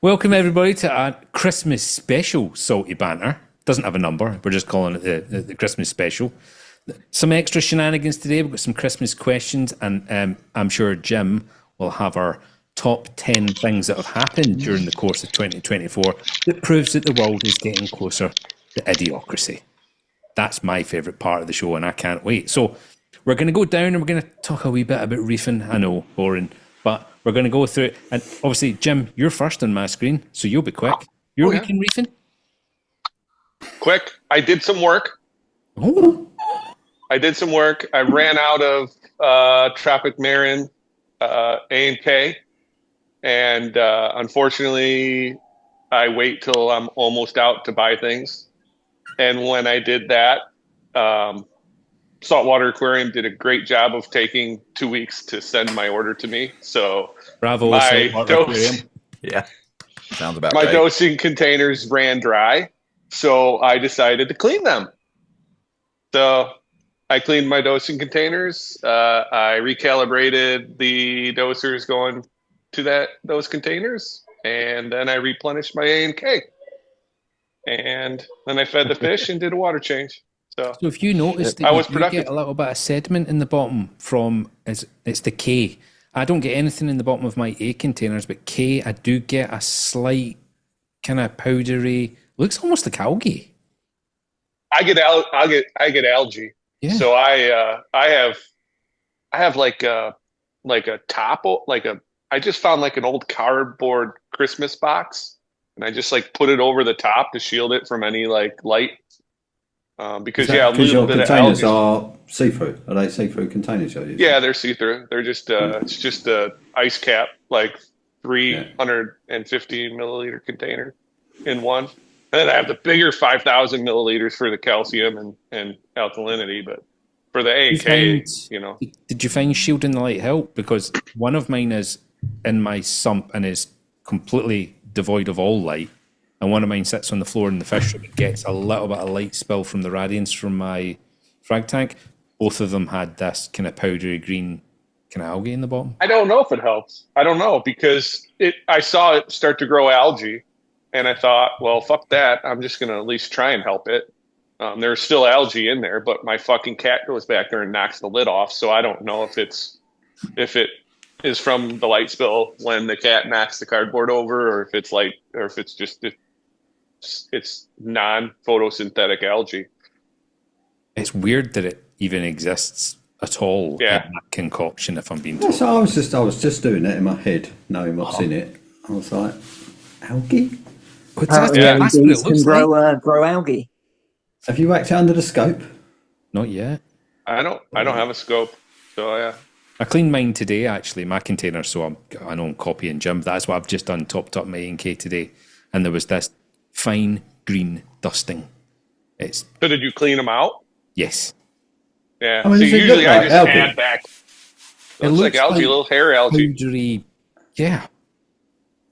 Welcome everybody to a Christmas special Salty Banter. Doesn't have a number. We're just calling it the Christmas special. Some extra shenanigans today. We've got some Christmas questions, and I'm sure Jim will have our top 10 things that have happened during the course of 2024 that proves that the world is getting closer to Idiocracy. That's my favourite part of the show, and I can't wait. So we're going to go down and we're going to talk a wee bit about reefing. I know, boring, but we're going to go through it. And obviously, Jim, you're first on my screen, so you'll be quick. You're weekend reefing? Quick. I did some work. Oh. I did some work. I ran out of Tropic Marin A&K. And unfortunately, I wait till I'm almost out to buy things. And when I did that, Saltwater Aquarium did a great job of taking 2 weeks to send my order to me. So bravo, my Aquarium. Yeah, sounds about my right. dosing containers ran dry, so I decided to clean them. So I cleaned my dosing containers. I recalibrated the dosers going to those containers, and then I replenished my A&K. And then I fed the fish and did a water change. So if you noticed that you do get a little bit of sediment in the bottom from, it's the K. I don't get anything in the bottom of my A containers, but K, I do get a slight kind of powdery, looks almost like algae. I get algae. Yeah. So I have like a top, I just found like an old cardboard Christmas box, and I just like put it over the top to shield it from any like light. Because a little bit of algae. Containers are see-through. Are they see-through containers? Yeah, they're see-through. They're just it's just a ice cap, like 350 milliliter container in one. And then I have the bigger 5,000 milliliters for the calcium and alkalinity, but for the A&K, Did you find shielding the light help? Because one of mine is in my sump and is completely devoid of all light. And one of mine sits on the floor in the fish room and gets a little bit of light spill from the radiance from my frag tank. Both of them had this kind of powdery green kind of algae in the bottom. I don't know if it helps. I don't know, because I saw it start to grow algae, and I thought, well, fuck that. I'm just going to at least try and help it. There's still algae in there, but my fucking cat goes back there and knocks the lid off. So I don't know if it is from the light spill when the cat knocks the cardboard over, or if it's just it's non-photosynthetic algae. It's weird that it even exists at all in that concoction, if I'm being told. So I was just doing it in my head, knowing what's in it. I was like, algae? That's what it looks like. Grow algae. Have you whacked it under the scope? Not yet. I don't have a scope, so yeah. I cleaned mine today, actually, my container, so I know I'm copying Jim. That's what I've just done, topped up my A&K today. And there was this fine green dusting. So did you clean them out? Yes. Yeah. I mean, so usually I just algae? add back. It looks like algae, like little hair algae. Powdery, yeah.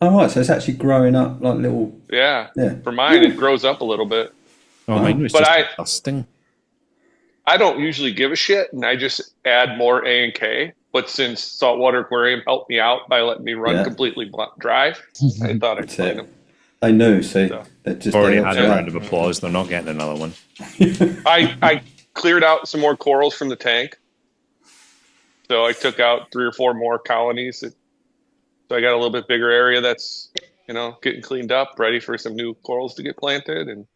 Oh, right, so it's actually growing up like little... Yeah. Yeah. For mine, it grows up a little bit. Oh, mine was just dusting. I don't usually give a shit, and I just add more A&K. But since Saltwater Aquarium helped me out by letting me run completely dry, I thought I'd clean them. They knew, see. So. They're just already had a round of applause. They're not getting another one. I cleared out some more corals from the tank. So I took out 3 or 4 more colonies. So I got a little bit bigger area that's, getting cleaned up, ready for some new corals to get planted. And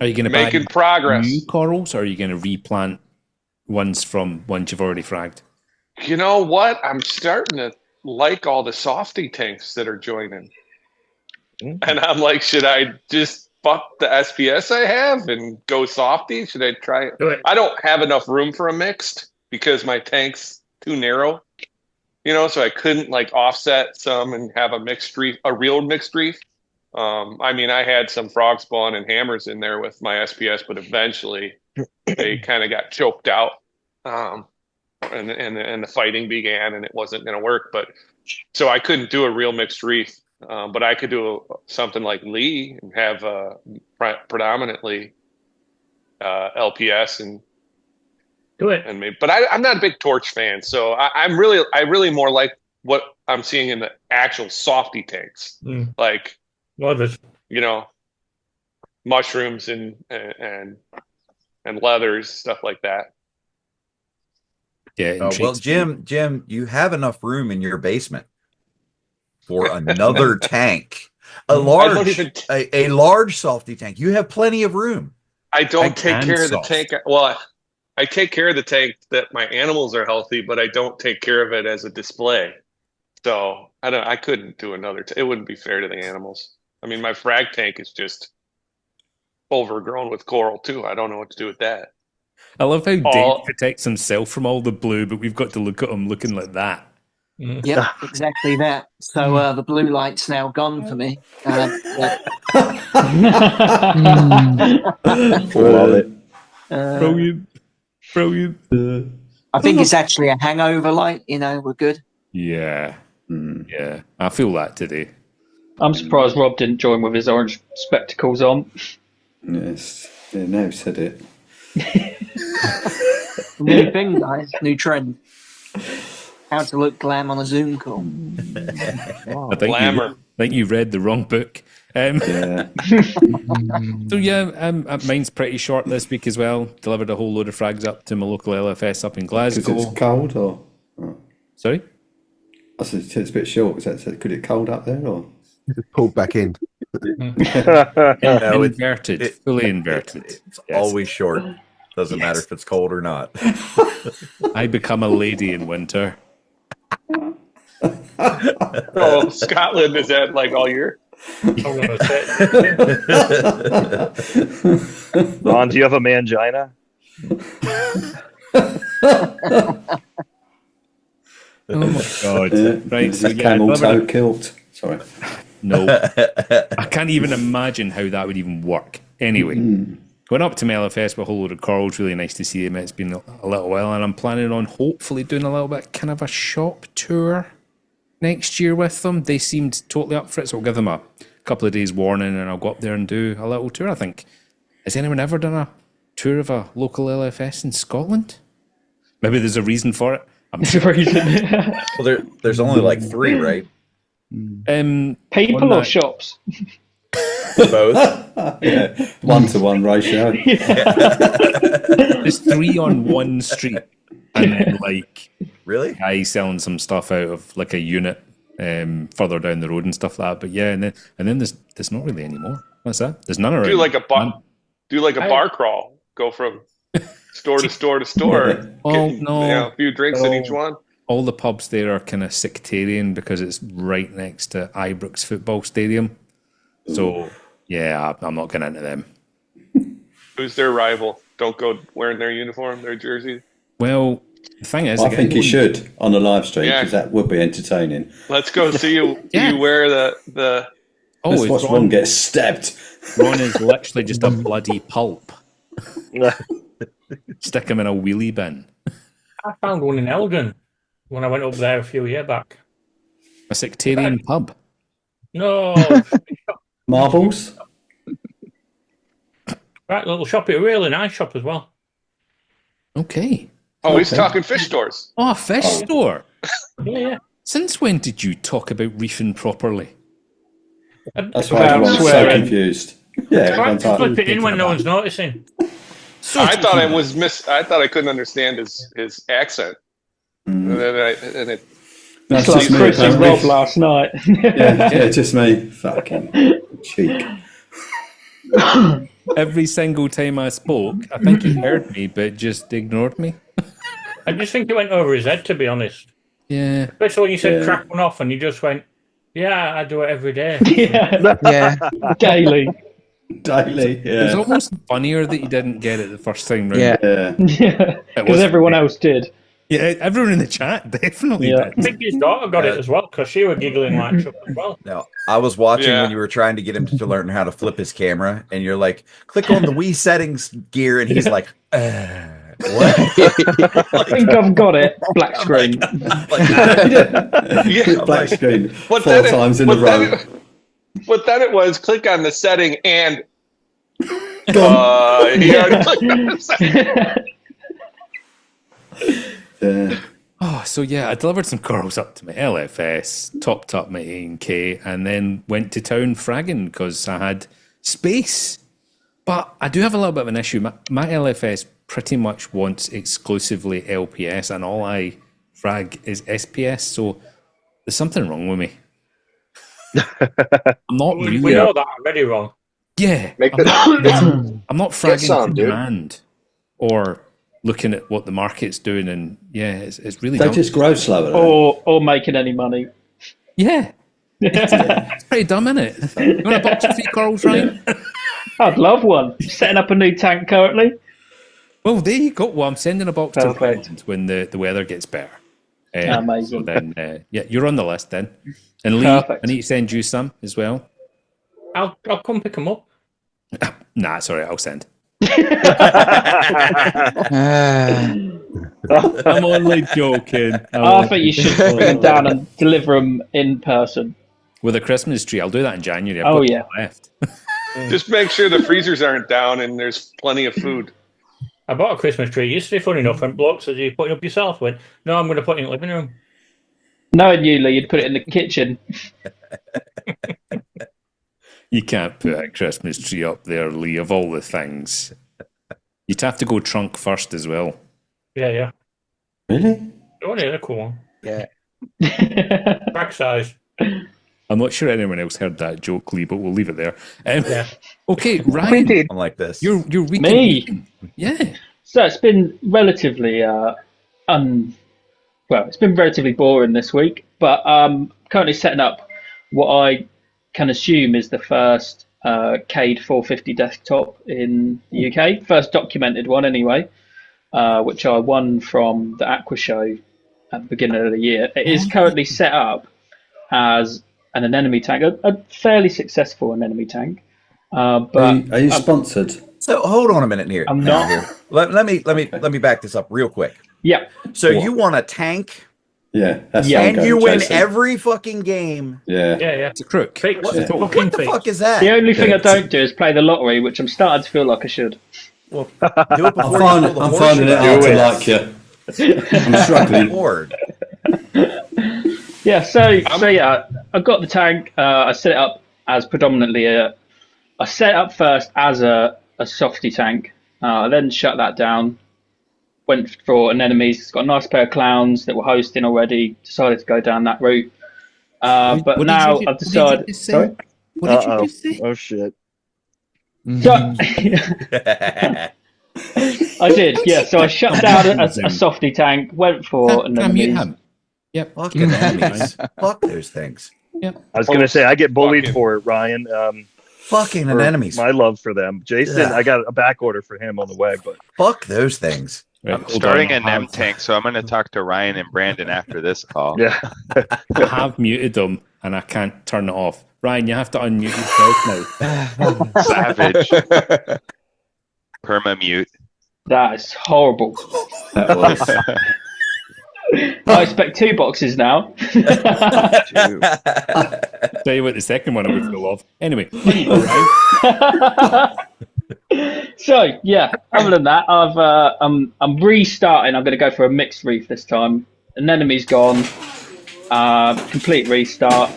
are you going to making progress? New corals, or are you going to replant ones from ones you've already fragged? You know what? I'm starting to like all the softy tanks that are joining. And I'm like, should I just fuck the SPS I have and go softy? Should I try it? Do it. I don't have enough room for a mixed because my tank's too narrow, so I couldn't like offset some and have a mixed reef, a real mixed reef. I had some frog spawn and hammers in there with my SPS, but eventually they kind of got choked out. And the fighting began, and it wasn't going to work. But so I couldn't do a real mixed reef. But I could do something like Lee and have predominantly LPS and do it. And maybe, but I'm not a big torch fan, so I really more like what I'm seeing in the actual softy tanks, like mushrooms and leathers, stuff like that. Yeah. Well, Jim, you have enough room in your basement for another tank, a large softy tank. You have plenty of room. I don't take care of the tank. Well, I take care of the tank that my animals are healthy, but I don't take care of it as a display. So I couldn't do another. It wouldn't be fair to the animals. I mean, my frag tank is just overgrown with coral too. I don't know what to do with that. I love how Dave protects himself from all the blue, but we've got to look at him looking like that. Yep, exactly that. So the blue light's now gone for me. Love it. Brilliant. I think it's actually a hangover light. We're good. Yeah. Yeah. I feel that today. I'm surprised Rob didn't join with his orange spectacles on. Yes. Yeah, no, said it. New thing, guys. New trend. How to look glam on a Zoom call. I think you read the wrong book. Yeah. So mine's pretty short this week as well. Delivered a whole load of frags up to my local LFS up in Glasgow. Because it's cold, or? Sorry? I said it's a bit short. Could it cold up there, or? Just pulled back in. Inverted, fully inverted. It's always short. Doesn't matter if it's cold or not. I become a lady in winter. Oh, Scotland is that like all year? Ron, do you have a mangina? Oh my god! Right, so camel toe kilt. Sorry. No, I can't even imagine how that would even work. Anyway, went up to LFS with a whole load of corals. Really nice to see him. It's been a little while, and I'm planning on hopefully doing a little bit kind of a shop tour next year with them. They seemed totally up for it, so I'll give them a couple of days warning, and I'll go up there and do a little tour. I think. Has anyone ever done a tour of a local LFS in Scotland? Maybe there's a reason for it. There's a reason. Well, there's only like 3, right? People or shops? Both. Yeah, 1-to-1 ratio. There's 3 on one street, and then really, guy selling some stuff out of like a unit further down the road and stuff like that. But yeah, and then there's not really any more. What's that? There's none around. Do like a bar crawl. Go from store to store to store. A few drinks in each one. All the pubs there are kind of sectarian because it's right next to Ibrox football stadium. So, yeah, I'm not getting into them. Who's their rival? Don't go wearing their uniform, their jersey. Well, the thing is... I think you should on the live stream because that would be entertaining. Let's go see you wear the... Let's watch Ron get stabbed. Ron is literally just a bloody pulp. Stick him in a wheelie bin. I found one in Elgin when I went up there a few years back. A sectarian pub? No. Marbles? Right, little shop. A really nice shop as well. Okay. Oh, he's talking fish stores. Oh, a fish store. Yeah. Since when did you talk about reefing properly? That's why everyone's so confused. Yeah, flip it in when no one's noticing. I thought I thought I couldn't understand his accent. It's like Chris and Rob last night. yeah, just me. Fucking cheek. Every single time I spoke, I think he heard me, but just ignored me. I just think it went over his head, to be honest. Yeah. Especially when you said crack one off and you just went, yeah, I do it every day. Yeah. Daily. Yeah. It's almost funnier that you didn't get it the first time round. Yeah. Because everyone else did. Yeah, everyone in the chat definitely did. I think his daughter got it as well because she was giggling like Chuck as well. Now, I was watching when you were trying to get him to learn how to flip his camera, and you're like, click on the Wii settings gear, and he's like, what? I think I've got it. Black screen. Black screen. 4 times in a row. But then it was click on the setting and he already clicked on the setting. Oh, so So yeah, I delivered some corals up to my LFS, topped up my A&K, and then went to town fragging because I had space. But I do have a little bit of an issue. My LFS pretty much wants exclusively LPS, and all I frag is SPS. So there's something wrong with me. I'm not really. We know that already wrong. Yeah, Make I'm not fragging some, to dude. demand or looking at what the market's doing, and yeah, it's really They dumb. just grow slower. Or making any money. Yeah, it's pretty dumb, isn't it? You want a box of 3 corals, Ryan? I'd love one. Setting up a new tank currently. Well, there you go. Well, I'm sending a box to Perfect. Ryan when the weather gets better. Amazing. So then, yeah, you're on the list then. And Lee, Perfect. I need to send you some as well. I'll come pick them up. Nah, sorry, I'll send. I'm only joking. I think you should bring them down and deliver them in person. With a Christmas tree, I'll do that in January. I've Oh, got yeah. one left. Just make sure the freezers aren't down and there's plenty of food. I bought a Christmas tree yesterday, funny enough, and bloke says, you putting it up yourself? Went, no, I'm going to put it in the living room. Knowing you, Lee, you'd put it in the kitchen. You can't put a Christmas tree up there, Lee, of all the things. You'd have to go trunk first as well. Yeah. Really? Oh, yeah, they're cool. Yeah. Back size. I'm not sure anyone else heard that joke, Lee, but we'll leave it there. Yeah. Okay, Ryan, I'm like this. you're weekend. Me? Yeah. So it's been relatively it's been relatively boring this week, but currently setting up what I can assume is the first CADE 450 desktop in the UK, first documented one anyway, which I won from the Aqua Show at the beginning of the year. It is currently set up as an anemone tank, a fairly successful anemone tank. But Are you sponsored? So hold on a minute here. I'm not. Let me back this up real quick. Yeah. So you want a tank, Yeah. That's Yeah. what I'm and you going, win Jason. every fucking game. Yeah. Yeah. It's a crook. Fake. What, Fucking what the fake. fuck is that? The only thing Yeah. I don't do is play the lottery, which I'm starting to feel like I should. Do it before I'm you finding, pull the I'm horseshoe finding it out. hard Do to it. like you. I'm struggling. Lord. Yeah, so yeah, I got the tank. I set it up as predominantly I set it up first as a softy tank. I then shut that down. Went for anemones. It's got a nice pair of clowns that were hosting already. Decided to go down that route. But What did now you I've just decided. say? Sorry. What did you just say? Oh shit. So, I did, yeah. So I shut down a softy tank. Went for Can you anemones. have? Yep. Fucking enemies. Fuck those things. I was gonna say I get bullied Fucking- for it, Ryan. Fucking for anemones. My love for them. Jason, Yeah. I got a back order for him on the way, but Fuck those things. Right, I'm hold starting on. a NEM tank, so I'm going to talk to Ryan and Brandon after this call. yeah. I have muted them and I can't turn it off. Ryan, you have to unmute yourself now. Savage. Perma-mute. That is horrible. That was. I expect 2 boxes now. Dude. Tell you what, the second one I would full of. Anyway, Ryan. So yeah, other than that, I'm restarting. I'm going to go for a mixed reef this time. Anemone's gone. Complete restart.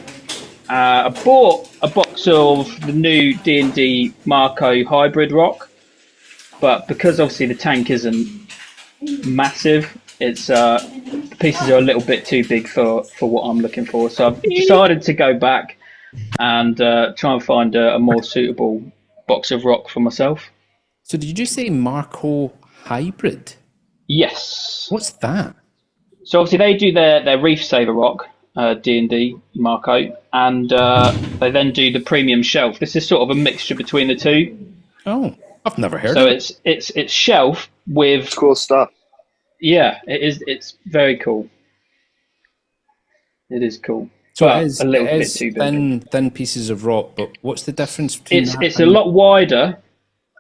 I bought a box of the new D&D Marco hybrid rock, but because obviously the tank isn't massive, it's the pieces are a little bit too big for what I'm looking for. So I've decided to go back and try and find a more suitable box of rock for myself. So did you just say Marco Hybrid? Yes. What's that? So obviously they do their Reef Saver rock, D&D Marco, and they then do the premium shelf. This is sort of a mixture between the two. Oh, I've never heard So of it. it's shelf with It's cool stuff. yeah, it is. It's very cool. It is cool. So but it is, a little it bit is too big. thin pieces of rock, but what's the difference between that It's a and- lot wider,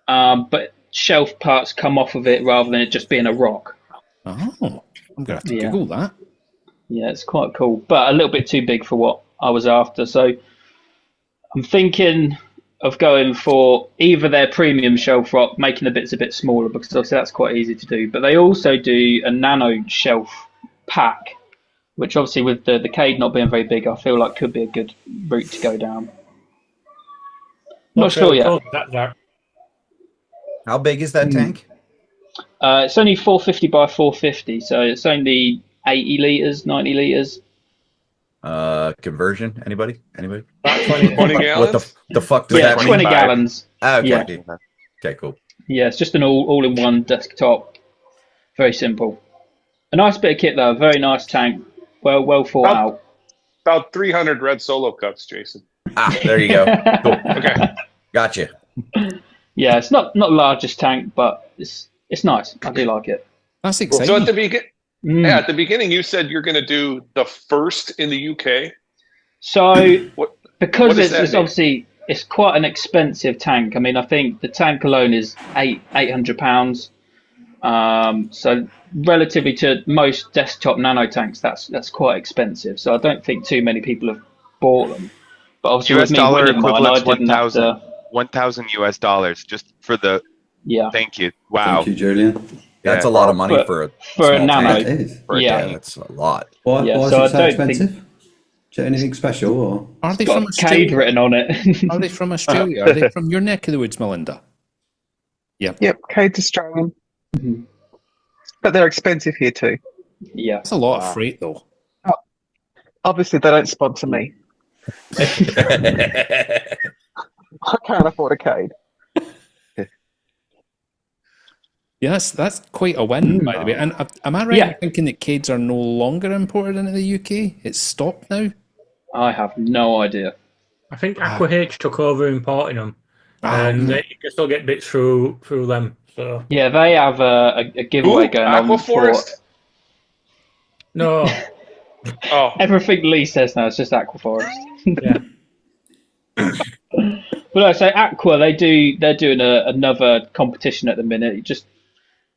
but shelf parts come off of it rather than it just being a rock. Oh, I'm going to have to Yeah. Google that. Yeah, it's quite cool, but a little bit too big for what I was after. So I'm thinking of going for either their premium shelf rock, making the bits a bit smaller because obviously that's quite easy to do. But they also do a nano shelf pack, which obviously with the cade not being very big, I feel like could be a good route to go down. Not sure yet. How big is that tank? It's only 450 by 450, so it's only 80 liters, 90 liters. Conversion? Anybody? 20 gallons? What the fuck does that mean? 20 gallons. Okay. Yeah. Okay, cool. Yeah, it's just an all-in-one desktop. Very simple. A nice bit of kit though. Very nice tank. Well thought out. About 300 red solo cups, Jason. There you go. Cool. Okay. Gotcha. Yeah, it's not largest tank, but it's nice. I do like it. That's exciting. So at the beginning, you said you're going to do the first in the UK. So because what it's obviously it's quite an expensive tank. I mean, I think the tank alone is £800. So relatively to most desktop nano tanks, that's quite expensive. So I don't think too many people have bought them. But obviously, US with me dollar winning mine, I equivalent didn't have to. $1,000 US dollars just for the. Yeah. Thank you. Wow. Thank you, Julian. That's a lot of money for a nano. tank. It is. Yeah. That's a lot. Why Yeah, is so it I so don't expensive? Is there anything special? Or? Are they Got from Cade Australia? written on it. Are they from Australia? Are they from your neck of the woods, Melinda? Yep, Cade's Australian. Mhm. But they're expensive here too. Yeah. That's a lot of freight, though. Obviously, they don't sponsor me. I can't afford a Cade. Yes, that's quite a win, by the way. And am I right in thinking that Cades are no longer imported into the UK? It's stopped now? I have no idea. I think Aqua H took over importing them, and you can still get bits through them. So Yeah, they have a giveaway going on. Aquaforest? no, Everything Lee says now is just Aquaforest. yeah. But I say Aqua, they're doing another competition at the minute. Just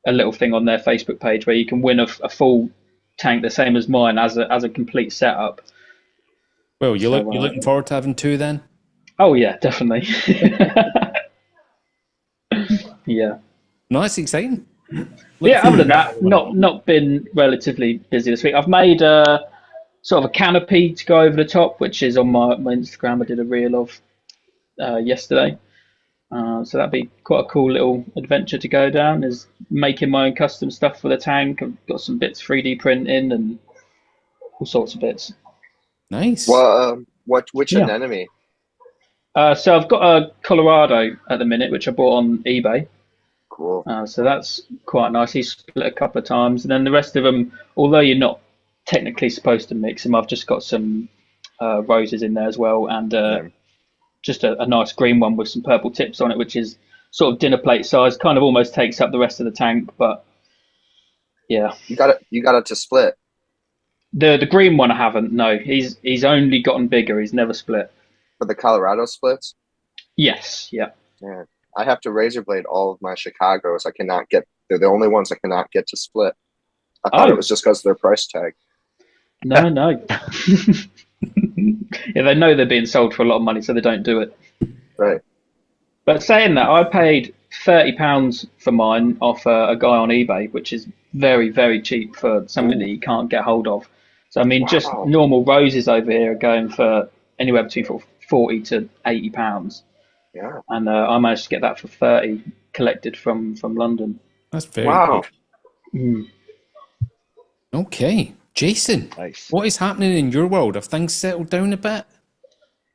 a little thing on their Facebook page where you can win a full tank the same as mine as a complete setup. Well, you're looking forward to having two then? Oh yeah, definitely. Yeah. No, that's exciting. Other than that, not been relatively busy this week. I've made sort of a canopy to go over the top, which is on my Instagram. I did a reel of yesterday. So that'd be quite a cool little adventure to go down, is making my own custom stuff for the tank. I've got some bits 3D printing and all sorts of bits. Nice. Well, which anemone? So I've got a Colorado at the minute, which I bought on eBay. Cool. So that's quite nice. He's split a couple of times. And then the rest of them, although you're not technically supposed to mix them, I've just got some roses in there as well. And just a nice green one with some purple tips on it, which is sort of dinner plate size, kind of almost takes up the rest of the tank. But yeah. You got it to split. The green one I haven't, no. He's only gotten bigger. He's never split. For the Colorado splits? Yes, yeah. Yeah. I have to razor blade all of my Chicago's. They're the only ones I cannot get to split. I thought it was just because of their price tag. No. Yeah, they know they're being sold for a lot of money, so they don't do it. Right. But saying that, I paid £30 for mine off a guy on eBay, which is very, very cheap for something that you can't get hold of. So, I mean, just normal roses over here are going for anywhere between £40 to £80. Yeah. And I managed to get that for 30 collected from London. That's very good. Okay. Jason, what is happening in your world? Have things settled down a bit?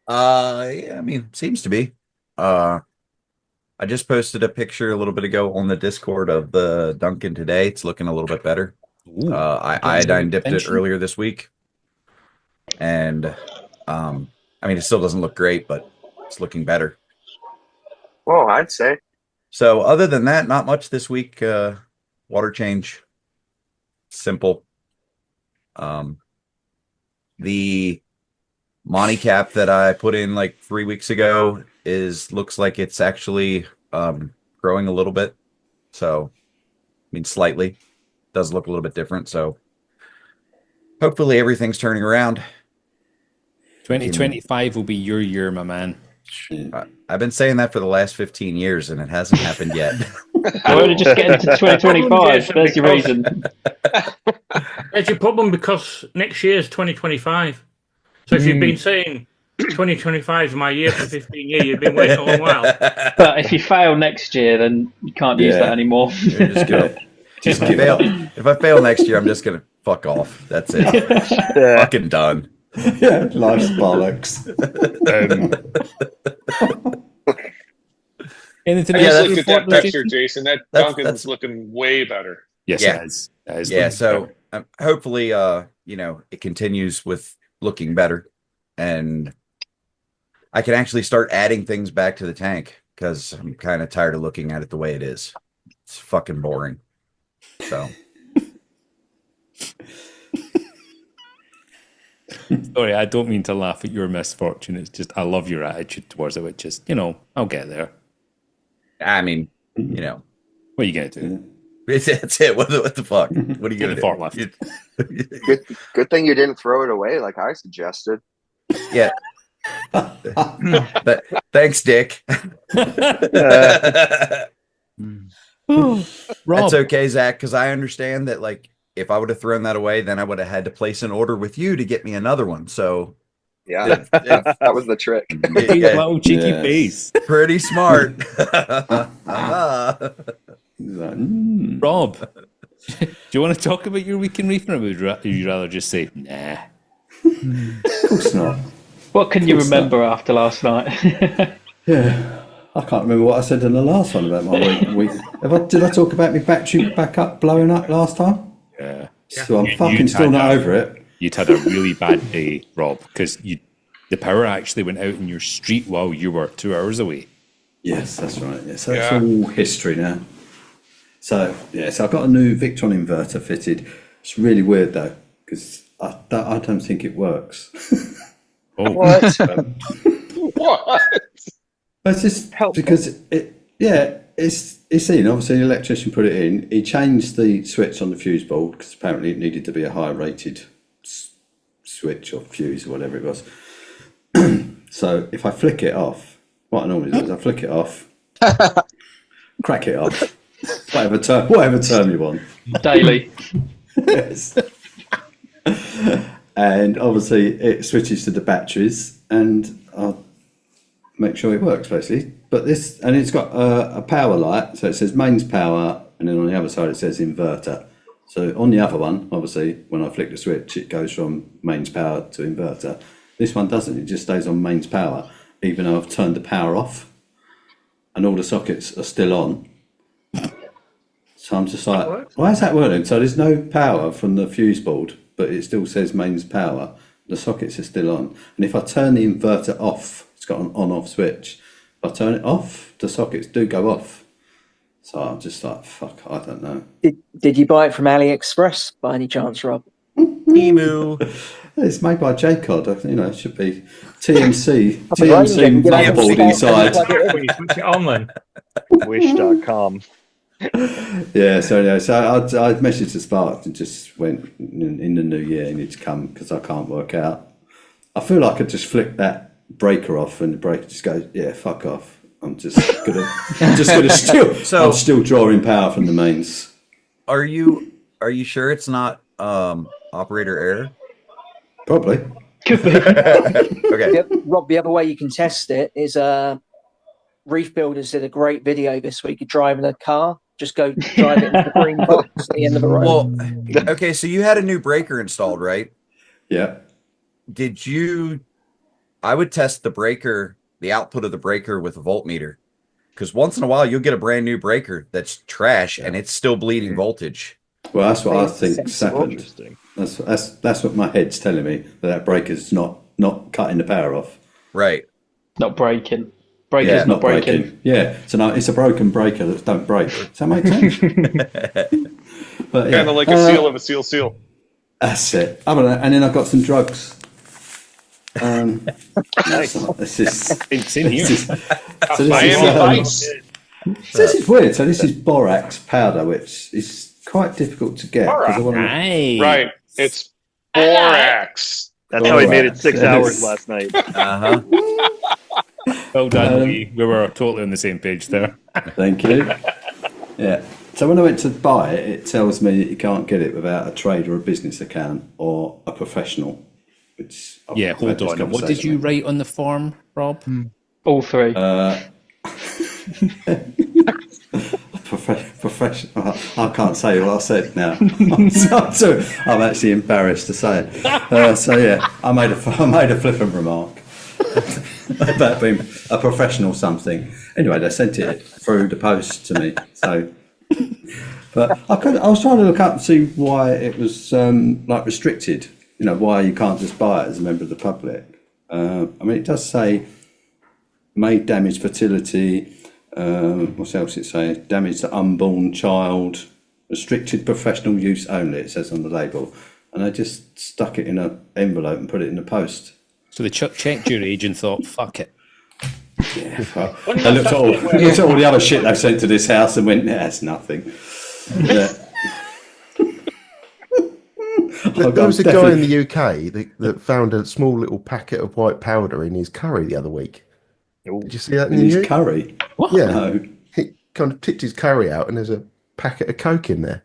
Yeah, I mean, seems to be. I just posted a picture a little bit ago on the Discord of the Duncan today. It's looking a little bit better. I iodine dipped it earlier this week. And, I mean, it still doesn't look great, but it's looking better. Well, I'd say. So other than that, not much this week. Water change. Simple. The Monty cap that I put in like 3 weeks ago looks like it's actually growing a little bit. So, I mean, slightly. Does look a little bit different. So hopefully everything's turning around. 2025 will be your year, my man. I've been saying that for the last 15 years and it hasn't happened yet. We're only just getting to 2025. There's your reason. It's a problem because next year is 2025. So if you've been saying 2025 is my year for 15 years, you've been waiting a long while. But if you fail next year, then you can't use that anymore. Just go. Just fail. If I fail next year, I'm just gonna fuck off. That's it. Fucking done. Yeah, life's bollocks. Anything I else? just looked at that picture, Jason. That Duncan's looking way better. Yes, Yeah. it is. It is Yeah, looking so better. hopefully, it continues with looking better, and I can actually start adding things back to the tank because I'm kind of tired of looking at it the way it is. It's fucking boring. So. Sorry, I don't mean to laugh at your misfortune. It's just I love your attitude towards it, which is, I'll get there. I mean, what are you gonna do? That's it. What the fuck? What are you gonna do? Good thing you didn't throw it away like I suggested. Yeah. But thanks, Dick. That's okay, Zach, because I understand that, like, if I would have thrown that away, then I would have had to place an order with you to get me another one. So yeah, that was the trick. Little cheeky face. Pretty smart. Rob, do you want to talk about your week in reefing, or would you rather just say, nah? Of course not. What can you remember after last night? Yeah, I can't remember what I said in the last one about my week. Did I talk about my battery backup blowing up last time? Yeah. So I'm fucking still not over it. You'd had a really bad day, Rob, because the power actually went out in your street while you were 2 hours away. Yes, that's right. Yeah, so it's all history now. So so I've got a new Victron inverter fitted. It's really weird though, because I don't think it works. Oh, what? What? It's just because it's in. Obviously, the electrician put it in. He changed the switch on the fuse board because apparently it needed to be a higher rated switch or fuse or whatever it was. So if I flick it off, what I normally do is I flick it off, crack it off, whatever term you want. Daily. Yes. And obviously it switches to the batteries, and I'll make sure it works basically. But it's got a power light, so it says mains power, and then on the other side it says inverter. So on the other one, obviously, when I flick the switch, it goes from mains power to inverter. This one doesn't; it just stays on mains power, even though I've turned the power off, and all the sockets are still on. So I'm just like, why is that working? So there's no power from the fuse board, but it still says mains power. The sockets are still on. And if I turn the inverter off, it's got an on-off switch. If I turn it off, the sockets do go off. So I'm just like, fuck, I don't know. Did you buy it from AliExpress by any chance, Rob? Emu. It's made by J-Cod. It should be TMC TMC motherboard inside. When you switch it on, then. Wish.com. Yeah, so I messaged the Spark and just went in the new year. You need to come because I can't work out. I feel like I just flick that breaker off and the breaker just goes, yeah, fuck off. I'm just gonna still. So I'm still drawing power from the mains. Are you sure it's not operator error? Probably. Could be. Okay. Yep, Rob, the other way you can test it is Reef Builders did a great video this week of driving a car. Just go drive it into the green box at the end of the road. Well, okay, so you had a new breaker installed, right? Yeah. Did you? I would test the output of the breaker with a voltmeter, because once in a while you'll get a brand new breaker that's trash and it's still bleeding voltage. Well, that's what I think's happened. Interesting. That's what my head's telling me, that breaker's not cutting the power off. Right. Not breaking. Breaker's not breaking. Yeah, so it's a broken breaker that don't break. Does that make sense? But, Kind of like a seal of a seal. That's it. Other than that, and then I've got some drugs. This is It's in here. This is weird. So this is borax powder, which is quite difficult to get. Aye. Right. It's borax. That's how he made it 6 It hours is. last night. Uh-huh. Well done, we were totally on the same page there. Thank you. Yeah. So when I went to buy it, it tells me that you can't get it without a trade or a business account or a professional. Which Yeah, hold on. What did you write on the form, Rob? All three. Professional. I can't say what I said now. I'm actually embarrassed to say it. So yeah, I made a flippant remark about being a professional something. Anyway, they sent it through the post to me. So, but I was trying to look up and see why it was like restricted. You know, why you can't just buy it as a member of the public. I mean, it does say may damage fertility. What else it say? Damage to unborn child. Restricted professional use only. It says on the label, and I just stuck it in an envelope and put it in the post. So they checked your age and thought, "Fuck it." Yeah, I looked at all the other shit they've sent to this house and went, "That's nothing." Yeah. There was a guy in the UK that found a small little packet of white powder in his curry the other week. Did you see that in his curry? What? Yeah, no. He kind of tipped his curry out, and there's a packet of Coke in there.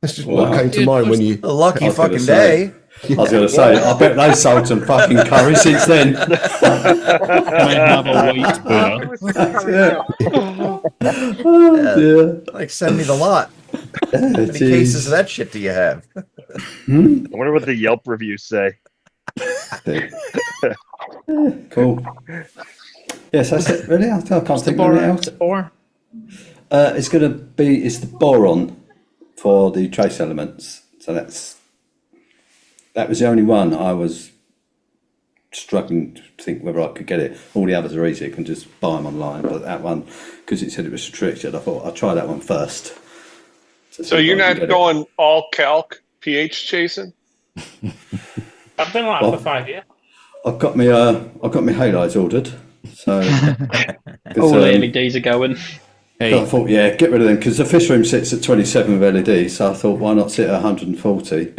That's just what came to mind when you. A lucky fucking day. I was going to say, I bet they sold some fucking curry since then. Oh, dear. Like, send me the lot. How many cases of that shit do you have? I wonder what the Yelp reviews say. Cool. Yes, that's it. Really, I can't think of anything else. It's going to be the boron for the trace elements. So that was the only one I was struggling to think whether I could get it. All the others are easy; you can just buy them online. But that one, because it said it was restricted, I thought I'll try that one first. So you're not going all calc pH chasing? I've been like that for 5 years. I've got my halides ordered. So all the LEDs are going. Hey. I thought, yeah, get rid of them because the fish room sits at 27 with LEDs. So I thought, why not sit at 140?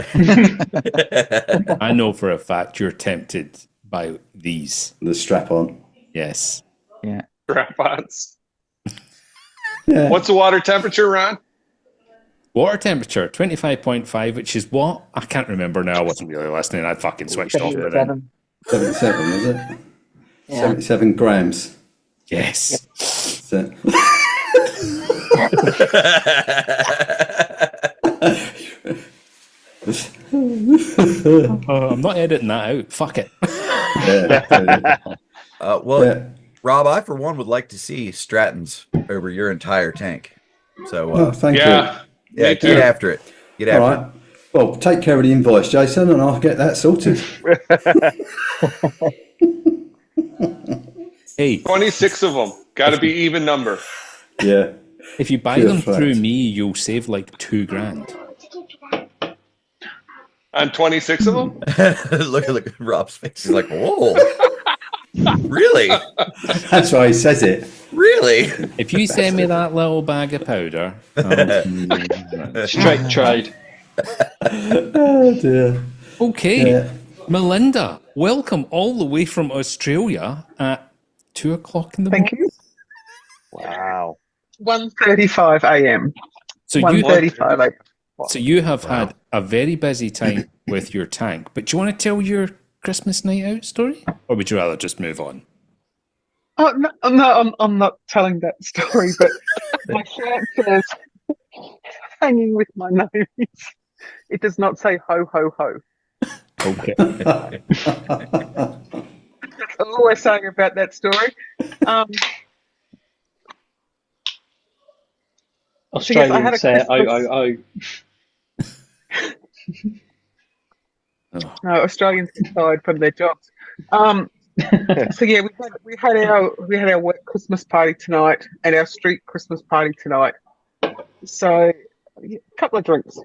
I know for a fact you're tempted by these. The strap-on. Yes. Yeah. Strap-ons. Yeah. What's the water temperature, Ron? Water temperature, 25.5, which is what? I can't remember now. I wasn't really listening. I fucking switched off. 77, was it? Yeah. 77 grams. Yes. So. I'm not editing that out. Fuck it. Rob, I for one would like to see Stratton's over your entire tank. So thank you. Yeah, get after it. Get after it. Well, take care of the invoice, Jason, and I'll get that sorted. Hey, 26 of them. Got to be even number. Yeah. If you buy them through me, you'll save like $2,000. On 26 of them? look at Rob's face. He's like, whoa. Really? That's why he says it. Really? If you send me that little bag of powder, straight trade. Oh dear. Okay, Yeah. Melinda, welcome all the way from Australia at 2:00 in the morning. Thank you. Wow. 1:35 a.m. So 1:35 a.m. So you have had a very busy time with your tank, but do you want to tell your Christmas night out story, or would you rather just move on? Oh no, I'm not telling that story, but my shirt says hanging with my nose. It does not say ho ho ho. Okay. That's all we're saying about that story. Australians say oh. No, Australians decide from their jobs. So yeah, we had our work Christmas party tonight and our street Christmas party tonight. So a couple of drinks.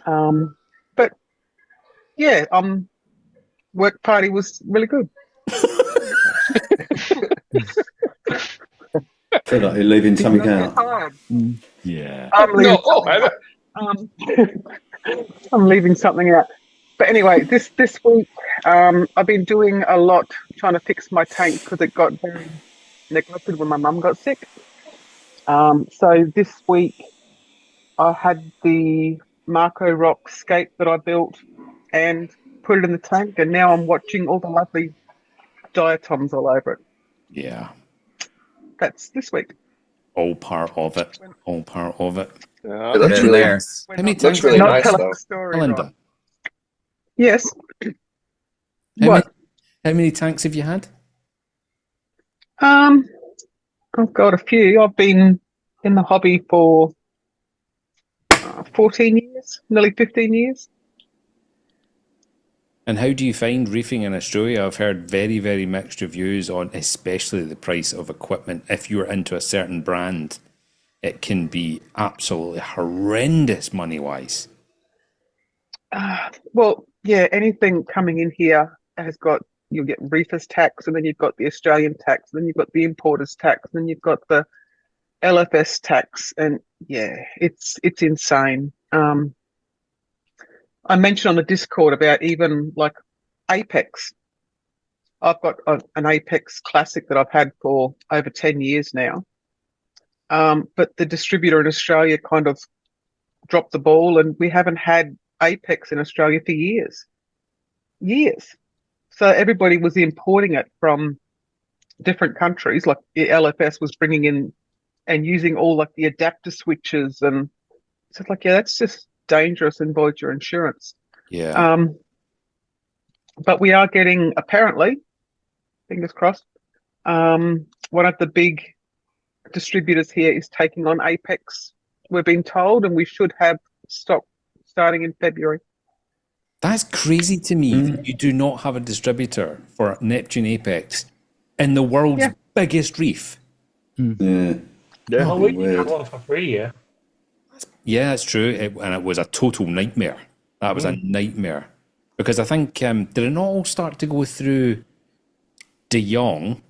But yeah, work party was really good. I feel like you're leaving something out. Yeah. I'm leaving something out. But anyway, this week I've been doing a lot trying to fix my tank because it got very neglected when my mum got sick. So this week I had the Marco Rock skate that I built and put it in the tank, and now I'm watching all the lovely diatoms all over it. Yeah. That's this week. All part of it. All part of it. Yeah. It looks Been really, there. How many looks tanks really Not nice telling though. the story, Melinda, right? Yes. how What? many tanks have you had? I've got a few. I've been in the hobby for 14 years, nearly 15 years. And how do you find reefing in Australia? I've heard very, very mixed reviews on especially the price of equipment. If you're into a certain brand, it can be absolutely horrendous money-wise. Well, yeah, anything coming in here has got, you'll get reefers tax, and then you've got the Australian tax, and then you've got the importers tax, and then you've got the LFS tax, and yeah, it's insane. I mentioned on the Discord about even like Apex. I've got an Apex Classic that I've had for over 10 years now. But the distributor in Australia kind of dropped the ball, and we haven't had Apex in Australia for years. Years. So everybody was importing it from different countries. Like the LFS was bringing in and using all like the adapter switches, and so it's like, yeah, that's just dangerous and void your insurance. Yeah. But we are getting, apparently, fingers crossed, one of the big distributors here is taking on Apex, we're being told, and we should have stock starting in February. That's crazy to me that you do not have a distributor for Neptune Apex in the world's biggest reef. Yeah. Well, we did Weird. have one for free, yeah. Yeah, that's true. And it was a total nightmare. That was a nightmare. Because I think, did it not all start to go through De Jong,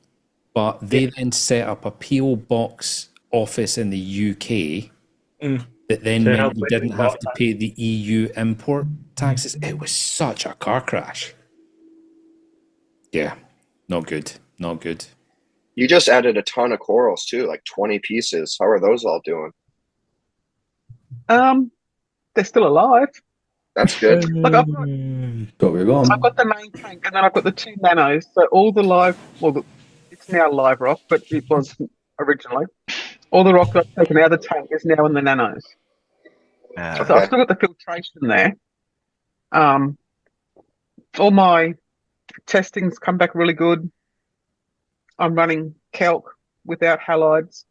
but they then set up a PO box office in the UK that then To help meant you with didn't the have import to pay the EU import taxes. It was such a car crash. Yeah, not good. Not good. You just added a ton of corals too, like 20 pieces. How are those all doing? They're still alive. That's good. Like I've Got me wrong. got the main tank, and then I've got the 2 nanos. So all the live, well, it's now live rock, but it was originally. All the rock that I've taken out of the tank is now in the nanos. So I've still got the filtration there. All my testings come back really good. I'm running kelp without halides.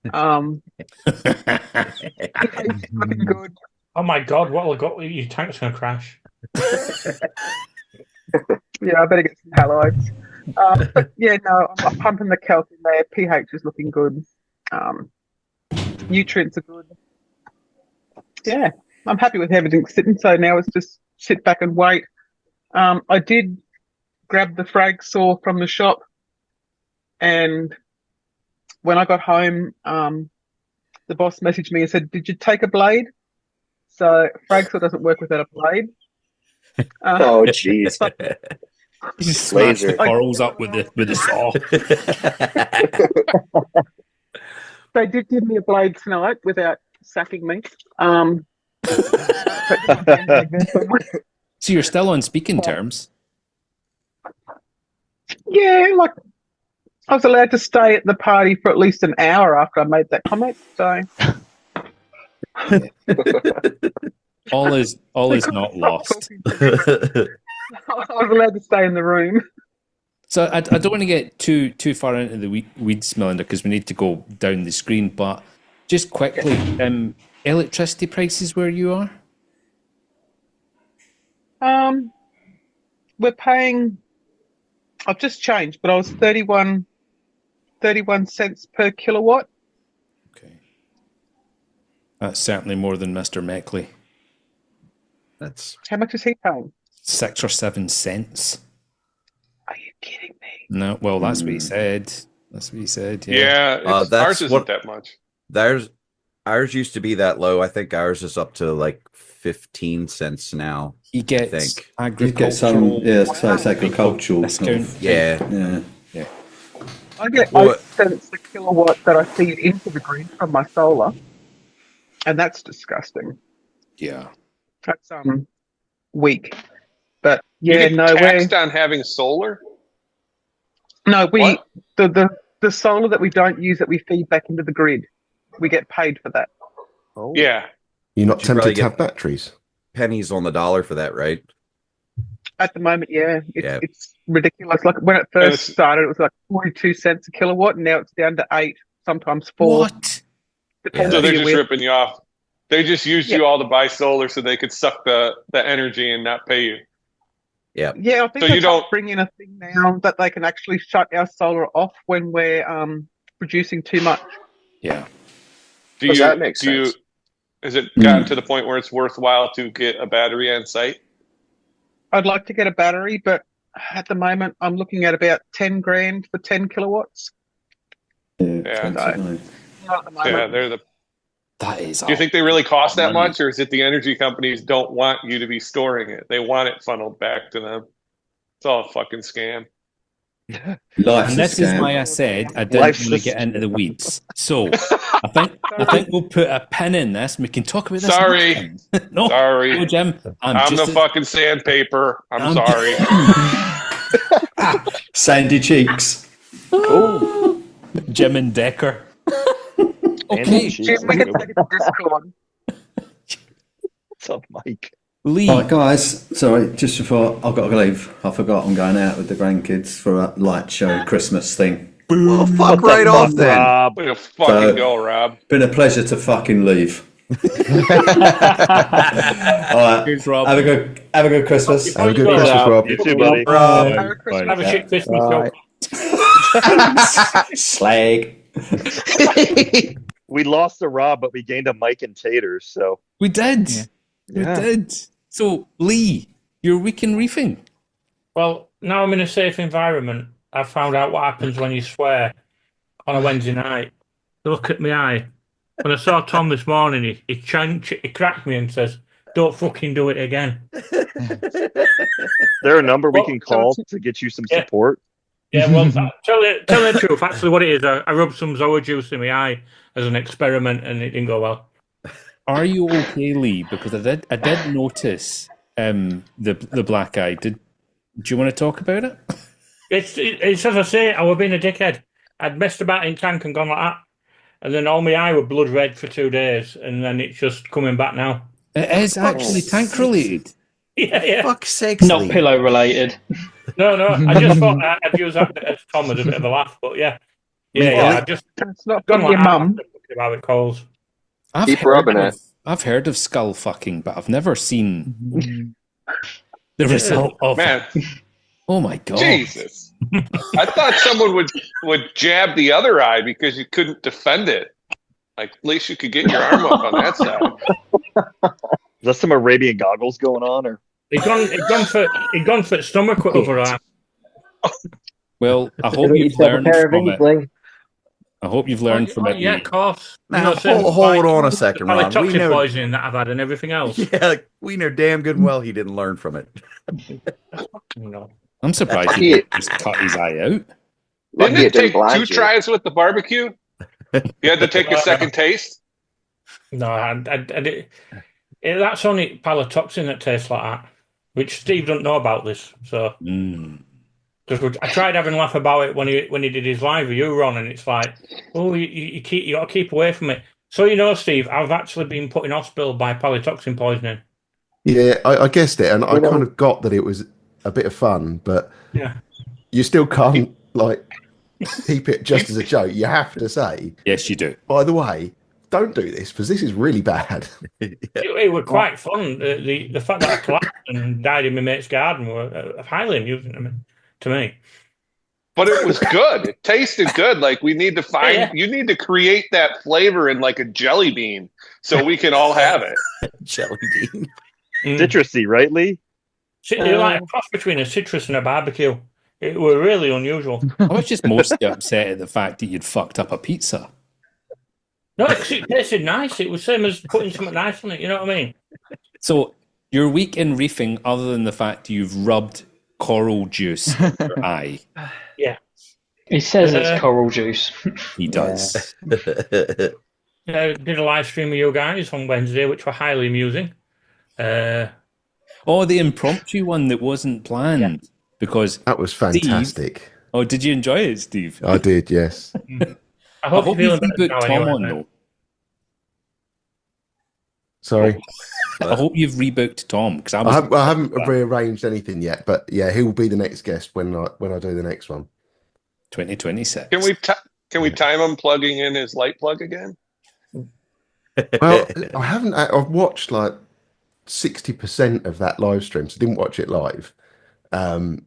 It's looking good. Oh my god, what have I got? Your tank's going to crash. Yeah, I better get some halides. But yeah, no, I'm pumping the kelp in there. pH is looking good. Nutrients are good. Yeah, I'm happy with everything sitting. So now it's just sit back and wait. I did grab the frag saw from the shop, and when I got home, the boss messaged me and said, "Did you take a blade?" So frag saw doesn't work without a blade. Oh, jeez. You just smash the Laser. corals up with the saw. They did give me a blade tonight without sacking me. So you're still on speaking terms? Yeah, like I was allowed to stay at the party for at least an hour after I made that comment. So All is not lost. I was allowed to stay in the room. So I don't want to get too far into the weeds, Melinda, because we need to go down the screen. But just quickly, electricity prices where you are? We're paying. I've just changed, but I was 31 cents per kilowatt. Okay, that's certainly more than Mr. Meckley. That's How much is he paying? 6 or 7 cents. Are you kidding me? No, well, that's what he said. That's what he said. Yeah, that's ours isn't what- that much. ours used to be that low. I think ours is up to like 15 cents now. He gets think. You get some, agricultural so it's agricultural discount. stuff. Yeah. Yeah. I I get 8 cents a kilowatt that I feed into the grid from my solar, and that's disgusting. Yeah. That's weak. But You yeah, get no, taxed on having solar. no, What? the solar that we don't use that we feed back into the grid, we get paid for that. Oh. Yeah. You're not You probably tempted to get have batteries? pennies on the dollar for that, right? At the moment, yeah, Yeah. it's ridiculous. Like when it first started, it was like 42 cents a kilowatt, and now it's down to 8, sometimes 4. What? Depends So who they're you're just with. ripping you off. They just used you all to buy solar so they could suck the energy and not pay you. Yeah. Yeah, I think So they're you trying to don't. bring in a thing now that they can actually shut our solar off when we're producing too much. Yeah. Does that make sense? Has it gotten to the point where it's worthwhile to get a battery on site? I'd like to get a battery, but at the moment I'm looking at about 10 grand for 10 kilowatts. Yeah. Not at the moment. Yeah, they're the. That is. Do you think they really cost that money. much, or is it the energy companies don't want you to be storing it? They want it funneled back to them. It's all a fucking scam. Life's And this a is scam. why I said I didn't want to get into the weeds. So I think we'll put a pin in this and we can talk about this. Sorry. No, Sorry. no, Jim. I'm the fucking sandpaper. I'm sorry. Sandy cheeks. Jim and Decker. Okay. Jim, we can take it to Discord. What's up, Mike? Lee. Right, guys. Sorry, just before I've got to leave, I forgot I'm going out with the grandkids for a light show Christmas thing. Well, fuck right off then. Rob. Way to fucking go, Rob. Been a pleasure to fucking leave. All right. Cheers, Rob. Have a good Christmas. Have a good Christmas, Rob. You too, buddy. Have a shit Christmas joke. Slag. We lost to Rob, but we gained a Mike and Taters. So We did. We Yeah. did. So, Lee, your week in reefing. Well, now I'm in a safe environment. I found out what happens when you swear on a Wednesday night. Look at my eye. When I saw Tom this morning, he cracked me and says, "Don't fucking do it again." is there a number we can call to get you some support? Yeah, well, tell the truth. Actually, what it is, I rubbed some Zoa juice in my eye as an experiment, and it didn't go well. Are you okay, Lee? Because I did notice the black eye. Do you want to talk about it? It's as I say, I was being a dickhead. I'd messed about in tank and gone like that, and then all my eye were blood red for 2 days, and then it's just coming back now. It is actually tank related. Yeah. Fuck's sake, Not Lee. pillow related. No. I just thought I'd use that as Tom as a bit of a laugh, but yeah. I just It's not gone from like your that mum. about it calls. Keep rubbing it. I've heard of skull fucking, but I've never seen the result of Man, it. Oh my god! Jesus. I thought someone would jab the other eye because you couldn't defend it. Like, at least you could get your arm up on that side. Is that some Arabian goggles going on, or He'd gone for stomach with over eye. Well, I hope you've learned from it. I hope you've learned from it. Yeah, of course. Now, hold on a second, Ron. We Toxin know, poisoning that I've had and everything else. yeah, we know damn good well he didn't learn from it. No. I'm surprised he didn't just cut his eye out. Didn't it take blind 2 you. tries with the barbecue? You had to take a second taste? No, that's only palotoxin that tastes like that, which Steve doesn't know about this. So I tried having a laugh about it when he did his live with you, Ron, and it's like, oh, you got to keep away from it. So Steve, I've actually been put in hospital by palotoxin poisoning. Yeah, I guessed it, and I kind of got that it was a bit of fun, but yeah, you still can't keep it just as a joke. You have to say, yes, you do. By the way, don't do this because this is really bad. it was quite fun. The fact that I collapsed and died in my mate's garden were highly amusing to me. But it was good. It tasted good. Like, we need to find, you need to create that flavor in like a jelly bean so we can all have it. Jelly bean. Citrusy, right, Lee? You're like a cross between a citrus and a barbecue. It were really unusual. I was just mostly upset at the fact that you'd fucked up a pizza. No, it tasted nice. It was same as putting something nice on it. You know what I mean? So your week in reefing, other than the fact you've rubbed coral juice in your eye. Yeah. He says it's coral juice. He does. Did a live stream with you guys on Wednesday, which were highly amusing. The impromptu one that wasn't planned because that was fantastic. Steve, did you enjoy it, Steve? I did, yes. I hope you've rebooked Tom on though. Sorry. I hope you've rebooked Tom because I haven't rearranged anything yet, but yeah, he will be the next guest when I do the next one. 2026. Can we time him plugging in his light plug again? Well, I haven't. I've watched like 60% of that live stream, so I didn't watch it live. And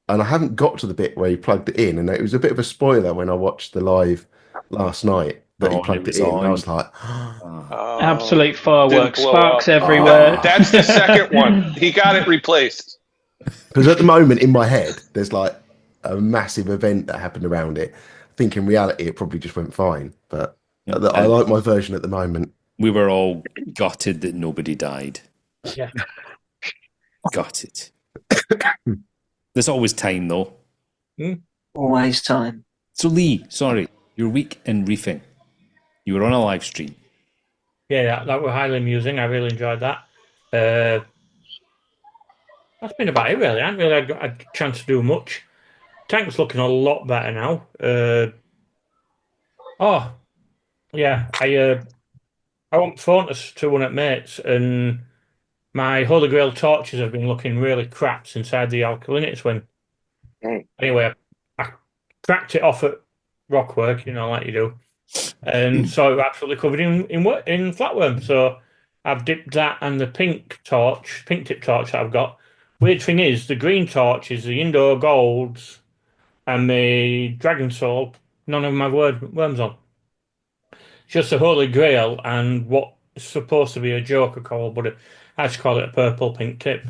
I haven't got to the bit where he plugged it in, and it was a bit of a spoiler when I watched the live last night that he plugged it in. And I was like, absolute fireworks, sparks everywhere. That's the second one. He got it replaced. Because at the moment in my head, there's like a massive event that happened around it. I think in reality, it probably just went fine. But I like my version at the moment. We were all gutted that nobody died. Yeah. Gutted. There's always time, though. Always time. So, Lee, sorry, your week in reefing. You were on a live stream. Yeah, that was highly amusing. I really enjoyed that. That's been about it, really. I haven't really got a chance to do much. Tank's looking a lot better now. I went phone to one at mates, and my Holy Grail torches have been looking really crap inside the alkalinity twin. Anyway, I cracked it off at Rockwork, like you do, and so it was absolutely covered in flatworm. So I've dipped that and the pink tip torch that I've got. Weird thing is, the green torch is the Indoor Golds and the Dragon Soul. None of them have worms on. It's just a Holy Grail and what is supposed to be a Joker coral, but I just call it a purple pink tip.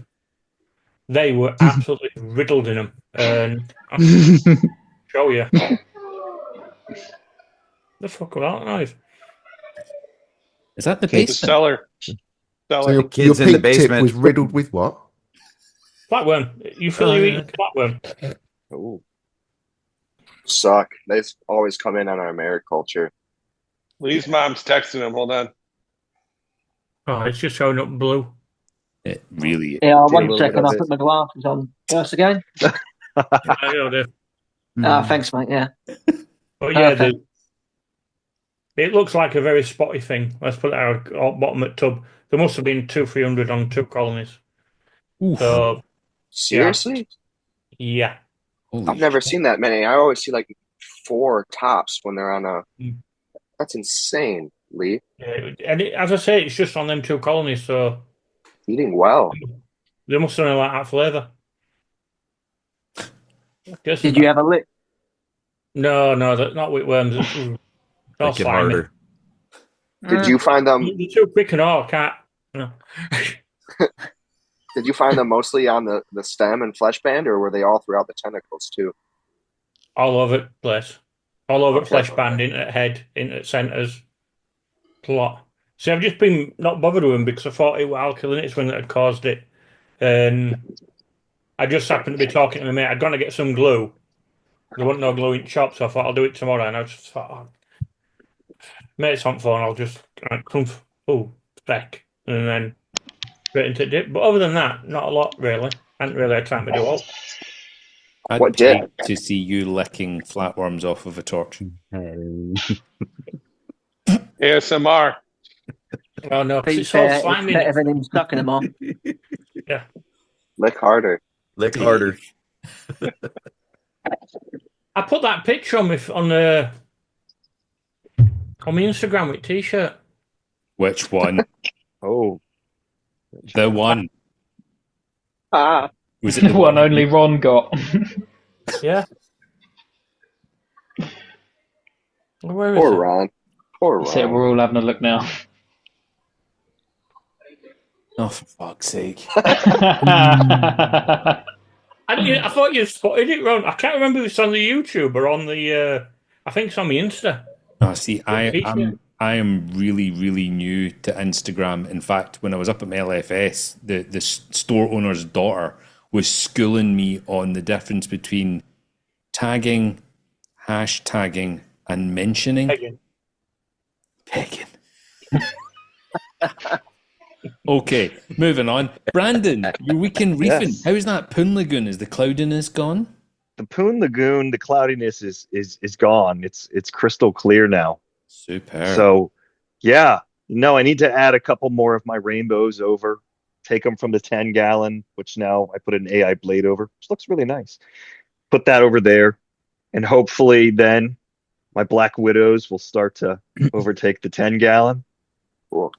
They were absolutely riddled in them. And I'll show you. The fuck was that noise? Is that the basement? cellar. So your pink in the basement tip was riddled with what? Flatworm. You feel you eating flatworm. Ooh. Suck. They always come in on our mariculture. Lee's mom's texting him. Hold on. Oh, it's just showing up blue. It really is. Yeah, 1 second. I put my glasses on. First again. Thanks, mate. Yeah. But yeah, it looks like a very spotty thing. Let's put it out bottom at tub. There must have been 200-300 on 2 colonies. Oof. So seriously? Yeah. I've never seen that many. I always see like 4 tops when they're on a. That's insane, Lee. Yeah, and as I say, it's just on them 2 colonies, so eating well. They must have like that flavour. Did you have a lick? No, that's not whipworms. Make it harder. Did you find them? You're too quick and all, cat. No. Did you find them mostly on the stem and flesh band, or were they all throughout the tentacles too? All over the place. All over flesh band, into head, into centres. A lot. So I've just been not bothered with them because I thought it was alkalinity when that had caused it. And I just happened to be talking to my mate. I'd gone to get some glue. There wasn't no glue in the shop, so I thought I'll do it tomorrow. And I just thought, mate's on phone, I'll just spec. And then straight into dip. But other than that, not a lot really. I hadn't really had time to do all. I'd pay to see you licking flatworms off of a torch. ASMR. Oh no, it's so slimy. It's better than him sucking them on. Yeah. Lick harder. Lick harder. I put that picture on my Instagram with T-shirt. Which one? The one. Was it the one only Ron got? Yeah. Where is Poor it? Ron. Poor Ron. So we're all having a look now. Oh, for fuck's sake. I thought you spotted it, Ron. I can't remember if it's on the YouTube or on the... I think it's on the Insta. Oh, see, I am really, really new to Instagram. In fact, when I was up at my LFS, the store owner's daughter was schooling me on the difference between tagging, hashtagging and mentioning. Pegging. Okay, moving on. Brandon, your weekend reefing. Yes. How's that Poon Lagoon? Is the cloudiness gone? The Poon Lagoon, the cloudiness is gone. It's crystal clear now. Super. So, yeah, no, I need to add a couple more of my rainbows over. Take them from the 10-gallon, which now I put an AI blade over, which looks really nice. Put that over there, and hopefully then my Black Widows will start to overtake the 10-gallon. Cool.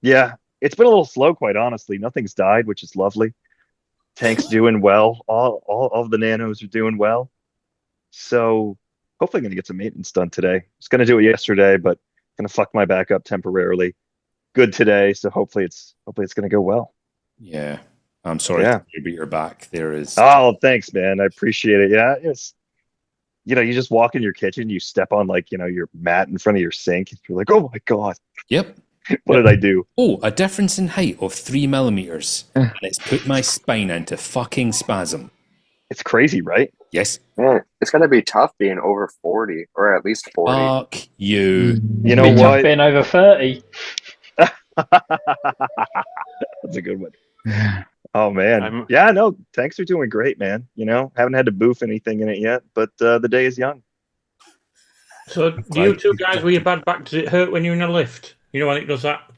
Yeah, it's been a little slow, quite honestly. Nothing's died, which is lovely. Tank's doing well. All of the nanos are doing well. So hopefully I'm going to get some maintenance done today. I was going to do it yesterday, but going to fuck my back up temporarily. Good today, so hopefully it's going to go well. Yeah, I'm sorry to hear about your back. There is. Oh, thanks, man. I appreciate it. Yeah, it's you just walk in your kitchen, you step on your mat in front of your sink. You're like, oh my god. Yep. What did I do? Oh, a difference in height of 3 millimeters, and it's put my spine into fucking spasm. It's crazy, right? Yes. Man, it's gonna be tough being over 40, or at least 40. Fuck you. You know what? Being over 30. That's a good one. Oh man. Yeah, no, tanks are doing great, man. Haven't had to boof anything in it yet, but the day is young. So do you two guys with your bad back, does it hurt when you're in a lift? You know when it does that?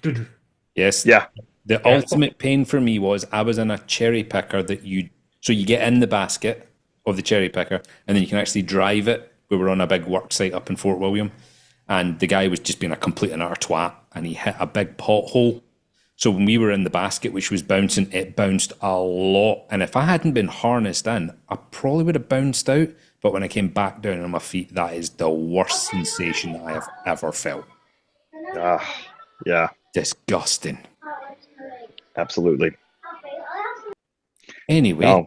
Yes. Yeah. The ultimate pain for me was I was in a cherry picker so you get in the basket of the cherry picker and then you can actually drive it. We were on a big work site up in Fort William and the guy was just being a complete and utter twat and he hit a big pothole. So when we were in the basket, which was bouncing, it bounced a lot. And if I hadn't been harnessed in, I probably would have bounced out. But when I came back down on my feet, that is the worst sensation that I have ever felt. Yeah. Disgusting. Absolutely. Anyway,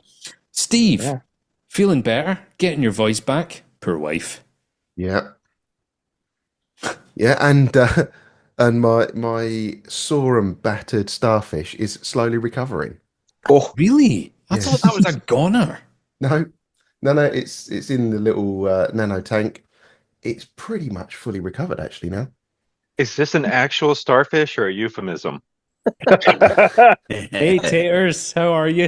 Steve, feeling better? Getting your voice back? Poor wife. Yeah. Yeah, and my sore and battered starfish is slowly recovering. Oh, really? I thought that was a goner. No, it's in the little nano tank. It's pretty much fully recovered actually now. Is this an actual starfish or a euphemism? Hey, taters, how are you?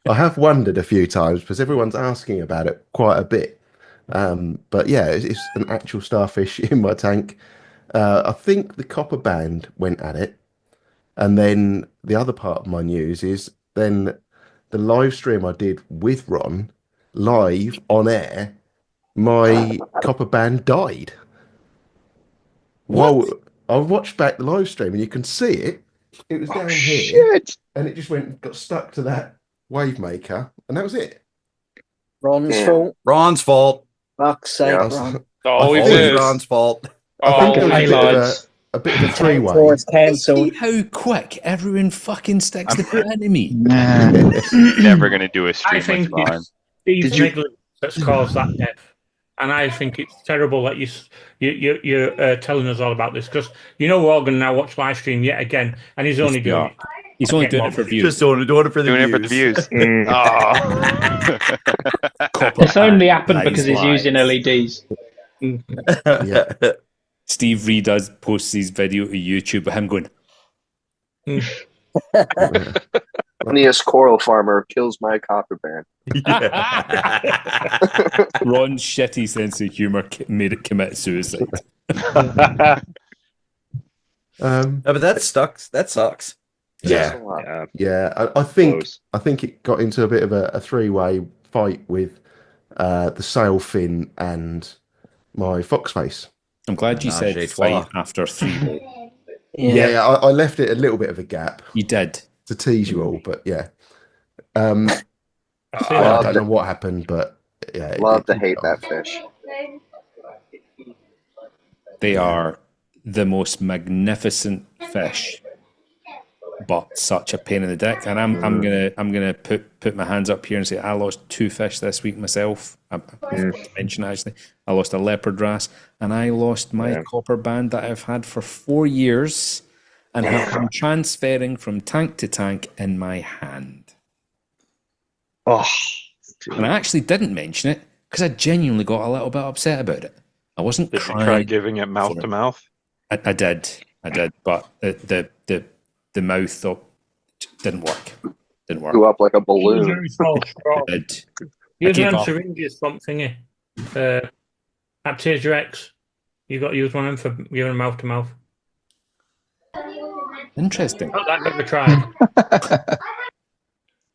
I have wondered a few times because everyone's asking about it quite a bit. But yeah, it's an actual starfish in my tank. I think the copper band went at it. And then the other part of my news is then the live stream I did with Ron, live on air, my copper band died. Well, I watched back the live stream and you can see it. It was down here. And it just got stuck to that wave maker. And that was it. Ron's fault. Ron's fault. Fuck's sake, Ron. Always is Ron's fault. I think it was a bit of a three-way. See how quick everyone fucking sticks the put into me. Never going to do a stream I think with Ron. it's Steve's negligence that's caused that death. And I think it's terrible that you're telling us all about this because we're all going to now watch live stream yet again, and he's only doing it. He's only doing it for views. Just doing it for the views. It's only happened because he's using LEDs. Yeah. Steve posts his video to YouTube of him going. Funniest coral farmer kills my copper band. Ron's shitty sense of humor made it commit suicide. But that sucks. That sucks. Yeah. I think it got into a bit of a three-way fight with the sailfin and my foxface. I'm glad you said fight after 3 days. Yeah, I left it a little bit of a gap. You did. To tease you all, but yeah. I don't know what happened, but yeah. Love to hate that fish. They are the most magnificent fish, but such a pain in the dick. And I'm gonna put my hands up here and say I lost 2 fish this week myself. I mentioned actually, I lost a leopard wrasse, and I lost my copper band that I've had for 4 years, and have been transferring from tank to tank in my hand. Oh, and I actually didn't mention it because I genuinely got a little bit upset about it. I wasn't Did you crying. try giving it mouth to mouth? I did, but the mouth didn't work. Didn't work. Blew up like a Use balloon. very small straw. I did. Use gave them up. syringes from thingy. Aptasia X. You got to use one of them for giving mouth to mouth. Interesting. Not that I've never tried.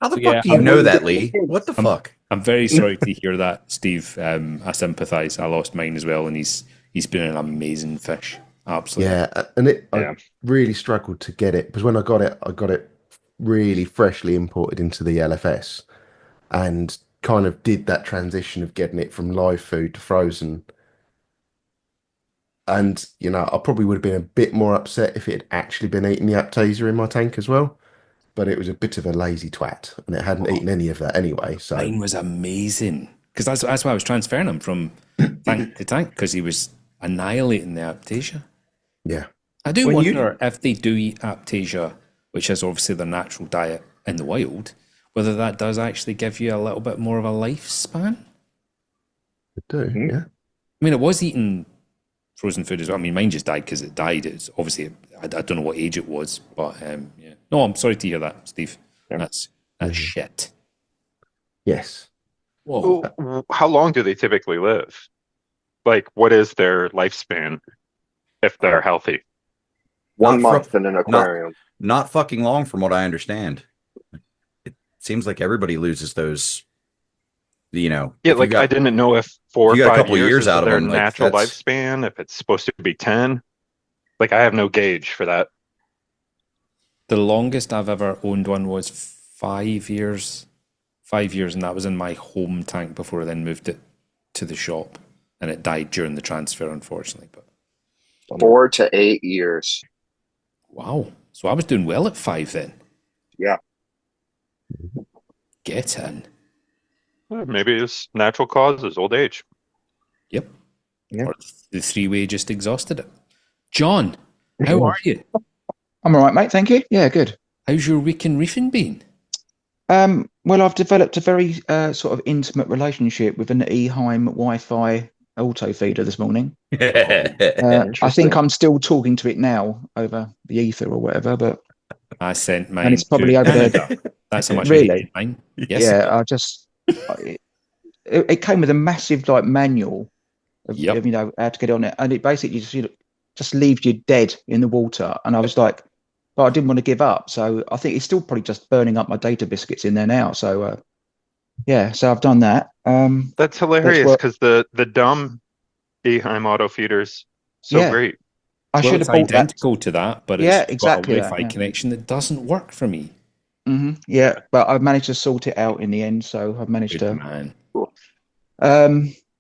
How the So, yeah, fuck do you know that, Lee? What the fuck? I'm very sorry to hear that, Steve. I sympathise. I lost mine as well, and he's been an amazing fish. Absolutely. Yeah, and I really struggled to get it because when I got it really freshly imported into the LFS, and kind of did that transition of getting it from live food to frozen. And I probably would have been a bit more upset if it had actually been eating the Aptasia in my tank as well. But it was a bit of a lazy twat, and it hadn't eaten any of that anyway. So mine was amazing because that's why I was transferring him from tank to tank because he was annihilating the Aptasia. Yeah, I do wonder if they do eat Aptasia, which is obviously their natural diet in the wild, whether that does actually give you a little bit more of a lifespan. It do, yeah. I mean, it was eating frozen food as well. I mean, mine just died because it died. It's obviously I don't know what age it was, but yeah. No, I'm sorry to hear that, Steve. That's shit. Yes. Whoa. So, how long do they typically live? Like, what is their lifespan if they're healthy? 1 month in an aquarium. Not fucking long, from what I understand. It seems like everybody loses those. Yeah, like I didn't know if 4 or 5 years is out of their them, natural lifespan. If it's supposed to be 10, like I have no gauge for that. The longest I've ever owned one was 5 years. 5 years, and that was in my home tank before I then moved it to the shop, and it died during the transfer, unfortunately. But 4 to 8 years. Wow. So I was doing well at 5 then. Yeah. Get in. Maybe it's natural cause is old age. Yep. Yeah. Or the three-way just exhausted it. John, how are you? I'm all right, mate. Thank you. Yeah, good. How's your week in reefing been? Well, I've developed a very sort of intimate relationship with an Eheim Wi-Fi auto feeder this morning. I think I'm still talking to it now over the ether or whatever, but I sent mine. And it's probably over there. That's how much really. I hated mine. Yes. Yeah, it came with a massive manual of how to get on it, and it basically just leaves you dead in the water. And I was like, but I didn't want to give up, so I think it's still probably just burning up my data biscuits in there now. So so I've done that. That's hilarious because the dumb Eheim auto feeders great. I should have bought identical to that, but it's exactly got a Wi-Fi connection that doesn't work for me. Mm-hmm. Yeah, but I've managed to sort it out in the end, so I've managed to. Man.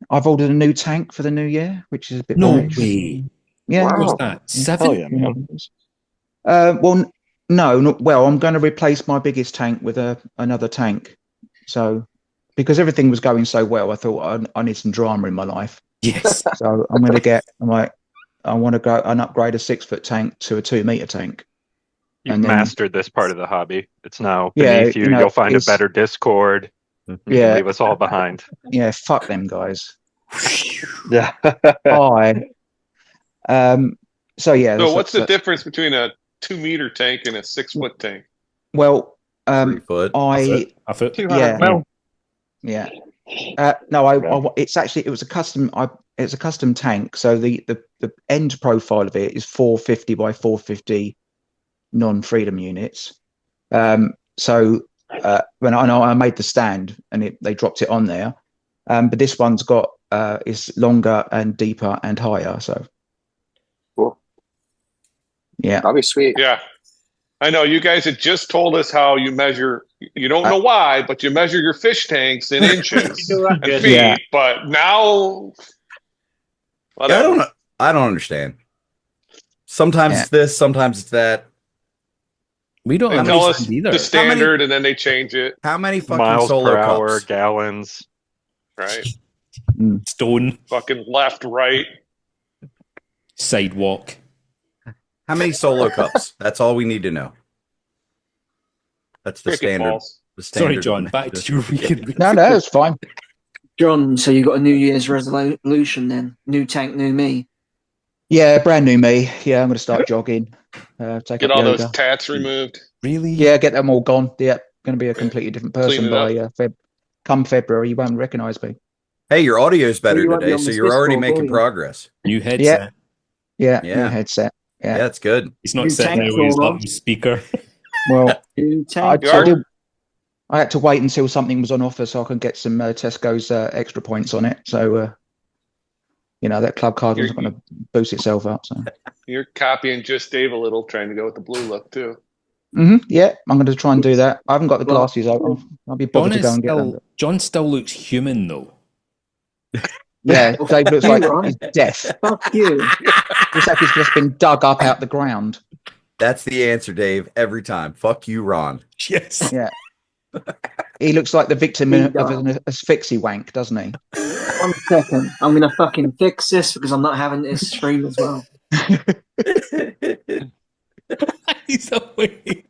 I've ordered a new tank for the new year, which is a bit no nice. way. Yeah, what's that? 7? Well, no. Well, I'm going to replace my biggest tank with another tank. So, because everything was going so well, I thought I need some drama in my life. Yes. So I'm going to I want to go and upgrade a 6-foot tank to a 2-meter tank. You've mastered this part of the hobby. It's now beneath you. You'll find a better Discord. Yeah. Leave us all behind. Yeah, fuck them guys. Yeah. Bye. So what's the difference between a 2-meter tank and a 6-foot tank? Well, 3 foot. A foot. Yeah. No, it was a custom tank. So the end profile of it is 450 by 450 non-freedom units. So when I made the stand and they dropped it on there, but this one's got is longer and deeper and higher. So cool. Yeah, that'll be sweet. Yeah, I know you guys had just told us how you measure. You don't know why, but you measure your fish tanks in inches and feet. Yeah. But now, I don't understand. Sometimes it's this, sometimes it's that. We don't tell us the standard, and then they change it. How many fucking miles solo per hour, cups? gallons, right? Stone, fucking left, right, sidewalk. How many solo cups? That's all we need to know. That's the Cricket standard. balls. The standard. Sorry, John. Back to your weekend. No, it's fine. John, so you got a New Year's resolution then? New tank, new me. Yeah, brand new me. Yeah, I'm going to start jogging. Take Get up all yoga. those tats removed. Really? Yeah, get them all gone. Yeah, going to be a completely different Clean person it by come February. You won't recognise me. Hey, your audio's better you won't be today, on so this you're already Discord, making will you? progress. New headset. Yeah, new Yeah. headset. Yeah, Yeah, it's good. He's not New sitting tank there with his roll on. little speaker. well, New I, tank. You I, are? did, I had to wait until something was on offer so I could get some Tesco's extra points on it. So, that club card wasn't going to boost itself up. So, You're copying just Dave a little, trying to go with the blue look too. yeah, I'm going to try and do that. I haven't got the glasses. I'll be bothered to go and get them. John still looks human though. Yeah, Dave looks like he's deaf. Fuck you. Looks like he's just been dug up out the ground. That's the answer, Dave, every time. Fuck you, Ron. Yes. Yeah. He looks like the victim of an asphyxie wank, doesn't he? 1 second. I'm going to fucking fix this because I'm not having this stream as well. He's away.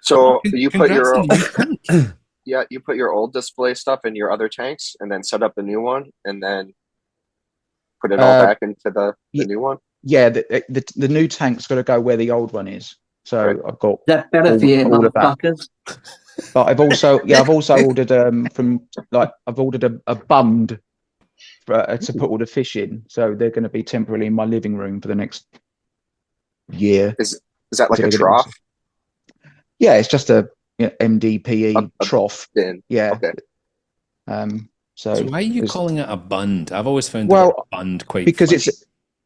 So you put your Congrats. you put your old display stuff in your other tanks, and then set up the new one, and then put it all back into the new one. Yeah, the new tank's got to go where the old one is. So I've got that better for you, motherfuckers. But I've also ordered I've ordered a bund to put all the fish in. So they're going to be temporarily in my living room for the next year. Is that like a trough? Yeah, it's just a MDPE trough. Yeah. Okay. So why are you calling it a bund? I've always found the word bund quite because funny.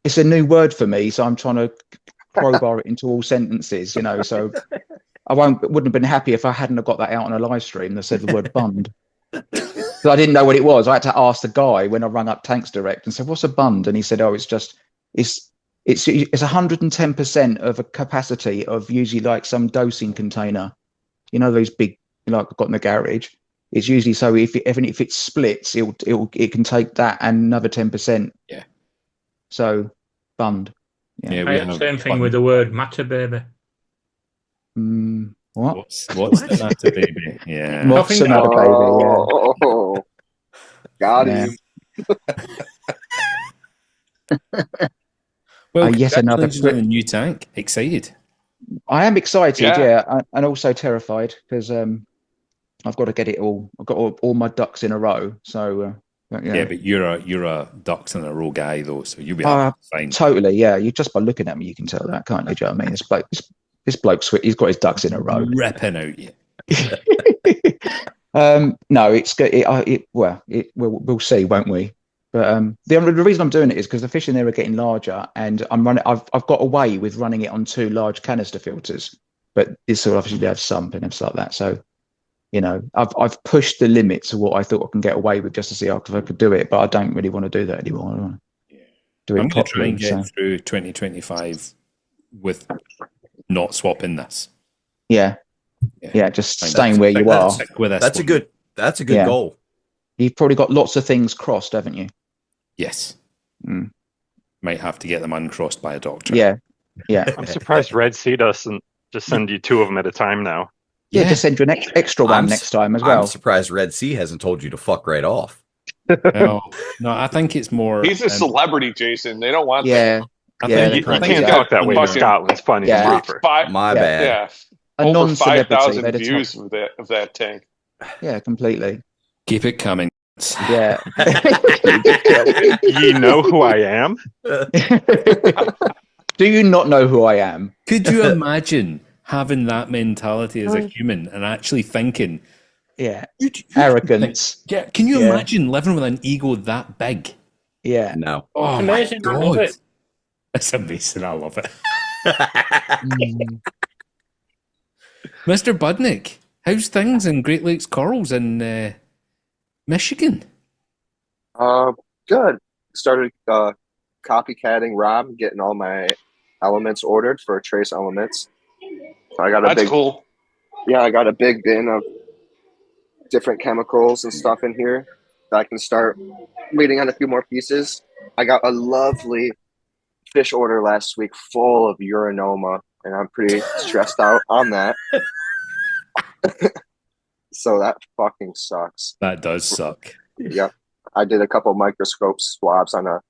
it's a new word for me, so I'm trying to crowbar it into all sentences, so I wouldn't have been happy if I hadn't have got that out on a live stream that said the word bund. Because I didn't know what it was. I had to ask the guy when I rang up Tanks Direct and said, "What's a bund?" And he said, "Oh, it's 110% of a capacity of usually like some dosing container. Those big like I've got in the garage. It's usually so if it splits, it can take that and another 10%. Yeah. So bund. Yeah, I had the same thing with the word matter baby. What? What's the matter, baby? Yeah. What's the matter, baby? Got him. Well, yes, another congratulations on the new tank. Excited. I am excited, yeah, and also terrified because I've got to get it all. I've got all my ducks in a row. So yeah, but you're a ducks in a row guy though, so you'll be fine. Totally, yeah. You just by looking at me, you can tell that, can't you? Do you know what I mean? This bloke's he's got his ducks in a row. Ripping out you. No, it's good. We'll see, won't we? But the reason I'm doing it is because the fish in there are getting larger, and I've got away with running it on 2 large canister filters, but this will obviously have sump and stuff like that. So, I've pushed the limits of what I thought I can get away with just to see if I could do it, but I don't really want to do that anymore. I want to do it I'm going to try properly, and get through 2025 with not swapping this. Yeah, just staying where you are. That's a good goal. You've probably got lots of things crossed, haven't you? Yes. Might have to get them uncrossed by a doctor. Yeah. I'm surprised Red Sea doesn't just send you 2 of them at a time now. Yeah, just send you an extra one next time as well. I'm surprised Red Sea hasn't told you to fuck right off. No, I think it's more. He's a celebrity, Jason. They don't want that. You can't talk that way in Scotland. It's funny and proper. My bad. Yeah. A Over non-celebrity, 5,000 views of that tank. Yeah, completely. Keep it coming. Yeah. You know who I am? Do you not know who I am? Could you imagine having that mentality as a human and actually thinking, arrogance. Yeah, can you imagine living with an ego that big? Yeah. No. Oh, it's amazing. I love it. It's amazing. I love it. Mr. Budnick, how's things in Great Lakes Corals in Michigan? Good. Started copycatting Rob, getting all my elements ordered for Trace Elements. So I got a cool. Yeah, I got a big bin of different chemicals and stuff in here that I can start waiting on a few more pieces. I got a lovely fish order last week full of urinoma, and I'm pretty stressed out on that. So that fucking sucks. That does suck. Yep. I did a couple microscope swabs on a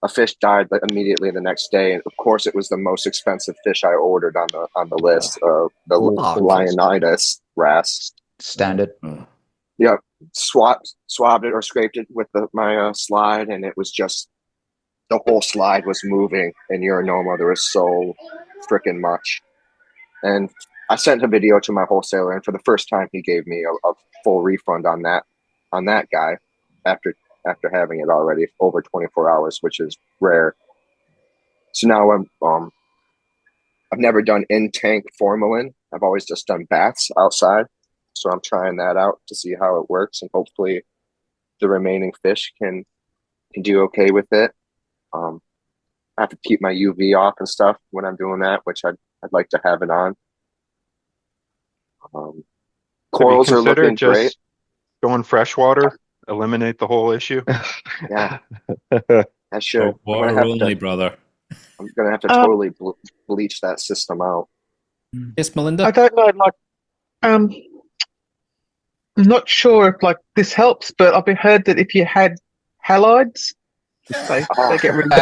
fish died immediately the next day, and of course it was the most expensive fish I ordered on the list, the Leonidas wrasse. Standard. Yep. Swabbed it or scraped it with my slide, and it was just the whole slide was moving in urinoma. There was so freaking much. And I sent a video to my wholesaler, and for the first time, he gave me a full refund on that guy after having it already over 24 hours, which is rare. So now I've never done in tank formalin. I've always just done baths outside. So I'm trying that out to see how it works, and hopefully the remaining fish can do okay with it. I have to keep my UV off and stuff when I'm doing that, which I'd like to have it on. Corals are looking great. Going freshwater, eliminate the whole issue. Yeah, I should. Water only, brother. I'm gonna have to totally bleach that system out. Yes, Melinda. I don't know. Like, I'm not sure if this helps, but I've heard that if you had halides, they get rid of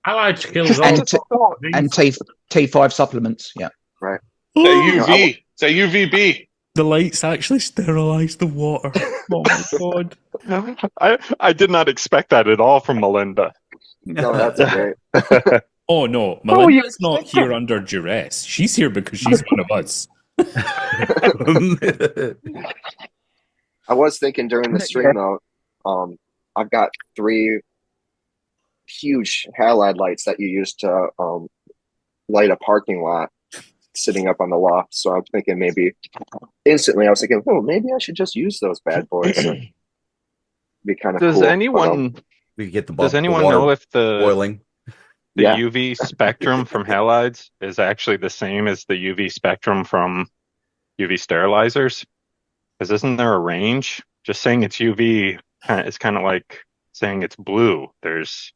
Halides kills and T5 supplements. Yeah. Right. UV. Say UVB. The lights actually sterilize the water. Oh my god. I did not expect that at all from Melinda. No, that's great. Oh no, Melinda's not here under duress. She's here because she's one of us. I was thinking during the stream though, I've got 3 huge halide lights that you use to light a parking lot sitting up on the loft. So I'm thinking maybe instantly I was thinking, oh, maybe I should just use those bad boys. Be kind of Does cool. anyone We get does anyone know if the boiling the UV spectrum from halides is actually the same as the UV spectrum from UV sterilizers? Because isn't there a range? Just saying it's UV is kind of like saying it's blue. There's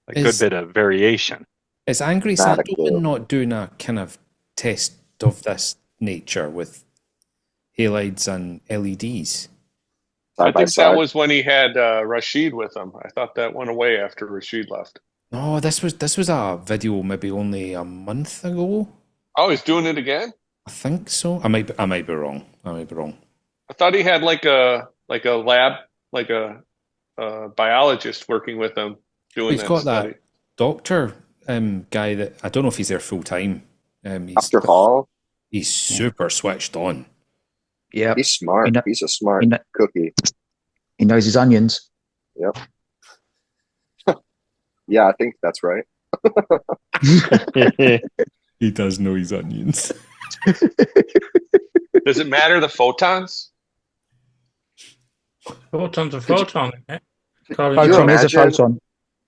a good bit of variation. Is Angry Sandalman not doing a kind of test of this nature with halides and LEDs? I think that was when he had Rashid with him. I thought that went away after Rashid left. No, this was a video maybe only a month ago. Oh, he's doing it again? I think so. I might be wrong. I thought he had like a lab, like a biologist working with him doing He's that got study. that doctor guy that I don't know if he's there full time. Dr. Hall? He's super switched on. Yeah. He's smart. He's a smart cookie. He knows his onions. Yep. Yeah, I think that's right. He does know his onions. Does it matter the photons? Photon's a photon. Photon is a photon.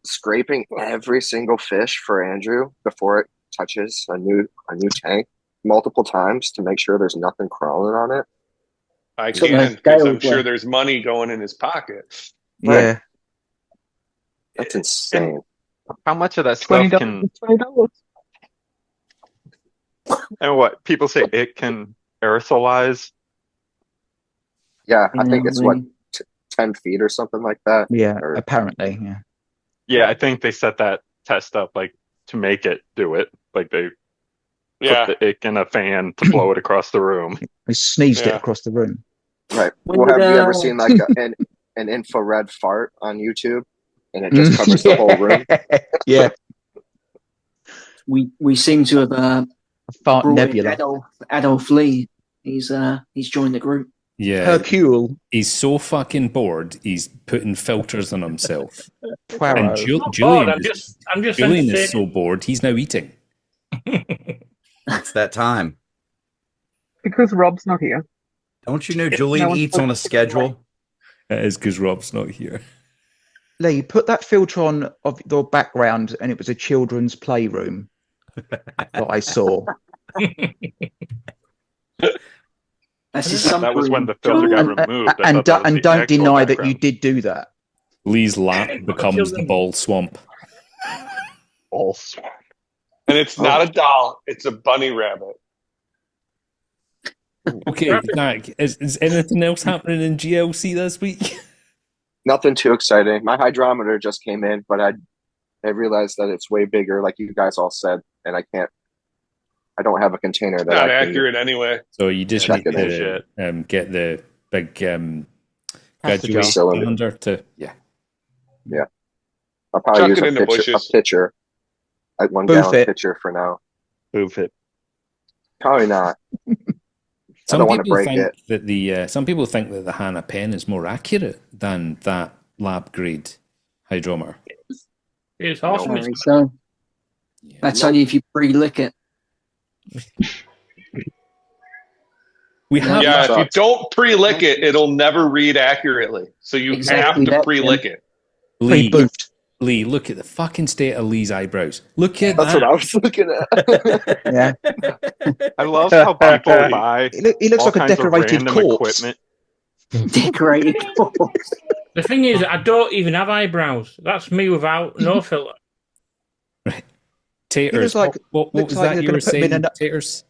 Scraping every single fish for Andrew before it touches a new tank multiple times to make sure there's nothing crawling on it. I can, because I'm sure there's money going in his pocket. Yeah. That's insane. How much of that stuff can... $20. And what? People say it can aerosolize? Yeah, I think it's 10 feet or something like that. Yeah, apparently, yeah. Yeah, I think they set that test up to make it do it. Like they put the ick in a fan to blow it across the room. They sneezed it across the room. Right. Well, have you ever seen like an infrared fart on YouTube? And it just covers the whole room. Yeah. We seem to have fart brought nebula. in Adolf Lee. He's joined the group. Yeah. Hercule. He's so fucking bored, he's putting filters on himself. Poirot. And Julian, I'm just Julian is so bored, he's now eating. It's that time. Because Rob's not here. Don't you know Julian eats on a schedule? It is because Rob's not here. Lee, put that filter on of your background, and it was a children's playroom that I saw. That was when the filter got removed. And don't deny that you did do that. Lee's lap becomes the ball swamp. Ball swamp. And it's not a doll, it's a bunny rabbit. Okay, Zach, is anything else happening in GLC this week? Nothing too exciting. My hydrometer just came in, but I realized that it's way bigger, like you guys all said, and I don't have a container that Not I can accurate anyway. So you just check need it in. to get the big That's the graduate cylinder. cylinder to Yeah. I'll probably Chuck use it in the a bushes. pitcher, like 1 Boof gallon it. pitcher for now. Move it. Probably not. I Some don't want to people break think it. that some people think that the Hannah pen is more accurate than that lab grade hydrometer. It's awesome. Sorry, so that's only if you pre-lick it. We have Yeah, if you sucks. don't pre-lick it, it'll never read accurately. So you Exactly have to that, pre-lick it. Lee, look at the fucking state of Lee's eyebrows. Look at That's that. what I was looking at. Yeah. I love how people buy He looks all like a kinds of decorated random corpse. equipment. Decorated corpse. The thing is, I don't even have eyebrows. That's me without no filter. Taters. looks like- what looks was like that they're you gonna were put him in saying, a- Taters?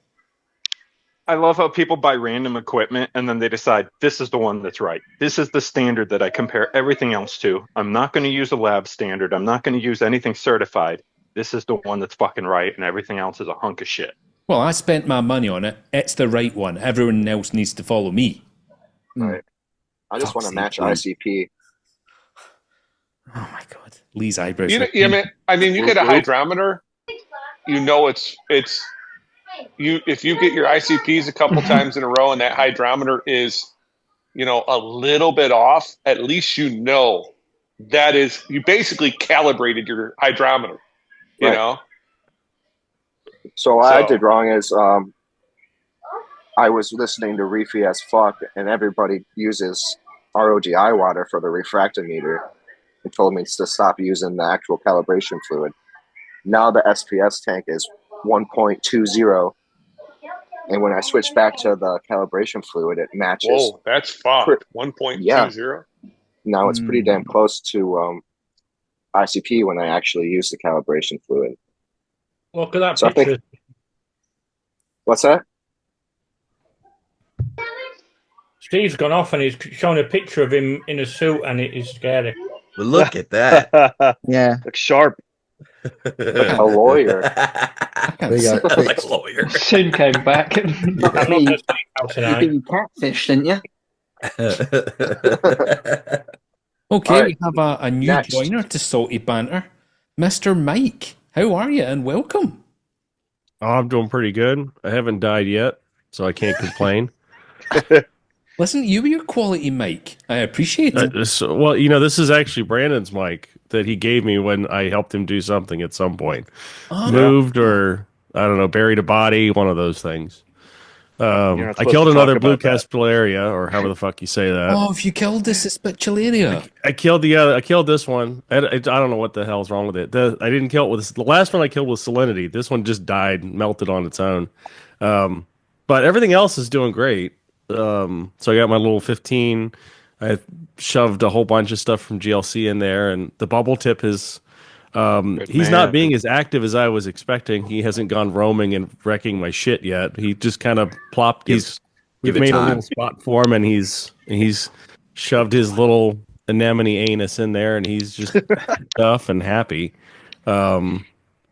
I love how people buy random equipment and then they decide this is the one that's right. This is the standard that I compare everything else to. I'm not going to use a lab standard. I'm not going to use anything certified. This is the one that's fucking right, and everything else is a hunk of shit. Well, I spent my money on it. It's the right one. Everyone else needs to follow me. Right. I just want to match ICP. Oh my god, Lee's eyebrows. I mean, you get a hydrometer. You know it's you. If you get your ICPs a couple times in a row, and that hydrometer is, a little bit off, at least you know that is you basically calibrated your hydrometer. You Right. know. So what I did wrong is I was listening to Reefy as fuck, and everybody uses RODI water for the refractometer. They told me to stop using the actual calibration fluid. Now the SPS tank is 1.20, and when I switch back to the calibration fluid, it matches. Whoa, that's fucked. 1.20. Yeah. Now it's pretty damn close to ICP when I actually use the calibration fluid. Look at that So I picture. think, what's that? Steve's gone off and he's shown a picture of him in a suit, and it is scary. But look at that. Yeah. Looks sharp. Like a lawyer. There you go. Like a lawyer. Soon came back. I mean, you've been catfished, didn't you? Okay, All we right. have a new Next. joiner to Salty Banter, Mr. Mike. How are you? And welcome. Oh, I'm doing pretty good. I haven't died yet, so I can't complain. Listen, you were your quality mic. I appreciate it. Well, this is actually Brandon's mic that he gave me when I helped him do something at some point. Oh. Moved or, I don't know, buried a body, one of those things. not I supposed killed to another talk blue about that. caspularia, or however the fuck you say that. Oh, if you killed this Spicularia. I killed the other. I killed this one. I don't know what the hell's wrong with it. I didn't kill it with the last one I killed was Salinity. This one just died, melted on its own. But everything else is doing great. So I got my little 15. I shoved a whole bunch of stuff from GLC in there, and the bubble tip is. He's not being as active as I was expecting. He hasn't gone roaming and wrecking my shit yet. He just kind of plopped. We've made a little spot for him, and he's shoved his little anemone anus in there, and he's just tough and happy.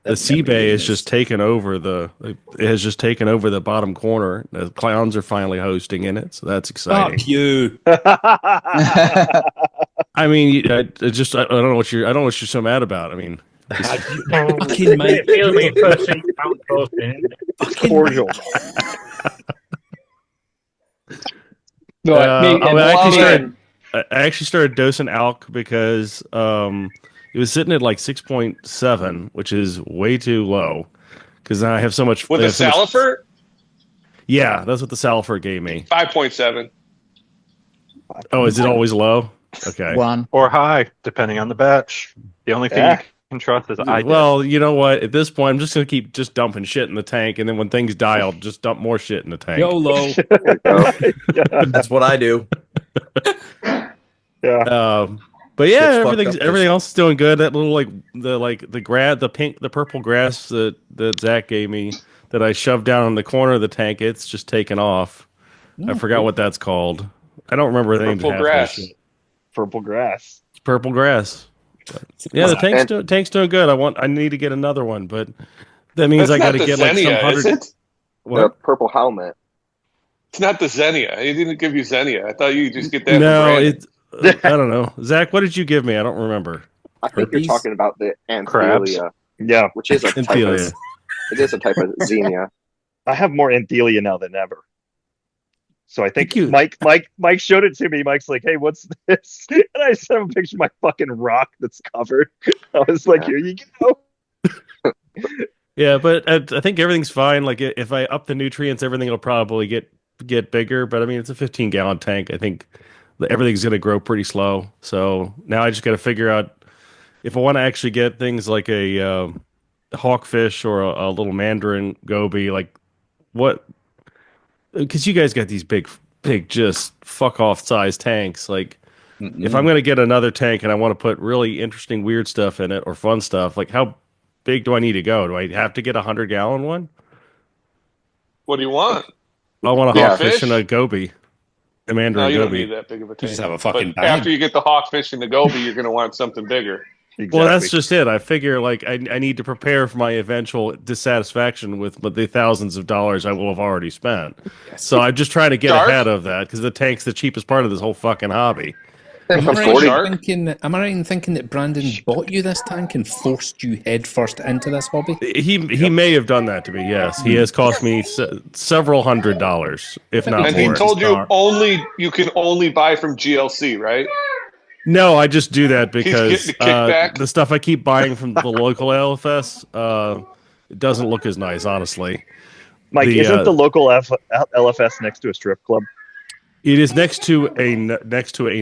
The sea bay is just taken over it has just taken over the bottom corner. The clowns are finally hosting in it, so that's exciting. Fuck you. I mean, I don't know what you're so mad about. I mean, fucking Mike. Cordial. I actually started dosing alk because it was sitting at like 6.7, which is way too low. Because I have so much With the Salifert? Yeah, that's what the Salifert gave me. 5.7. Oh, is it always low? Okay. One or high, depending on the batch. The only thing you can trust is Well, you know what? At this point, I'm just going to keep just dumping shit in the tank, and then when things die, I'll just dump more shit in the tank. YOLO. That's what I do. Yeah. But yeah, Shit's fucked up. everything else is doing good. That little the purple grass that Zach gave me that I shoved down in the corner of the tank, it's just taken off. I forgot what that's called. I don't remember the name of Purple half of grass. this shit. Purple grass. It's purple grass. Yeah, the tank's doing good. I need to get another one, but that means That's I got not to the get like some Xenia, is 100. it? The purple helmet. It's not the Xenia. He didn't give you Xenia. I thought you could just get that. No, from I don't know. Zach, what did you give me? I don't remember. I think you're talking about the Crabs? Anthelia. Yeah. Which is a type Anthelia. of. It is a type of Xenia. I have more Anthelia now than ever. So I think Mike showed it to me. Mike's like, "Hey, what's this?" And I sent him a picture of my fucking rock that's covered. I was like, "Here you go." Yeah, but I think everything's fine. Like if I up the nutrients, everything will probably get bigger. But I mean, it's a 15-gallon tank. I think everything's going to grow pretty slow. So now I just got to figure out if I want to actually get things like a hawkfish or a little mandarin goby, like what. Because you guys got these big, just fuck off size tanks. Like, if I'm going to get another tank and I want to put really interesting, weird stuff in it or fun stuff, like how big do I need to go? Do I have to get a 100-gallon one? What do you want? I want a Yeah. hawkfish Fish? and a goby, a No, mandarin you don't goby. need that big of a tank. just have a fucking But bag. after you get the hawkfish and the goby, you're going to want something bigger. Well, that's just it. I figure like I need to prepare for my eventual dissatisfaction with the thousands of dollars I will have already spent. So I'm just trying to get ahead of that because the tank's the cheapest part of this whole fucking hobby. Am I right in thinking that Brandon bought you this tank and forced you headfirst into this hobby? He may have done that to me. Yes, he has cost me several $100s, if not And more. he told you you can only buy from GLC, right? No, I just do that because getting a kickback? the stuff I keep buying from the local LFS it doesn't look as nice, honestly. Mike, isn't the local LFS next to a strip club? It is next to a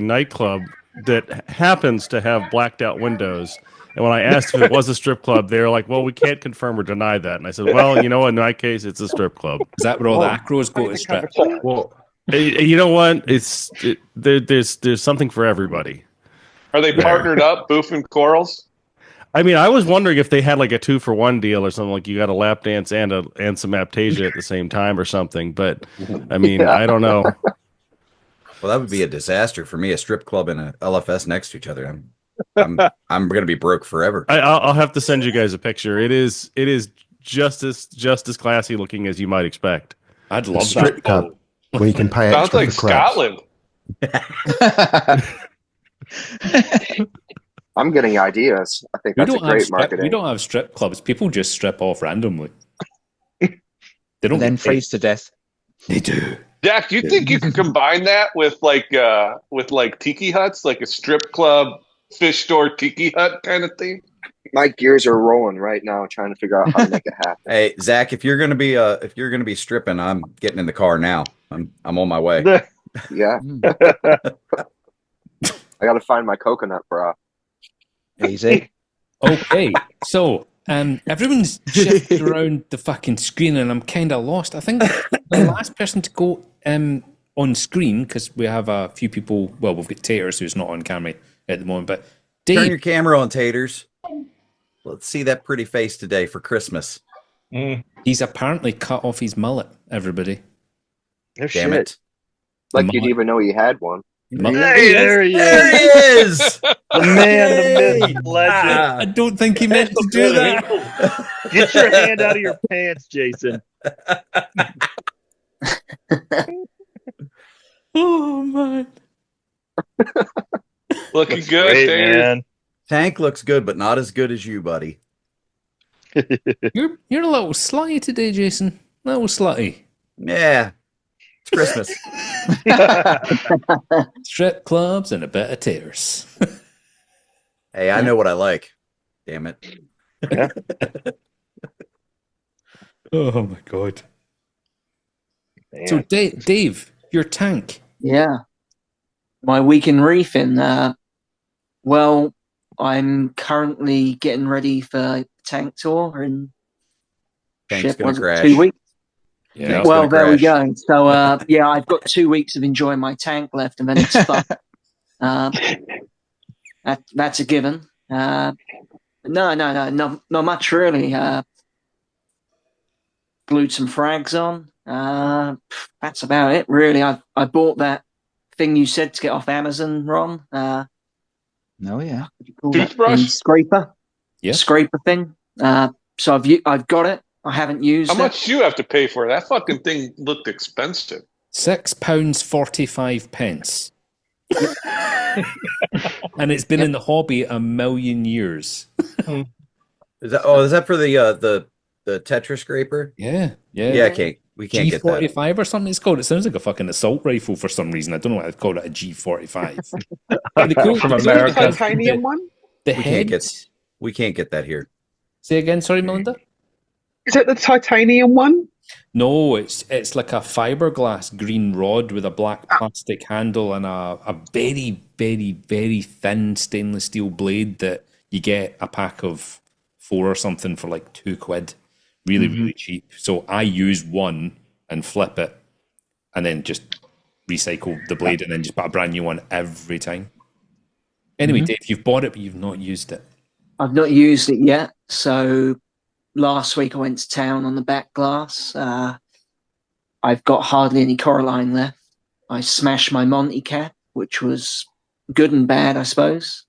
nightclub that happens to have blacked out windows. And when I asked if it was a strip club, they were like, "Well, we can't confirm or deny that." And I said, "Well, you know what? In my case, it's a strip club." Is that where all the acros go to strip? Well, you know what? There's something for everybody. Are they partnered up, Boof and Corals? I mean, I was wondering if they had like a 2-for-1 deal or something, like you got a lap dance and some Aptasia at the same time or something. But I mean, I don't know. Well, that would be a disaster for me. A strip club and a LFS next to each other. I'm going to be broke forever. I'll have to send you guys a picture. It is just as classy looking as you might expect. I'd love strip club where you can pay Sounds extra like for crabs. Scotland. I'm getting ideas. I think that's a great marketing. We don't have strip clubs. People just strip off randomly. They don't And then freeze to death. They do. Jack, do you think you could combine that with like tiki huts, like a strip club, fish store, tiki hut kind of thing? My gears are rolling right now, trying to figure out how to make it happen. Hey, Zach, if you're gonna be stripping, I'm getting in the car now. I'm on my way. Yeah. I got to find my coconut bra. Easy. Okay, so everyone's shifted around the fucking screen, and I'm kind of lost. I think the last person to go on screen, because we have a few people. Well, we've got Taters, who's not on camera at the moment, but Dave, Turn your camera on, Taters. Let's see that pretty face today for Christmas. He's apparently cut off his mullet. Everybody, Damn it! Like you didn't even know he had one. Hey, there he is. There he is. The man, the myth, the legend. I don't think he meant to do that. Get your hand out of your pants, Jason. Oh man, Looking good, Great, Tater. man. Tank looks good, but not as good as you, buddy. you're a little slutty today, Jason. A little slutty. Yeah, it's Christmas. Strip clubs and a bit of Taters. Hey, I know what I like. Damn it. Oh my god. Man. So Dave, your tank. Yeah. My week in reefing. Well, I'm currently getting ready for tank tour in Tank's gonna was it crash. 2 weeks. Yeah. Well, there we go. So yeah, I've got 2 weeks of enjoying my tank left, and then it's fun. That's a given. No, not much really. Glued some frags on. That's about it, really. I bought that thing you said to get off Amazon, Ron. Oh yeah, toothbrush scraper. Yeah, scraper thing. So I've got it. I haven't used How it. much do you have to pay for it? That fucking thing looked expensive. £6.45. And it's been in the hobby a million years. Is that for the Tetra scraper? Yeah. We can't get that. G45 or something it's called. It sounds like a fucking assault rifle for some reason. I don't know why they've called it a G45. From America. Titanium one? We can't get that here. Say again, sorry, Melinda? Is it the titanium one? No, it's like a fiberglass green rod with a black plastic handle and a very, very, very thin stainless steel blade that you get a pack of 4 or something for like £2. Really, really cheap. So I use one and flip it and then just recycle the blade and then just buy a brand new one every time. Anyway, Dave, you've bought it, but you've not used it. I've not used it yet. So last week I went to town on the back glass. I've got hardly any coralline left. I smashed my Monty cap, which was good and bad, I suppose.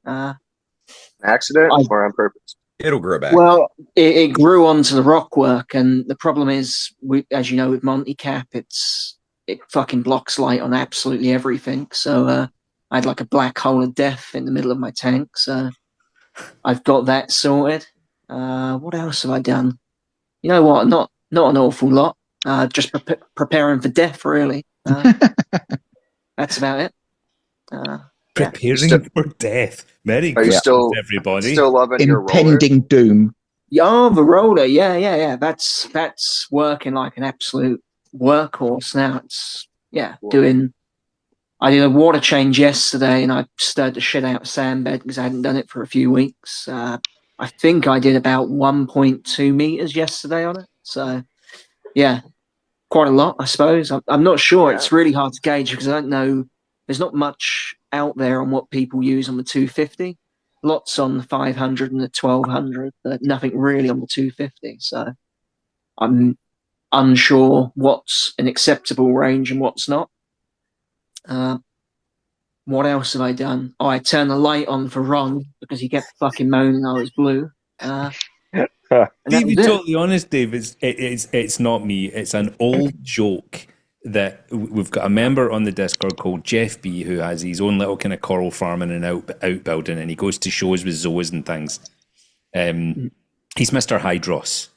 Accident or on purpose? It'll grow back. Well, it grew onto the rock work, and the problem is, as you know, with Monty cap, it fucking blocks light on absolutely everything. So I had like a black hole of death in the middle of my tank. So I've got that sorted. What else have I done? You know what? Not an awful lot. Just preparing for death, really. That's about it. Preparing for death. Merry Christmas, everybody. Still loving your roller? Impending doom. Yeah, the roller. Yeah. That's working like an absolute workhorse now. It's doing. I did a water change yesterday, and I stirred the shit out of sandbed because I hadn't done it for a few weeks. I think I did about 1.2 meters yesterday on it. So, yeah, quite a lot, I suppose. I'm not sure. It's really hard to gauge because I don't know. There's not much out there on what people use on the 250. Lots on the 500 and the 1200, but nothing really on the 250. So I'm unsure what's an acceptable range and what's not. What else have I done? Oh, I turned the light on for Ron because he kept fucking moaning I was blue. To be totally honest, Dave, it's not me. It's an old joke that we've got a member on the Discord called Jeff B, who has his own little kind of coral farming and outbuilding, and he goes to shows with zoas and things. He's Mr. Hydros.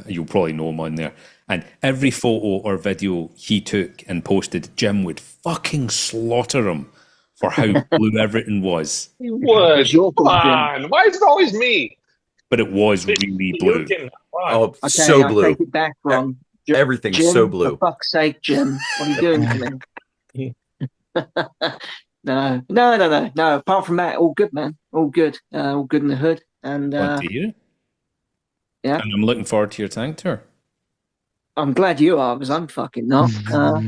You'll probably know him on there. And every photo or video he took and posted, Jim would fucking slaughter him for how blue everything was. He was. Come on. Why is it always me? But it was really blue. Oh, Okay, so I blue. take it back, Ron. Everything's Jim, so blue. For fuck's sake, Jim. What are you doing to me? No. Apart from that, all good, man. All good. All good in the hood. And Glad to hear. Yeah. And I'm looking forward to your tank tour. I'm glad you are, because I'm fucking not. So,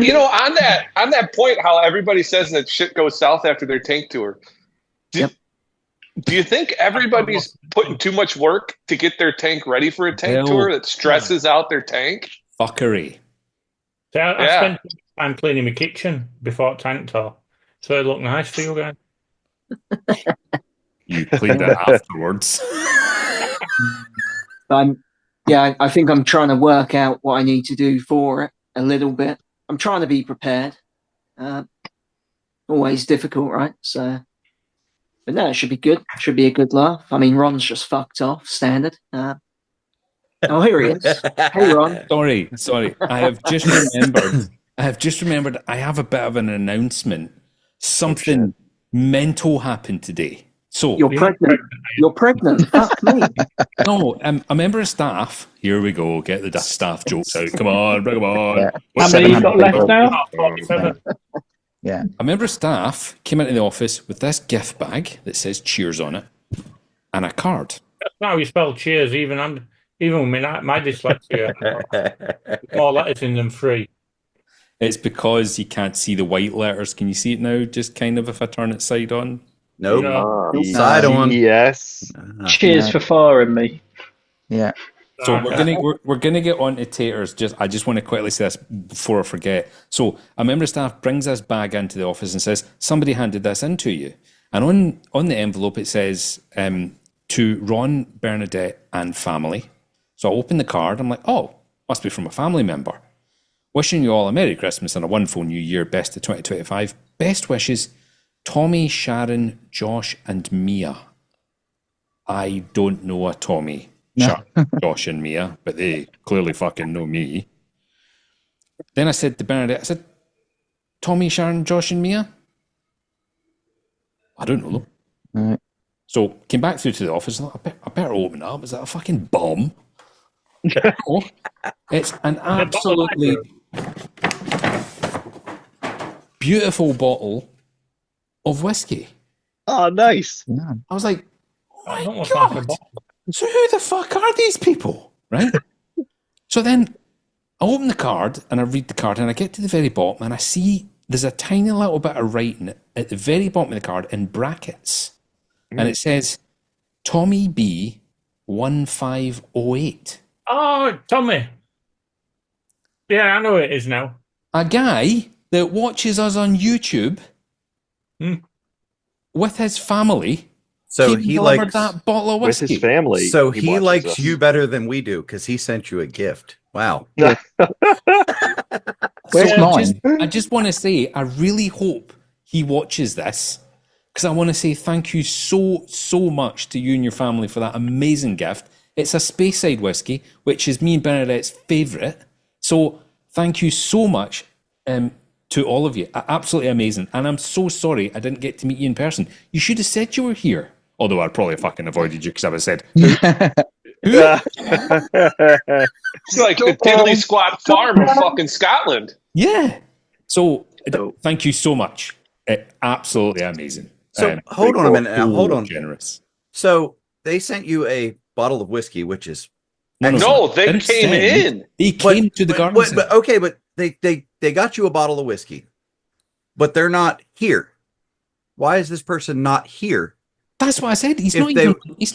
you know, on that point, how everybody says that shit goes south after their tank tour. Do you think everybody's putting too much work to get their tank ready for a tank tour that stresses out their tank? Fuckery. So I spent time cleaning my kitchen before tank tour, so it looked nice for you guys. You cleaned it afterwards. I think I'm trying to work out what I need to do for it a little bit. I'm trying to be prepared. Always difficult, right? So, but no, it should be good. Should be a good laugh. I mean, Ron's just fucked off, standard. Oh, here he is. Hey, Ron. Sorry. I have just remembered. I have a bit of an announcement. Something mental happened today. So you're pregnant. You're pregnant. Fuck me. No, a member of staff. Here we go. Get the staff jokes out. Come on, bring them on. How many you got left now? Yeah. A member of staff came into the office with this gift bag that says "Cheers" on it, and a card. That's how you spell cheers. Even with my dyslexia, more letters in than three. It's because you can't see the white letters. Can you see it now? Just kind of if I turn it side on. Nope. Side on. Yes. Cheers for firing me. Yeah. So we're gonna get on to taters. I just want to quickly say this before I forget. So a member of staff brings this bag into the office and says, "Somebody handed this in to you," and on the envelope it says to Ron, Bernadette, and family. So I open the card. I'm like, "Oh, must be from a family member." Wishing you all a Merry Christmas and a wonderful New Year. Best of 2025. Best wishes, Tommy, Sharon, Josh, and Mia. I don't know a Tommy. Sharon, Josh and Mia, but they clearly fucking know me. Then I said to Bernadette, I said, Tommy, Sharon, Josh and Mia? I don't know them. So came back through to the office and thought, I better open it up. Is that a fucking bomb? Oh, it's an absolutely beautiful bottle of whiskey. Oh, nice. I was like, oh my God. So who the fuck are these people? Right? So then I open the card and I read the card and I get to the very bottom and I see there's a tiny little bit of writing at the very bottom of the card in brackets. And it says Tommy B 1508. Oh, Tommy. Yeah, I know who it is now. A guy that watches us on YouTube with his family. So he likes that bottle of whiskey with his family. So he likes us. you better than we do because he sent you a gift. Wow. So I just want to say, I really hope he watches this because I want to say thank you so much to you and your family for that amazing gift. It's a Speyside whiskey, which is me and Bernadette's favourite. So thank you so much to all of you. Absolutely amazing. And I'm so sorry I didn't get to meet you in person. You should have said you were here. Although I'd probably fucking avoided you because I would have said, who? It's like the Tiddly Squat Farm of fucking Scotland. Yeah. So thank you so much. Absolutely amazing. So hold on a minute now. Hold on. Generous. So they sent you a bottle of whiskey, which is no, they came in. He came to the garden. But okay, but they got you a bottle of whiskey, but they're not here. Why is this person not here? That's what I said. He's not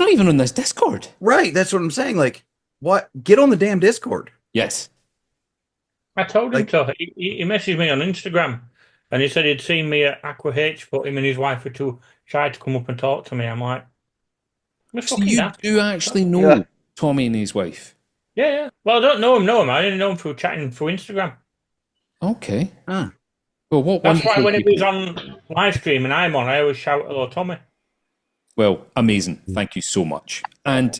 even on this Discord. Right. That's what I'm saying. Like, what? Get on the damn Discord. Yes. I told him so. He messaged me on Instagram and he said he'd seen me at Aqua H, but him and his wife were too shy to come up and talk to me. I'm like, so you do actually know Tommy and his wife? Yeah. Well, I don't know him. I didn't know him through chatting through Instagram. Okay. Well, that's why when he was on live stream and I'm on, I always shout hello, Tommy. Well, amazing. Thank you so much. And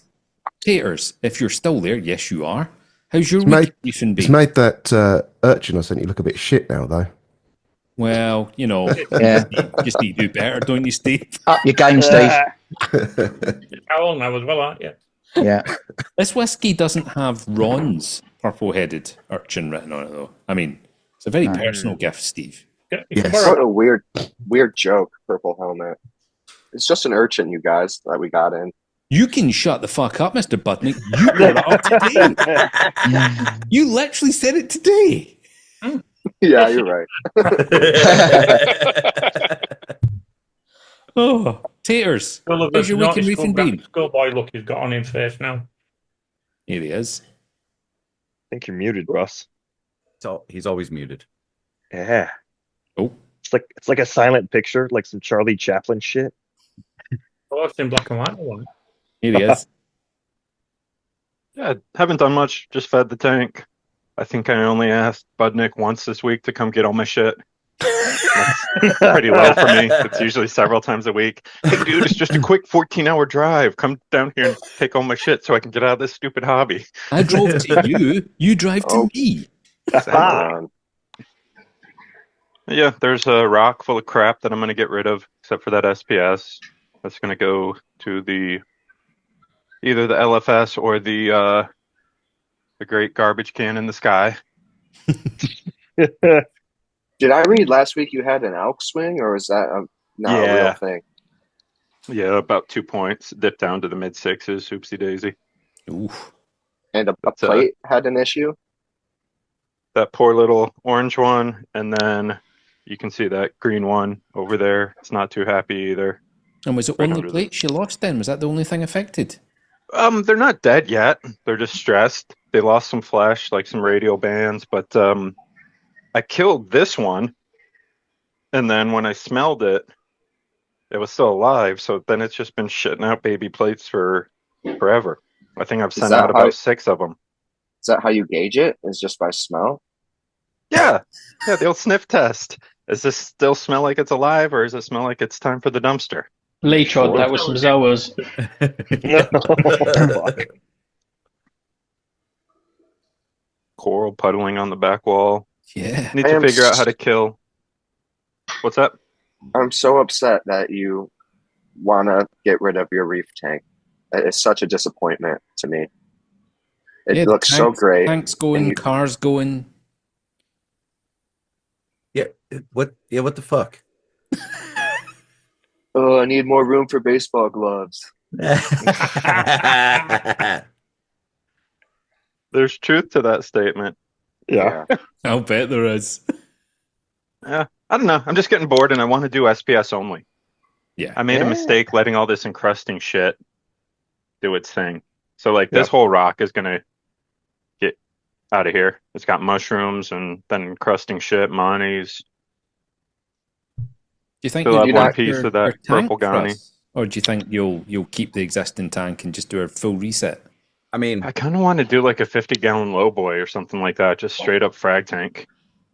Taters, if you're still there, yes, you are. How's your reefing been? It's made that urchin I sent you look a bit shit now, though. Well, you know, just need to do better, don't you, Steve? Up your game, Steve. Towel now as well, aren't you? Yeah. This whiskey doesn't have Ron's purple-headed urchin written on it, though. I mean, it's a very personal gift, Steve. Yes. What a weird joke, Purple Helmet. It's just an urchin, you guys, that we got in. You can shut the fuck up, Mr. Budnick. You got it up today. You literally said it today. Yeah, you're right. Oh, Taters. How's your week in reefing been? Schoolboy look he's got on his face now. Here he is. I think you're muted, Russ. So he's always muted. Yeah. Oh. It's like a silent picture, like some Charlie Chaplin shit. Oh, it's in black and white one. Here he is. Yeah, haven't done much. Just fed the tank. I think I only asked Budnick once this week to come get all my shit. That's pretty low for me. It's usually several times a week. Hey, dude, it's just a quick 14-hour drive. Come down here and take all my shit so I can get out of this stupid hobby. I drove to you. You drive to me. Exactly. Yeah, there's a rock full of crap that I'm going to get rid of, except for that SPS. That's going to go to either the LFS or the great garbage can in the sky. Did I read last week you had an elk swing, or is that not a real thing? Yeah, about 2 points. Dipped down to the mid-sixes. Oopsie daisy. Oof. And a plate had an issue? That poor little orange one, and then you can see that green one over there. It's not too happy either. And was it only plate she lost then? Was that the only thing affected? They're not dead yet. They're just stressed. They lost some flesh, like some radial bands, but I killed this one, and then when I smelled it, it was still alive. So then it's just been shitting out baby plates for forever. I think I've Is sent that out about 6 of them. Is that how you gauge it? Is just by smell? Yeah, the old sniff test. Does this still smell like it's alive, or does it smell like it's time for the dumpster? Lee tried that with some Zoas. Fuck. Coral puddling on the back wall. Yeah. Need to figure out how to kill. What's that? I'm so upset that you want to get rid of your reef tank. It's such a disappointment to me. It looks so great. Tanks going, cars going. Yeah. What the fuck? Oh, I need more room for baseball gloves. There's truth to that statement. Yeah. I'll bet there is. Yeah, I don't know. I'm just getting bored, and I want to do SPS only. Yeah. I made a mistake letting all this encrusting shit do its thing. So, like, this whole rock is going to get out of here. It's got mushrooms and then encrusting shit, monies. Do you think Still you'll have one do piece your- of that your tank purple Gownie. crust? Or do you think you'll keep the existing tank and just do a full reset? I mean, I kind of want to do like a 50-gallon lowboy or something like that, just straight up frag tank.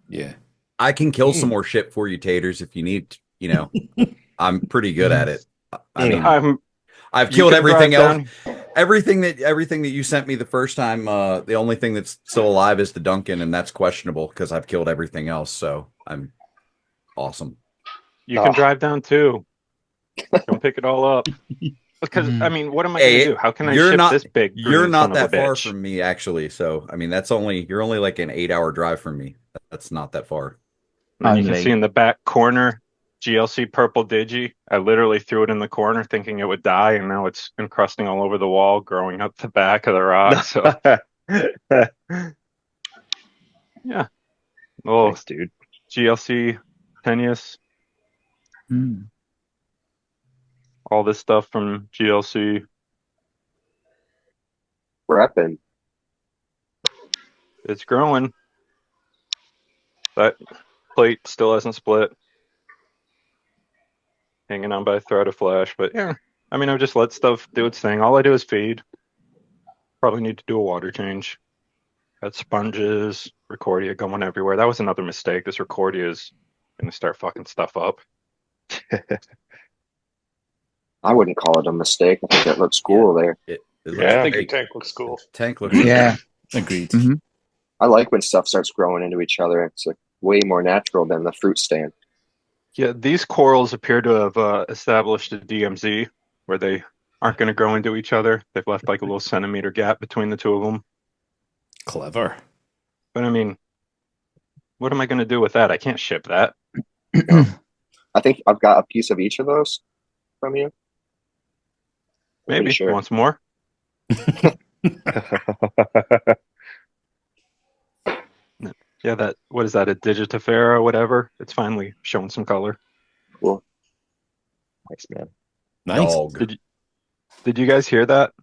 Yeah. I can kill some more shit for you, Taters, if you need. You know, I'm pretty good at it. I mean, I've you killed can everything drive else. Everything that you sent me the first time. The only thing that's still alive is the Duncan, and that's questionable because I've killed everything else. So I'm awesome. You can drive down too. Don't pick it all up. Because I mean, what am I going to do? How can I you're ship not, this big? You're green not son of a that far bitch? from me, actually. So I mean, you're only like an 8-hour drive from me. That's not that far. And you can see in the back corner, GLC purple digi. I literally threw it in the corner thinking it would die, and now it's encrusting all over the wall, growing up the back of the rock. So yeah. Oh, Thanks, dude. GLC tenuous. All this stuff from GLC. Reppin'. It's growing. That plate still hasn't split. Hanging on by a thread of flash, but yeah. I mean, I've just let stuff do its thing. All I do is feed. Probably need to do a water change. Got sponges, Recordia going everywhere. That was another mistake. This Recordia is going to start fucking stuff up. I wouldn't call it a mistake. I think it looks cool there. I think your tank looks cool. Tank looks Agreed. I like when stuff starts growing into each other. It's like way more natural than the fruit stand. Yeah, these corals appear to have established a DMZ where they aren't going to grow into each other. They've left like a little centimeter gap between the two of them. Clever. But I mean, what am I going to do with that? I can't ship that. I think I've got a piece of each of those from you. Maybe. Sure. You want some more? Yeah, that, what is that, a Digitafera or whatever? It's finally showing some color. Cool. Nice, man. Nice. Did you guys hear that?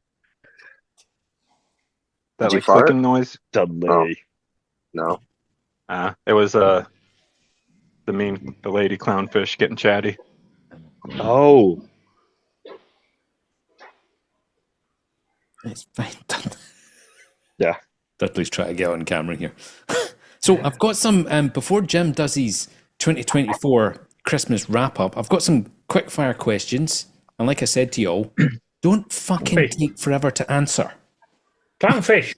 That Did you like fart? clicking noise? Dudley. No. It was the lady clownfish getting chatty. Oh. It's fine. Yeah. Dudley's trying to get on camera here. So I've got some, before Jim does his 2024 Christmas wrap up, I've got some quick fire questions. And like I said to y'all, don't fucking take forever to answer. Clownfish.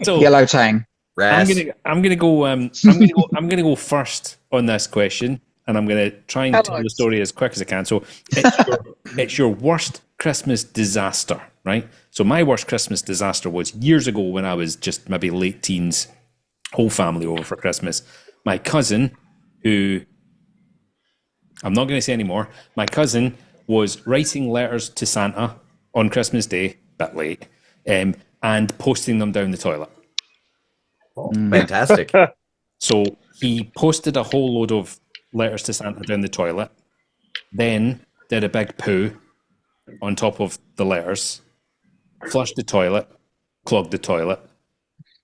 So Yellow tang. I'm gonna go first on this question, and I'm gonna try and tell the story as quick as I can. So it's your worst Christmas disaster, right? So my worst Christmas disaster was years ago when I was just maybe late teens, whole family over for Christmas. My cousin, who I'm not going to say anymore, my cousin was writing letters to Santa on Christmas Day, bit late, and posting them down the toilet. Fantastic. So he posted a whole load of letters to Santa down the toilet, then did a big poo, on top of the letters, flushed the toilet, clogged the toilet,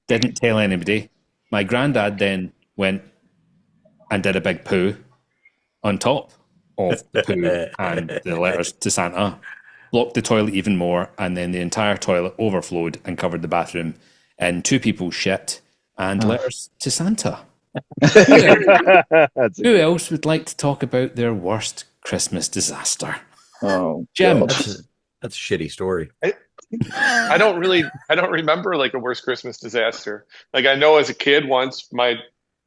didn't tell anybody. My granddad then went and did a big poo on top of the poo and the letters to Santa, blocked the toilet even more, and then the entire toilet overflowed and covered the bathroom in 2 people's shit and letters to Santa. Who else would like to talk about their worst Christmas disaster? Oh, Jim. That's a shitty story. I don't remember like a worst Christmas disaster. Like I know as a kid once my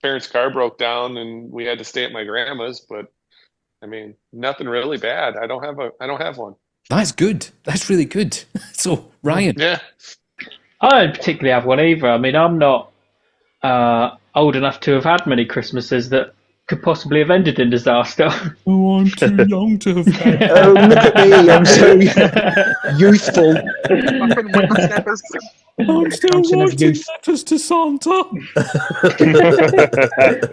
parents' car broke down and we had to stay at my grandma's, but I mean nothing really bad. I don't have one. That's good. That's really good. So Ryan. Yeah. I don't particularly have one either. I mean, I'm not old enough to have had many Christmases that could possibly have ended in disaster. Oh, I'm too young to have had. Oh, look at me! I'm so youthful. I'm still writing letters to Santa.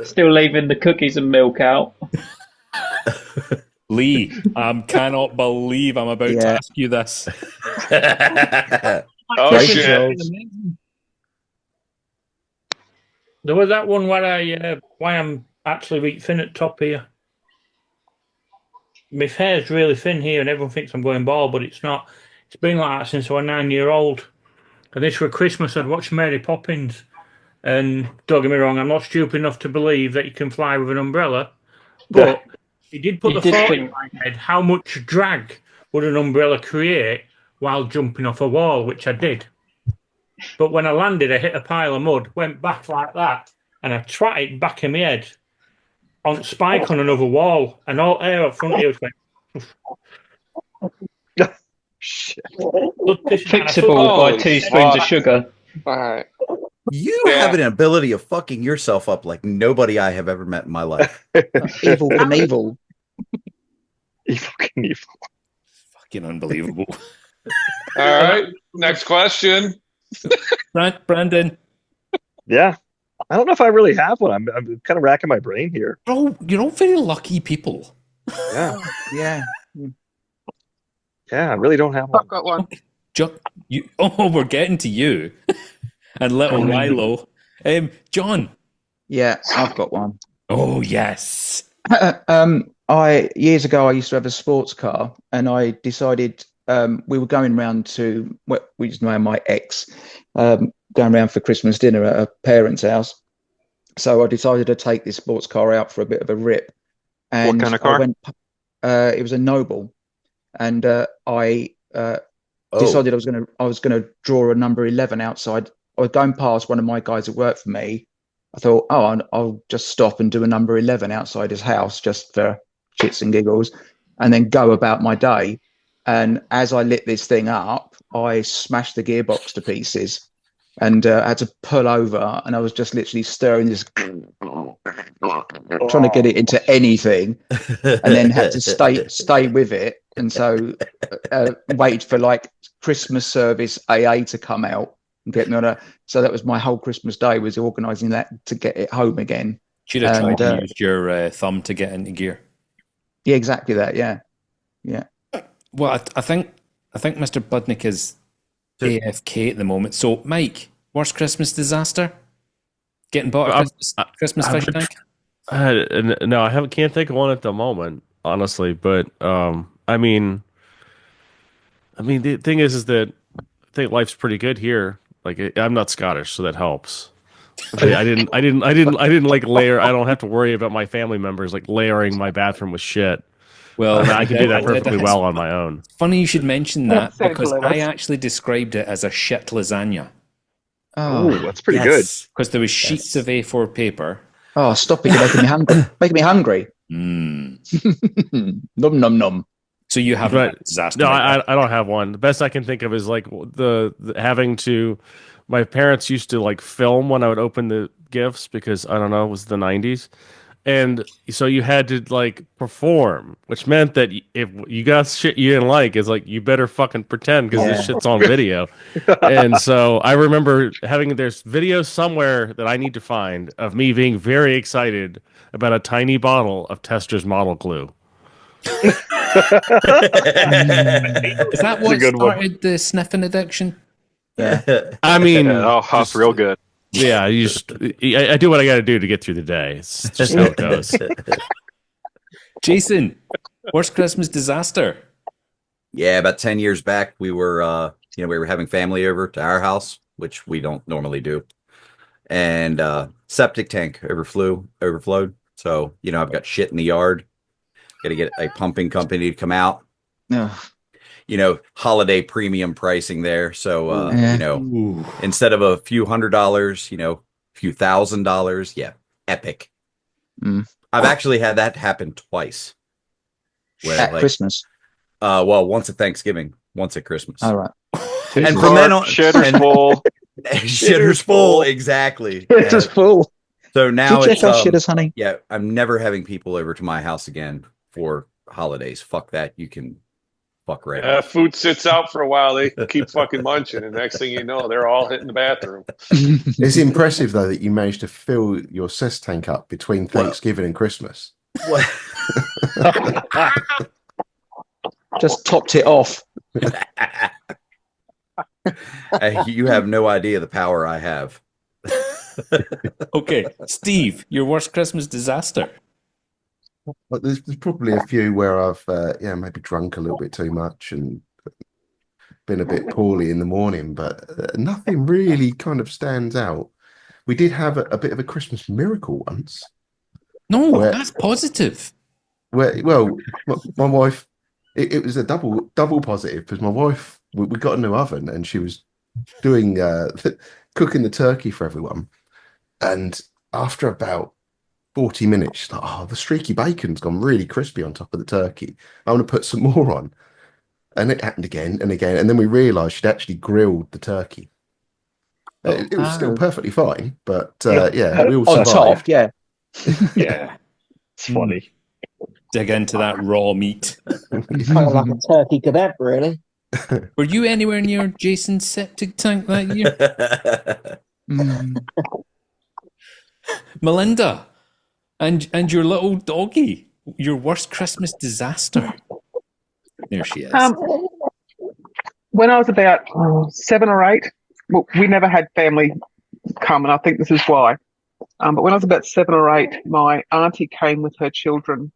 Still leaving the cookies and milk out. Lee, I cannot believe I'm about to ask you this. Oh shit! There was that one where why I'm actually really thin at top here. My hair's really thin here, and everyone thinks I'm going bald, but it's not. It's been like that since I was 9-year-old. And this for Christmas, I'd watched Mary Poppins. And don't get me wrong, I'm not stupid enough to believe that you can fly with an umbrella. But he did put the thought in my head: how much drag would an umbrella create while jumping off a wall, which I did. But when I landed, I hit a pile of mud, went back like that, and I twatted back in my head on spike on another wall, and all air up front here went. Shit. Fixable by 2 spoons of sugar. All right. You have an ability of fucking yourself up like nobody I have ever met in my life. Evil Knievel. Evil Knievel. Fucking unbelievable. All right. Next question. Brandon. Yeah. I don't know if I really have one. I'm kind of racking my brain here. Bro, you're all very lucky people. Yeah. Yeah. Yeah, I really don't have one. I've got one. We're getting to you. And little Milo. John. Yeah, I've got one. Oh, yes. Years ago, I used to have a sports car, and I decided we were going round to, we just know my ex, going around for Christmas dinner at her parents' house. So I decided to take this sports car out for a bit of a rip. And what kind of car? It was a Noble, and I decided I was gonna draw a number 11 outside. I was going past one of my guys that worked for me. I thought, I'll just stop and do a number 11 outside his house just for shits and giggles, and then go about my day. And as I lit this thing up, I smashed the gearbox to pieces and had to pull over. And I was just literally stirring this, trying to get it into anything, and then had to stay with it. And so waited for like Christmas service AA to come out and get me on so that was my whole Christmas day, was organising that to get it home again. Should have tried to use your thumb to get into gear. Yeah, exactly that. Yeah. Well, I think Mr. Budnick is AFK at the moment. So, Mike, worst Christmas disaster? Getting bought a Christmas fish tank? No, I can't think of one at the moment, honestly. But I mean, the thing is that I think life's pretty good here. Like, I'm not Scottish, so that helps. I didn't like layer. I don't have to worry about my family members like layering my bathroom with shit. Well, I can do that perfectly well on my own. Funny you should mention that, because I actually described it as a shit lasagna. Oh, that's pretty good. Because there was sheets of A4 paper. Oh, stop it! You're making me hungry. Making me hungry. Nom nom nom. So you have a disaster? No, I don't have one. The best I can think of is like the having to. My parents used to like film when I would open the gifts because I don't know, it was the 90s. And so you had to like perform, which meant that if you got shit you didn't like, it's like you better fucking pretend because this shit's on video. And so I remember there's video somewhere that I need to find of me being very excited about a tiny bottle of Tester's Model Glue. Is that what started the sniffing addiction? Yeah. I mean, Yeah, huff real good. Yeah, I do what I got to do to get through the day. It's just how it goes. Jason, worst Christmas disaster? Yeah, about 10 years back, we were we were having family over to our house, which we don't normally do. And septic tank overflowed. So, I've got shit in the yard. Got to get a pumping company to come out. No. Holiday premium pricing there. So, Ooh. instead of a few $100s, a few $1,000s. Yeah, epic. I've actually had that happen twice. At Christmas. Well, once at Thanksgiving, once at Christmas. All right. And from then on, shitter's full. Shitter's full, exactly. Shitter's full. So now Did you it's check our shitters, honey? Yeah, I'm never having people over to my house again for holidays. Fuck that. You can fuck right off. Food sits out for a while. They keep fucking munching, and next thing you know, they're all hitting the bathroom. It's impressive though that you managed to fill your cess tank up between Thanksgiving and Christmas. Just topped it off. You have no idea the power I have. Okay, Steve, your worst Christmas disaster? But there's probably a few where I've maybe drunk a little bit too much and been a bit poorly in the morning, but nothing really kind of stands out. We did have a bit of a Christmas miracle once. No, that's positive. Well, my wife, it was a double positive because my wife, we got a new oven and she was doing cooking the turkey for everyone, and after about 40 minutes, she's like, "Oh, the streaky bacon's gone really crispy on top of the turkey. I want to put some more on." And it happened again and again, and then we realised she'd actually grilled the turkey. It was still perfectly fine, but we all on survived. top, yeah. Yeah, it's funny. Dig into that raw meat. It's kind of like a turkey kebab, really. Were you anywhere near Jason's septic tank that year? Melinda, and your little doggy, your worst Christmas disaster. There she is. When I was about 7 or 8, well, we never had family come, and I think this is why. But when I was about 7 or 8, my auntie came with her children,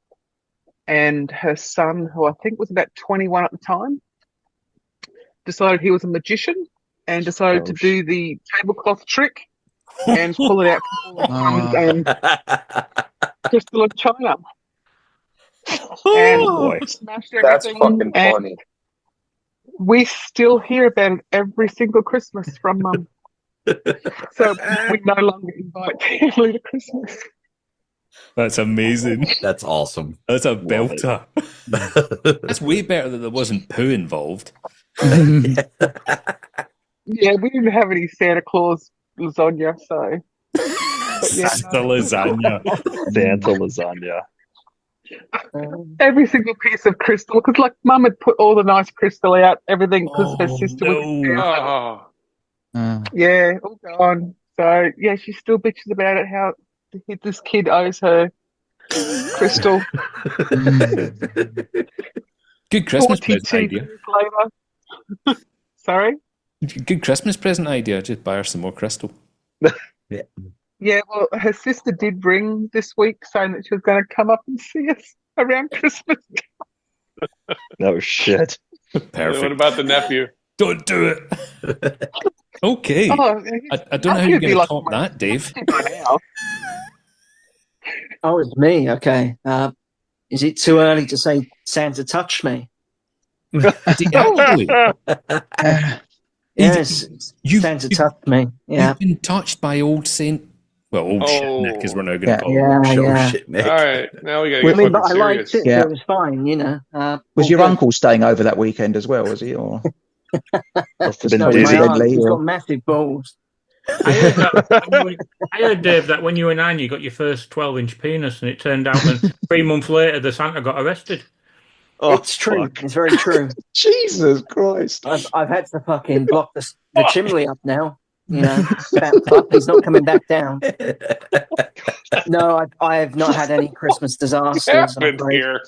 and her son, who I think was about 21 at the time, decided he was a magician and decided to do the tablecloth trick and pull it out from all the crumbs and crystal of china. And smashed everything. That's fucking funny. We still hear about it every single Christmas from Mum. So we no longer invite family to Christmas. That's amazing. That's awesome. That's a belter. That's way better that there wasn't poo involved. Yeah, we didn't have any Santa Claus lasagna, so Santa lasagna. Santa lasagna. Every single piece of crystal, because like Mum had put all the nice crystal out, everything, because her sister was yeah, all gone. So yeah, she still bitches about it, how this kid owes her crystal. Good Christmas present 42 idea. years later. Sorry? Good Christmas present idea. Just buy her some more crystal. Yeah, well, her sister did ring this week saying that she was going to come up and see us around Christmas. No shit. Perfect. What about the nephew? Don't do it. Okay. Oh, I don't know how you're going to top that, Dave. Oh, it's me. Okay. Is it too early to say Santa touched me? Actually, yes, Santa touched me. Yeah. You've been touched by old Saint. Well, old shit Nick, as we're now going to call yeah. shit Nick. All right, now we got to I get mean, but fucking I liked serious. it. So it was fine, you know. Was all your good. uncle staying over that weekend as well? Was he? Or must have been No, dizzy. my aunt, he's got massive balls. I heard, Dave, that when you were 9, you got your first 12-inch penis, and it turned out that 3 months later, the Santa got arrested. It's true. It's very true. Jesus Christ! I've had to fucking block the chimney up now. You know, that fuck, he's not coming back down. No, I have not had any Christmas disasters. I'm Happened afraid. here.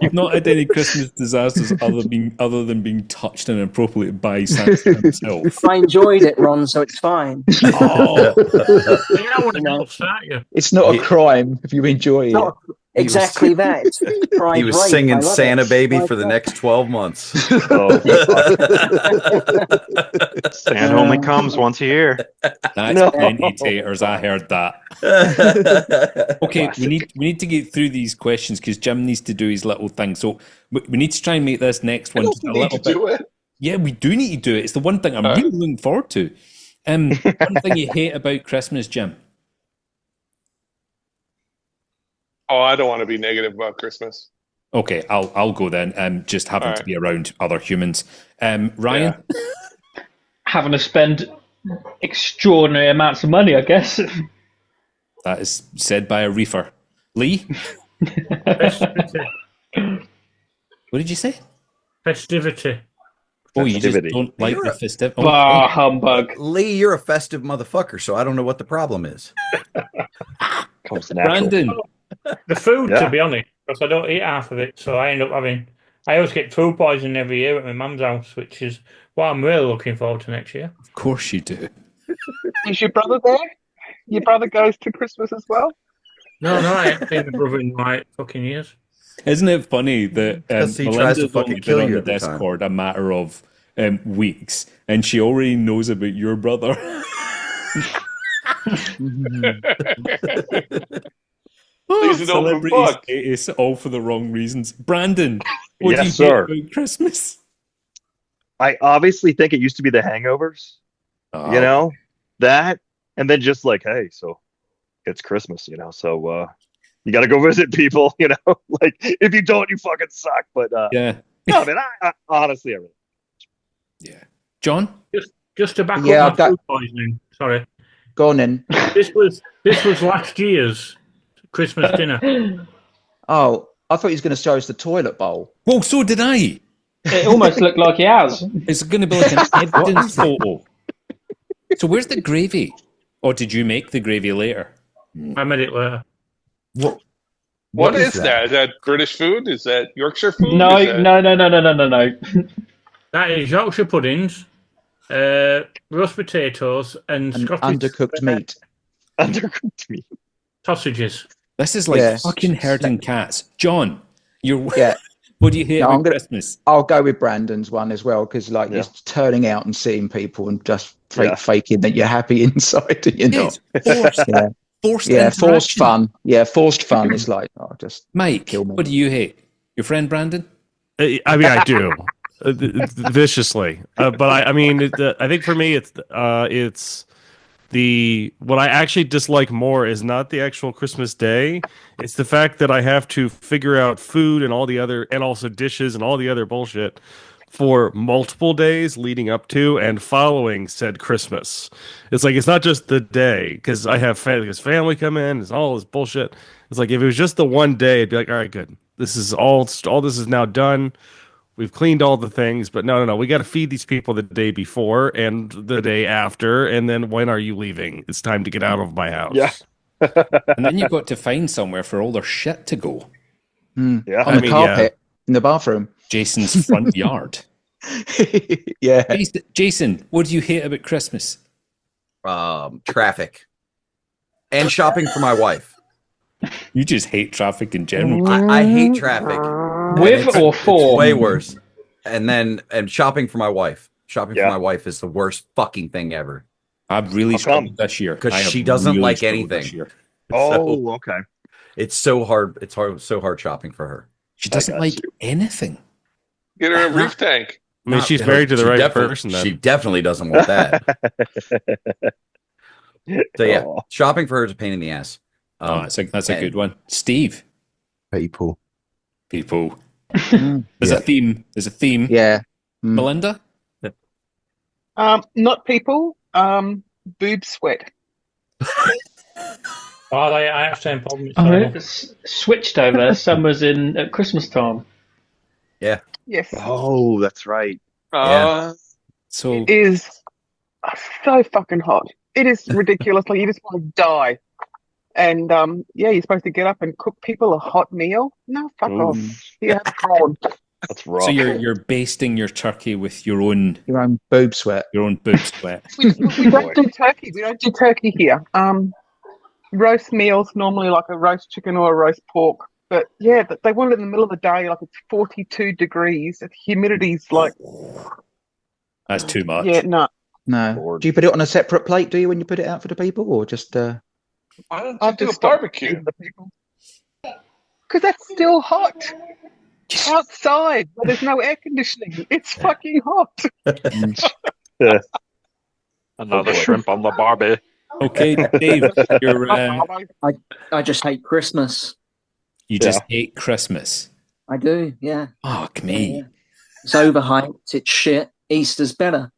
You've not had any Christmas disasters other than being touched inappropriately by Santa himself. I enjoyed it, Ron, so it's fine. Oh, You don't want to get upset, you. It's not a crime if you enjoy it. Not exactly that. It's pride He was rape. I singing love Santa it. Baby Pride for the rape. next 12 months. Santa only comes once a year. that's plenty taters. I heard that. Okay, we need to get through these questions because Jim needs to do his little thing. So we need to try and make this next one just a little bit. Do it. Yeah, we do need to do it. It's the one thing I'm really looking forward to. One thing you hate about Christmas, Jim? Oh, I don't want to be negative about Christmas. Okay, I'll go then. Just having to be around other humans. Ryan? Having to spend extraordinary amounts of money, I guess. That is said by a reefer. Lee? Festivity. What did you say? Festivity. Oh, you just don't like the festive. Bah, humbug. Lee, you're a festive motherfucker, so I don't know what the problem is. Comes natural. Brandon? The food, Yeah. to be honest, because I don't eat half of it, so I end up having. I always get food poisoning every year at my mum's house, which is what I'm really looking forward to next year. Of course you do. Is your brother there? Your brother goes to Christmas as well? No, I haven't seen my brother in like fucking years. Isn't it funny that Because he tries to Melinda's fucking only kill been on you the every time. Discord a matter of weeks, and she already knows about your brother. He's an open Celebrity book. status, all for the wrong reasons. Brandon, what do you Yes, hate sir. about Christmas? I obviously think it used to be the hangovers. Oh, You know that, and then just like, hey, so it's Christmas, so you got to go visit people, like if you don't, you fucking suck. But yeah, no, man, I honestly, I really. yeah. John, Just to back Yeah, up my food poisoning. Sorry, Go on then. this was last year's Christmas dinner. Oh, I thought he was going to show us the toilet bowl. well, so did I. It almost looked like he has. It's going to be like an evidence photo. So where's the gravy? Or did you make the gravy later? I made it later. What is that? Is that British food? Is that Yorkshire food? No, Is that... no. That is Yorkshire puddings, roast potatoes, and And Scottish undercooked meat. Undercooked meat. sausages. This is like Yeah. fucking herding cats. John, you're Yeah. what do you hate No, about I'm gonna- Christmas? I'll go with Brandon's one as well because, Yeah. you're turning out and seeing people and just Yeah. faking that you're happy inside and you're not. Forced, Yeah, forced forced interaction. fun. Yeah, forced fun. It's like, just Mike, kill me. what do you hate? Your friend Brandon? I mean, I do viciously, but I mean, I think for me, it's what I actually dislike more is not the actual Christmas day. It's the fact that I have to figure out food and all the other, and also dishes and all the other bullshit for multiple days leading up to and following said Christmas. It's like, it's not just the day because I have family come in, it's all this bullshit. It's like, if it was just the one day, it'd be like, all right, good. This is all this is now done. We've cleaned all the things, but no. We got to feed these people the day before and the day after. And then when are you leaving? It's time to get out of my house. Yeah. And then you've got to find somewhere for all their shit to go. Yeah. on the carpet in the bathroom. Jason's front yard. Yeah. Jason, what do you hate about Christmas? Traffic and shopping for my wife. You just hate traffic in general. I hate traffic. With or for? It's way worse. And shopping for my wife. Shopping for my wife is the worst fucking thing ever. I've really struggled this year because I have she doesn't really like struggled anything. this year. Oh, okay. It's so hard. It's so hard shopping for her. She doesn't like anything. Get her a reef tank. I mean, she's married to the right person. Then. She definitely doesn't want that. So yeah, shopping for her is a pain in the ass. That's a good one. Steve. People. There's a theme. Yeah. Melinda? Not people. Boob sweat. I have the same problem. It's switched over. Summer's in at Christmas time. Yeah. Yes. Oh, that's right. So it is so fucking hot. It is ridiculous. Like you just want to die. And you're supposed to get up and cook people a hot meal. No, fuck off. You have prawn. That's rough. So you're basting your turkey with your own boob sweat. Your own boob sweat. We don't do turkey. We don't do turkey here. Roast meals normally like a roast chicken or a roast pork. But yeah, they want it in the middle of the day, like it's 42 degrees. The humidity's like. That's too much. Yeah, no. No. Do you put it on a separate plate? Do you when you put it out for the people, or just? Why don't you do a barbecue? Because that's still hot. Outside, where there's no air conditioning. It's fucking hot. Another shrimp on the barbie. Okay, Dave, you're. I just hate Christmas. You just hate Christmas. I do, yeah. Fuck me. Yeah. It's overhyped. It's shit. Easter's better.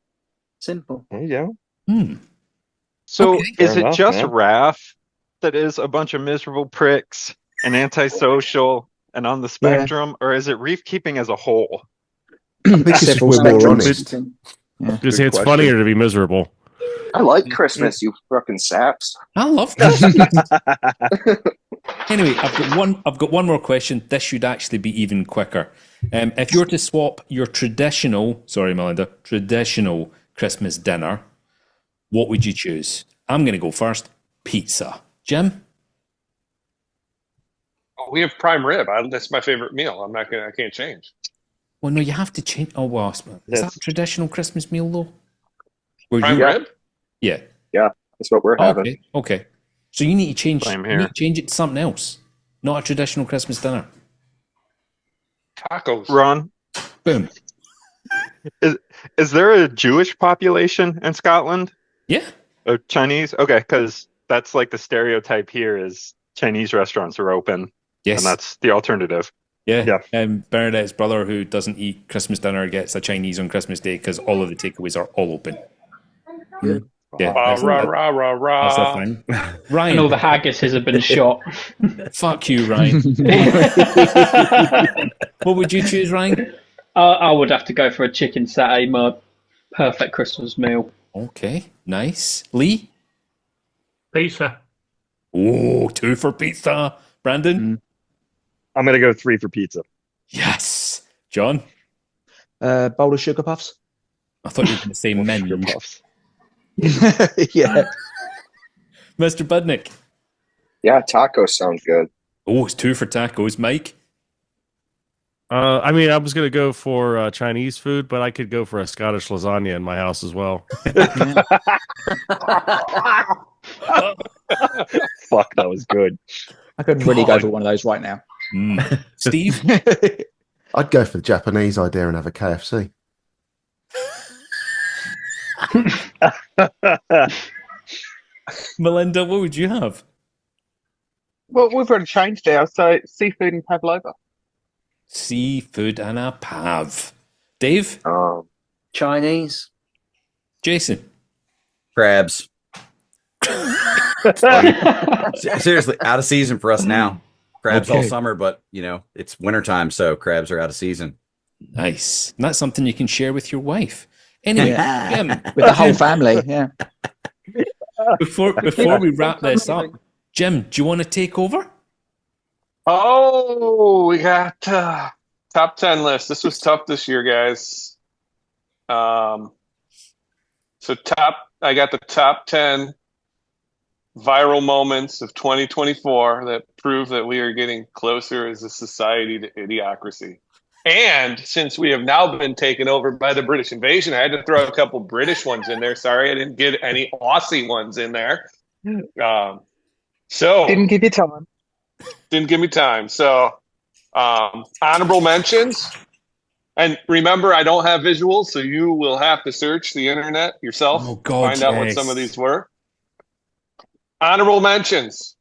Simple. There you go. So Okay. is Fair it enough, just man. RAF that is a bunch of miserable pricks and antisocial and on the spectrum, or is it reef keeping as a whole? I think it's just we're more honest. Just it's funnier to be miserable. I like Christmas, you fucking saps. I love that. Anyway, I've got one more question. This should actually be even quicker. If you were to swap your traditional Christmas dinner, what would you choose? I'm going to go first. Pizza. Jim? Oh, we have prime rib. That's my favorite meal. I can't change. Well, no, you have to change. Oh, well, is that a traditional Christmas meal though? Prime rib? Yeah. Yeah, that's what we're having. Okay. So you need to change. Same You here. need to change it to something else, not a traditional Christmas dinner. Tacos. Ron, Boom. is there a Jewish population in Scotland? Yeah. Or Chinese? Okay, because that's like the stereotype here is Chinese restaurants are open. Yes. And that's the alternative. Yeah. Bernadette's brother, who doesn't eat Christmas dinner, gets a Chinese on Christmas Day because all of the takeaways are all open. Good. Yeah. Rah, rah, rah, rah, That's the rah. thing. And Ryan. all the haggises have been shot. Fuck you, Ryan. What would you choose, Ryan? I would have to go for a chicken satay, my perfect Christmas meal. Okay. Nice. Lee? Pizza. Oh, 2 for pizza. Brandon? I'm gonna go 3 for pizza. Yes. John? Bowl of sugar puffs. I thought you were going to say men. Puffs. Yeah. Mr. Budnick? Yeah, tacos sound good. Oh, it's 2 for tacos. Mike? I mean, I was going to go for Chinese food, but I could go for a Scottish lasagna in my house as well. Fuck, that was good. I could really go for one of those right now. Steve? I'd go for the Japanese idea and have a KFC. Melinda, what would you have? Well, we've already changed ours, so seafood and pavlova. Seafood and a pav. Dave? Chinese. Jason? Crabs. Seriously, out of season for us now. Crabs all Okay. summer, but it's wintertime, so crabs are out of season. Nice. And that's something you can share with your wife. Anyway, Jim, With the whole family, yeah. before we wrap this up, Jim, do you want to take over? Oh, we got top 10 list. This was tough this year, guys. I got the top 10 viral moments of 2024 that prove that we are getting closer as a society to idiocracy. And since we have now been taken over by the British invasion, I had to throw a couple British ones in there. Sorry, I didn't get any Aussie ones in there. Didn't give you time. Didn't give me time. So, honorable mentions. And remember, I don't have visuals, so you will have to search the internet yourself Oh, to God, find out what yes. some of these were. Honorable mentions.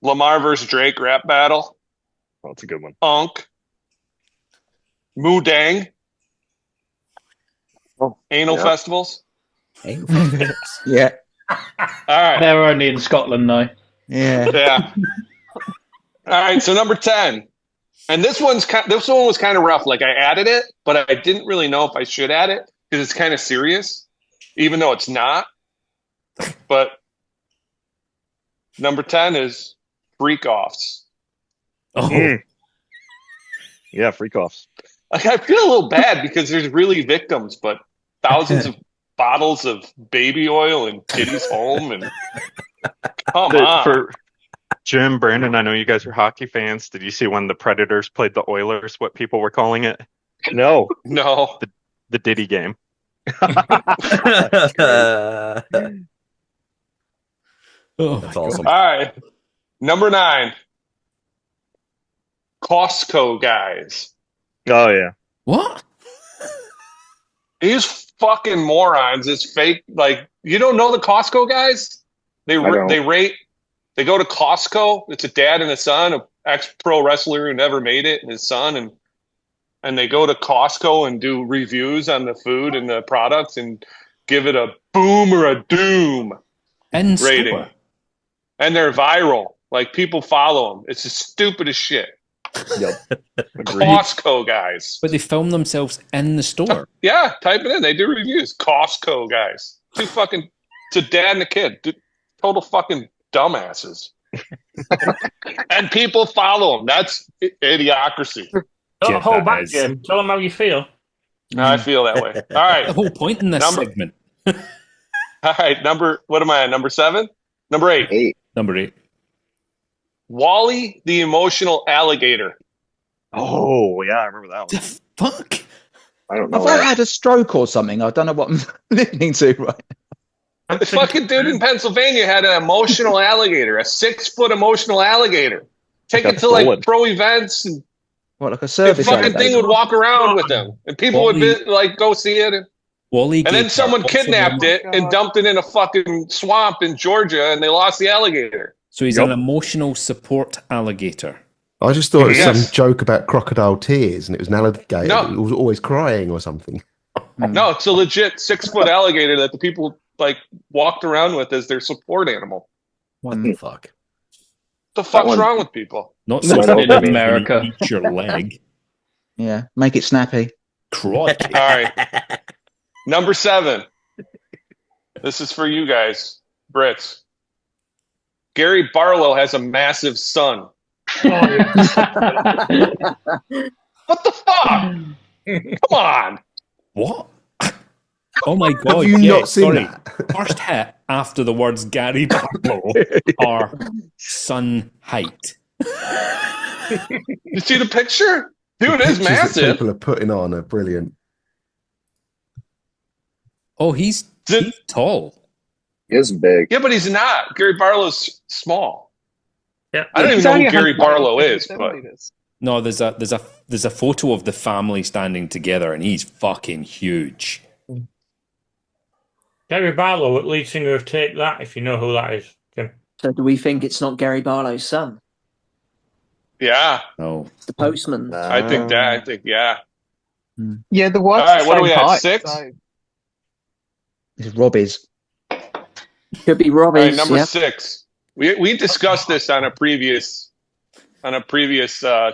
Lamar versus Drake rap battle. Oh, that's a good one. Unk. Moo Dang. Anal yeah. festivals. Yeah. All right. They're only in Scotland, though. Yeah. Yeah. All right. So number 10, and this one was kind of rough. Like I added it, but I didn't really know if I should add it because it's kind of serious, even though it's not. But Number 10 is freak offs. Oh, Yeah, freak offs. Like, I feel a little bad because there's really victims, but thousands of bottles of baby oil in Kitty's home, and come on. For Jim, Brandon, I know you guys are hockey fans. Did you see when the Predators played the Oilers, what people were calling it? No. No. The Diddy game. That's awesome. All right. Number 9. Costco guys. Oh yeah. what? These fucking morons is fake. Like, you don't know the Costco guys? They go to Costco. It's a dad and a son, an ex-pro wrestler who never made it, and his son, and they go to Costco and do reviews on the food and the products and give it a boom or a doom In rating. store. And they're viral. Like, people follow them. It's the stupidest shit. Yep. Costco guys. But they film themselves in the store. Yeah, type it in. They do reviews. Costco guys. It's a dad and a kid. Total fucking dumbasses. And people follow them. That's idiocracy. Don't hold back, Jim. Tell them how you feel. I feel that way. All right. The whole point in this segment. All right. What am I on? Number 7? Number 8. Number 8. Wally the emotional alligator. Oh yeah, I remember that one. Fuck. I don't know. Have I had a stroke or something? I don't know what I'm listening to right now. The fucking dude in Pennsylvania had an emotional alligator, a 6-foot emotional alligator. Take it to like pro events, and What, like a the service fucking alligator? thing would walk around with them, and people would go see it. Wally And then someone kidnapped it and dumped it in a fucking swamp in Georgia, and they lost the alligator. So he's an emotional support alligator. I just thought it was Yes. some joke about crocodile tears, and it was an alligator. No. It was always crying or something. No, it's a legit 6-foot alligator that the people like walked around with as their support animal. What the fuck? What the fuck's wrong with people? Not Not so in America. Eat your leg. Yeah, make it snappy. Crikey. All right. Number 7. This is for you guys, Brits. Gary Barlow has a massive son. What the fuck? Come on. What? Oh my god! Have you not seen sorry. that? First hit after the words Gary Barlow are sun height. You see the picture? Dude, it's Pictures that massive. people are putting on are brilliant. Oh, he's tall. He is big. Yeah, but he's not. Gary Barlow's small. Yeah. I don't even know who Gary Barlow is, but No, there's a photo of the family standing together, and he's fucking huge. Gary Barlow, lead singer of Take That, if you know who that is. Jim. So do we think it's not Gary Barlow's son? yeah, No. It's the postman. I think yeah. Yeah, the wife's All right, what are we same at? height, 6? so- It's Robbie's. Could be All right, Robbie's. number Yeah. 6. We discussed this on a previous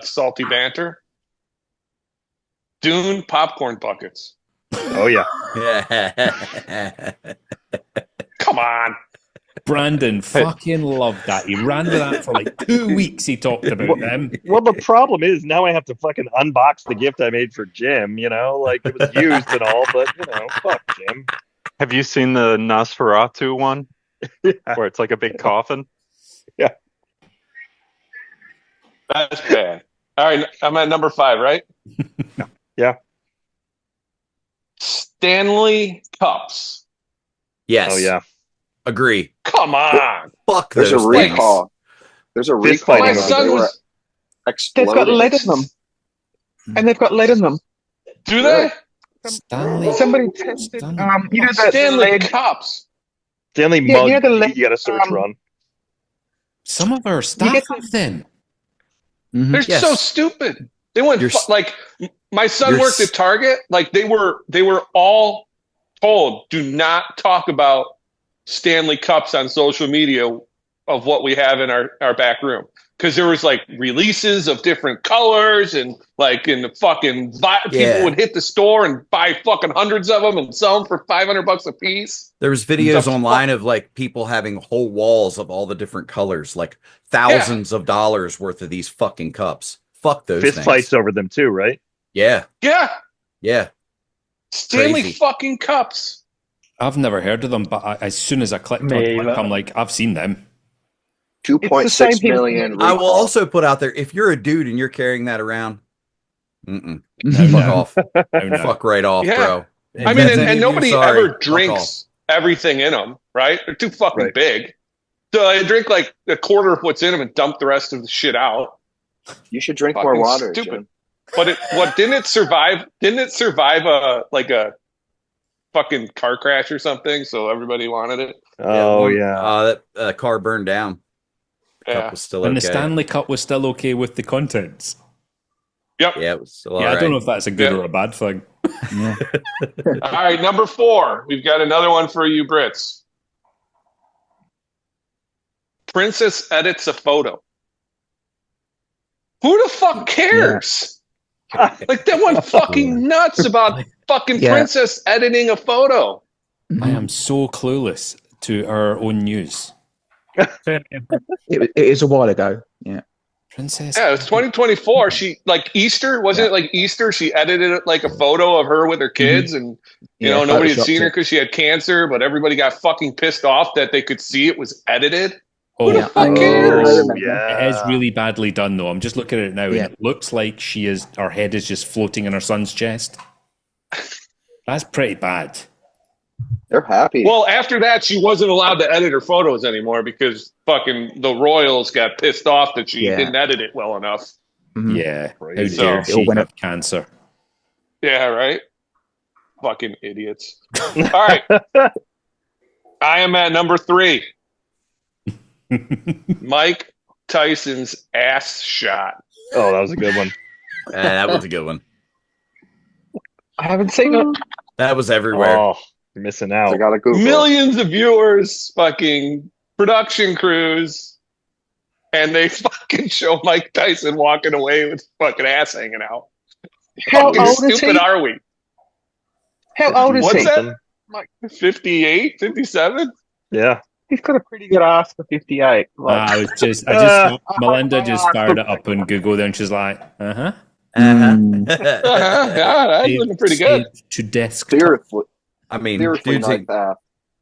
Salty Banter. Dune popcorn buckets. Oh yeah. Come on. Brandon fucking loved that. He ran with that for like 2 weeks. He talked about them. Well, the problem is now I have to fucking unbox the gift I made for Jim. You know, like it was used and all, but you know, fuck Jim. Have you seen the Nosferatu one? Where it's like a big coffin? Yeah. That's bad. All right, I'm at number 5, right? Yeah. Stanley Cups. Yes. Oh yeah. Agree. Come on. Fuck There's those a things. recall. There's a Fist recall. fighting My over son They were was. They've got exploding. lead in them. And they've got lead in them. Do they? Stanley. Somebody tested, Stanley. you know, the Stanley lead. Cups. Stanley Yeah, mug. you know the lead, You got to search run. Some of our staff get have them. Mhm. They're Yes. so stupid. They went You're s- like my son you're worked s- at Target. Like they were all told, do not talk about Stanley Cups on social media of what we have in our back room. because there was like releases of different colors and like in the fucking people would hit the store and buy fucking hundreds of them and sell them for $500 a piece. There was videos online of like people having whole walls of all the different colors, like thousands of dollars worth of these fucking cups. Fuck those Fist things. fights over them too, right? Yeah. Yeah. Stanley fucking cups. I've never heard of them, but as soon as I clicked on it, I'm like, I've seen them. 2.6 million. I will also put out there, if you're a dude and you're carrying that around, fuck off. Fuck right off, bro. I mean, and nobody ever drinks everything in them, right? They're too fucking big. So I drink like a quarter of what's in them and dump the rest of the shit out. You should drink more water. Stupid. Jim. But didn't it survive? Didn't it survive a fucking car crash or something? So everybody wanted it. Oh yeah. That car burned down. Cup was still and okay. the Stanley Cup was still okay with the contents. Yep. Yeah, it was still I don't know if that's a good or a bad thing. All right, number 4. We've got another one for you Brits. Princess edits a photo. Who the fuck cares? Like that one fucking nuts about fucking Princess editing a photo. I am so clueless to our own news. It is a while ago. Yeah. Princess. Yeah, it was 2024. She like Easter, wasn't it like Easter? She edited like a photo of her with her kids, and you know nobody had seen her because she had cancer, but everybody got fucking pissed off that they could see it was edited. Who the fuck cares? It is really badly done though. I'm just looking at it now, and it looks like her head is just floating in her son's chest. That's pretty bad. They're happy. Well, after that, she wasn't allowed to edit her photos anymore because fucking the royals got pissed off that she didn't edit it well enough. Yeah. How dare she have cancer? Yeah, right? Fucking idiots. All right. I am at number 3. Mike Tyson's ass shot. Oh, that was a good one. That was a good one. I haven't seen it. That was everywhere. Oh, you're missing out. I gotta Google. Millions of viewers, fucking production crews, and they fucking show Mike Tyson walking away with fucking ass hanging out. How fucking old is stupid he? are we? How old is What's he? that? 58, 57? Yeah. He's got a pretty good ass for 58. I just Melinda just fired it up on Google there, and she's like, Yeah, that's looking pretty good. To desk. I mean,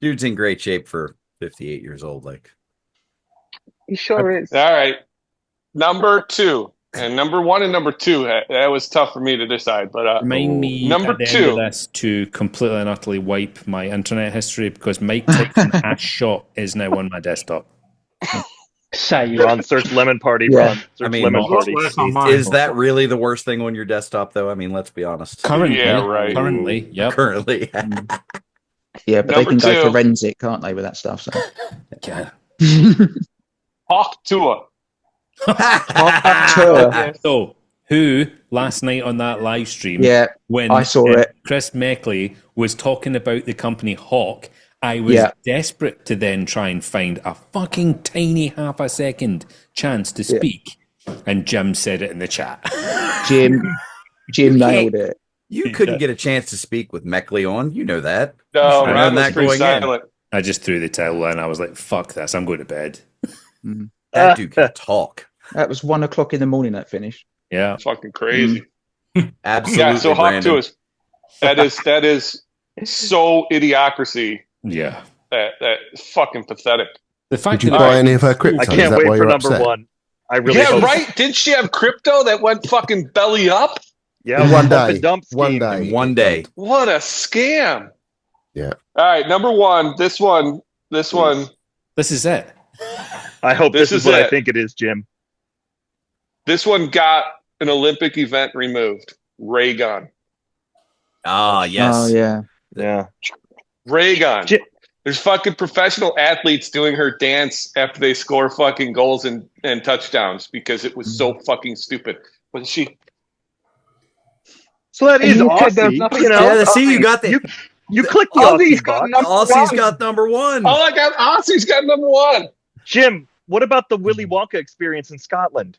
dude's in great shape for 58 years old. Like, he sure is. All right, number 2 and number 1 and number 2. That was tough for me to decide, but remind me number at the 2 end of this to completely and utterly wipe my internet history because Mike Tyson's ass shot is now on my desktop. Ron, search Lemon Party. Ron, search Lemon Party. Is that really the worst thing on your desktop, though? I mean, let's be honest. Currently, Currently, yep. Currently. Yeah, but they can go forensic, can't they, with that stuff? So. Yeah. Hawk Tua. So, who last night on that live stream? Yeah, when I saw it. Chris Meckley was talking about the company Hawk. I was desperate to then try and find a fucking tiny half a second chance to speak, and Jim said it in the chat. Jim nailed it. You couldn't get a chance to speak with Meckley on. You know that. No, Ron was pretty silent. I just threw the towel in. I was like, "Fuck this! I'm going to bed." That dude can talk. That was 1 o'clock in the morning. That finished. Yeah, fucking crazy. Absolutely. Yeah. So Hawk Brandon. Tua that is so idiocracy. Yeah. That fucking pathetic. The fact Did you buy any of her crypto? I can't wait for number 1. I really hope right. Didn't she have crypto that went fucking belly up? Yeah, one day. One day. What a scam. Yeah. All right, number 1. This one. This is it. I hope this is what it. I think it is, Jim. This one got an Olympic event removed. Ray gun. Ah, yes. Oh, yeah. Yeah. Ray gun. There's fucking professional athletes doing her dance after they score fucking goals and touchdowns because it was so fucking stupid. Wasn't she? So that is Aussie. You know, yeah, see, you got the... You clicked the Aussie box. Aussie's got number 1. Oh, I got Aussie's got number 1. Jim, What about the Willy Wonka experience in Scotland?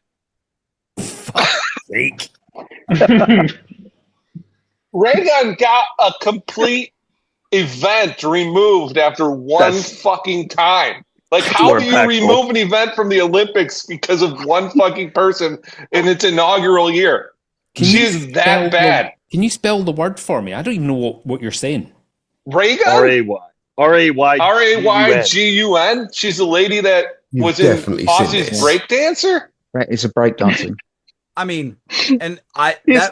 Sake. Raygun got a complete event removed after one fucking time. Like, how do you remove an event from the Olympics because of one fucking person in its inaugural year? She is that bad. Can you spell the word for me? I don't even know what you're saying. Raygun? R-A-Y-G-U-N? She's the lady that was in Aussie's breakdancer? Right, it's a breakdancing. I mean, and Did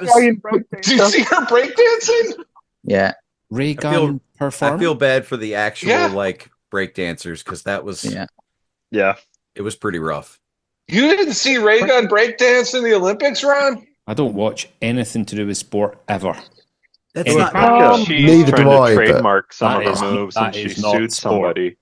you see her breakdancing? Yeah. Raygun perform? I feel bad for the actual like breakdancers because that was yeah, it was pretty rough. You didn't see Raygun breakdance in the Olympics, Ron? I don't watch anything to do with sport ever. That's It was not like she's Neither trying do to I, but trademark some that of is- her moves, that and she is not sued sport. somebody.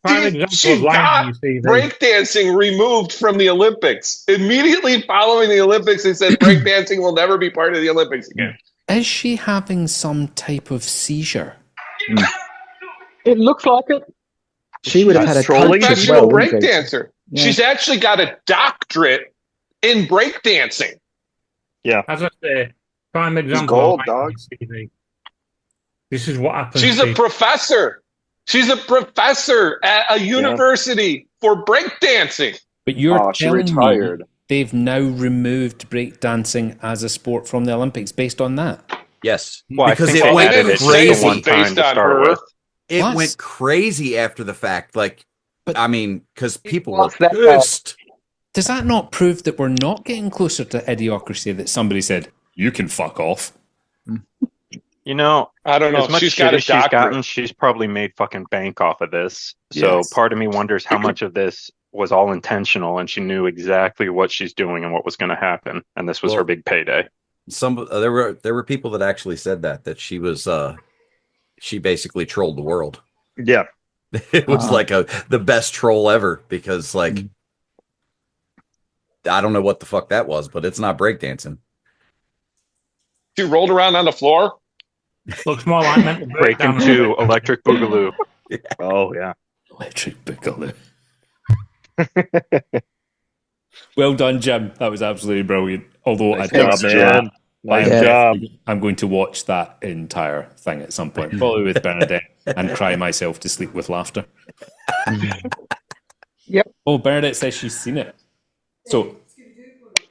Prime example She of lying got on your CV. breakdancing removed from the Olympics. Immediately following the Olympics, they said breakdancing will never be part of the Olympics again. Is she having some type of seizure? It looks like it. She would have had a coach as Professional well, wouldn't she? breakdancer. Yeah. She's actually got a doctorate in breakdancing. Yeah. As I say, prime example gold, of lying on your CV. This is what happens. She's a professor. She's a professor at a university for breakdancing. But you're she telling me retired. they've now removed breakdancing as a sport from the Olympics based on that? Yes, Well, I because think it they went added it crazy. one time Based to on start her. with. It Plus- went crazy after the fact. Like, I mean, because people were was that bad. pissed. Does that not prove that we're not getting closer to Idiocracy, that somebody said, you can fuck off? You know, I don't know. as much She's shit got a as she's doctorate. gotten, she's probably made fucking bank off of this. So Yes. part of me wonders how much of this was all intentional, and she knew exactly what she's doing and what was going to happen, and this was her Well, big payday. Some there were people that actually said that she was she basically trolled the world. Yeah. It was like the best troll ever because like I don't know what the fuck that was, but it's not breakdancing. She rolled around on the floor. Looks more like mental Break breakdown. into Electric Boogaloo. Oh yeah. Electric Boogaloo. Well done, Jim. That was absolutely brilliant. Although Nice I job, don't man. Nice job. I'm going to watch that entire thing at some point, probably with Bernadette, and cry myself to sleep with laughter. Yep. Oh, Bernadette says she's seen it. So,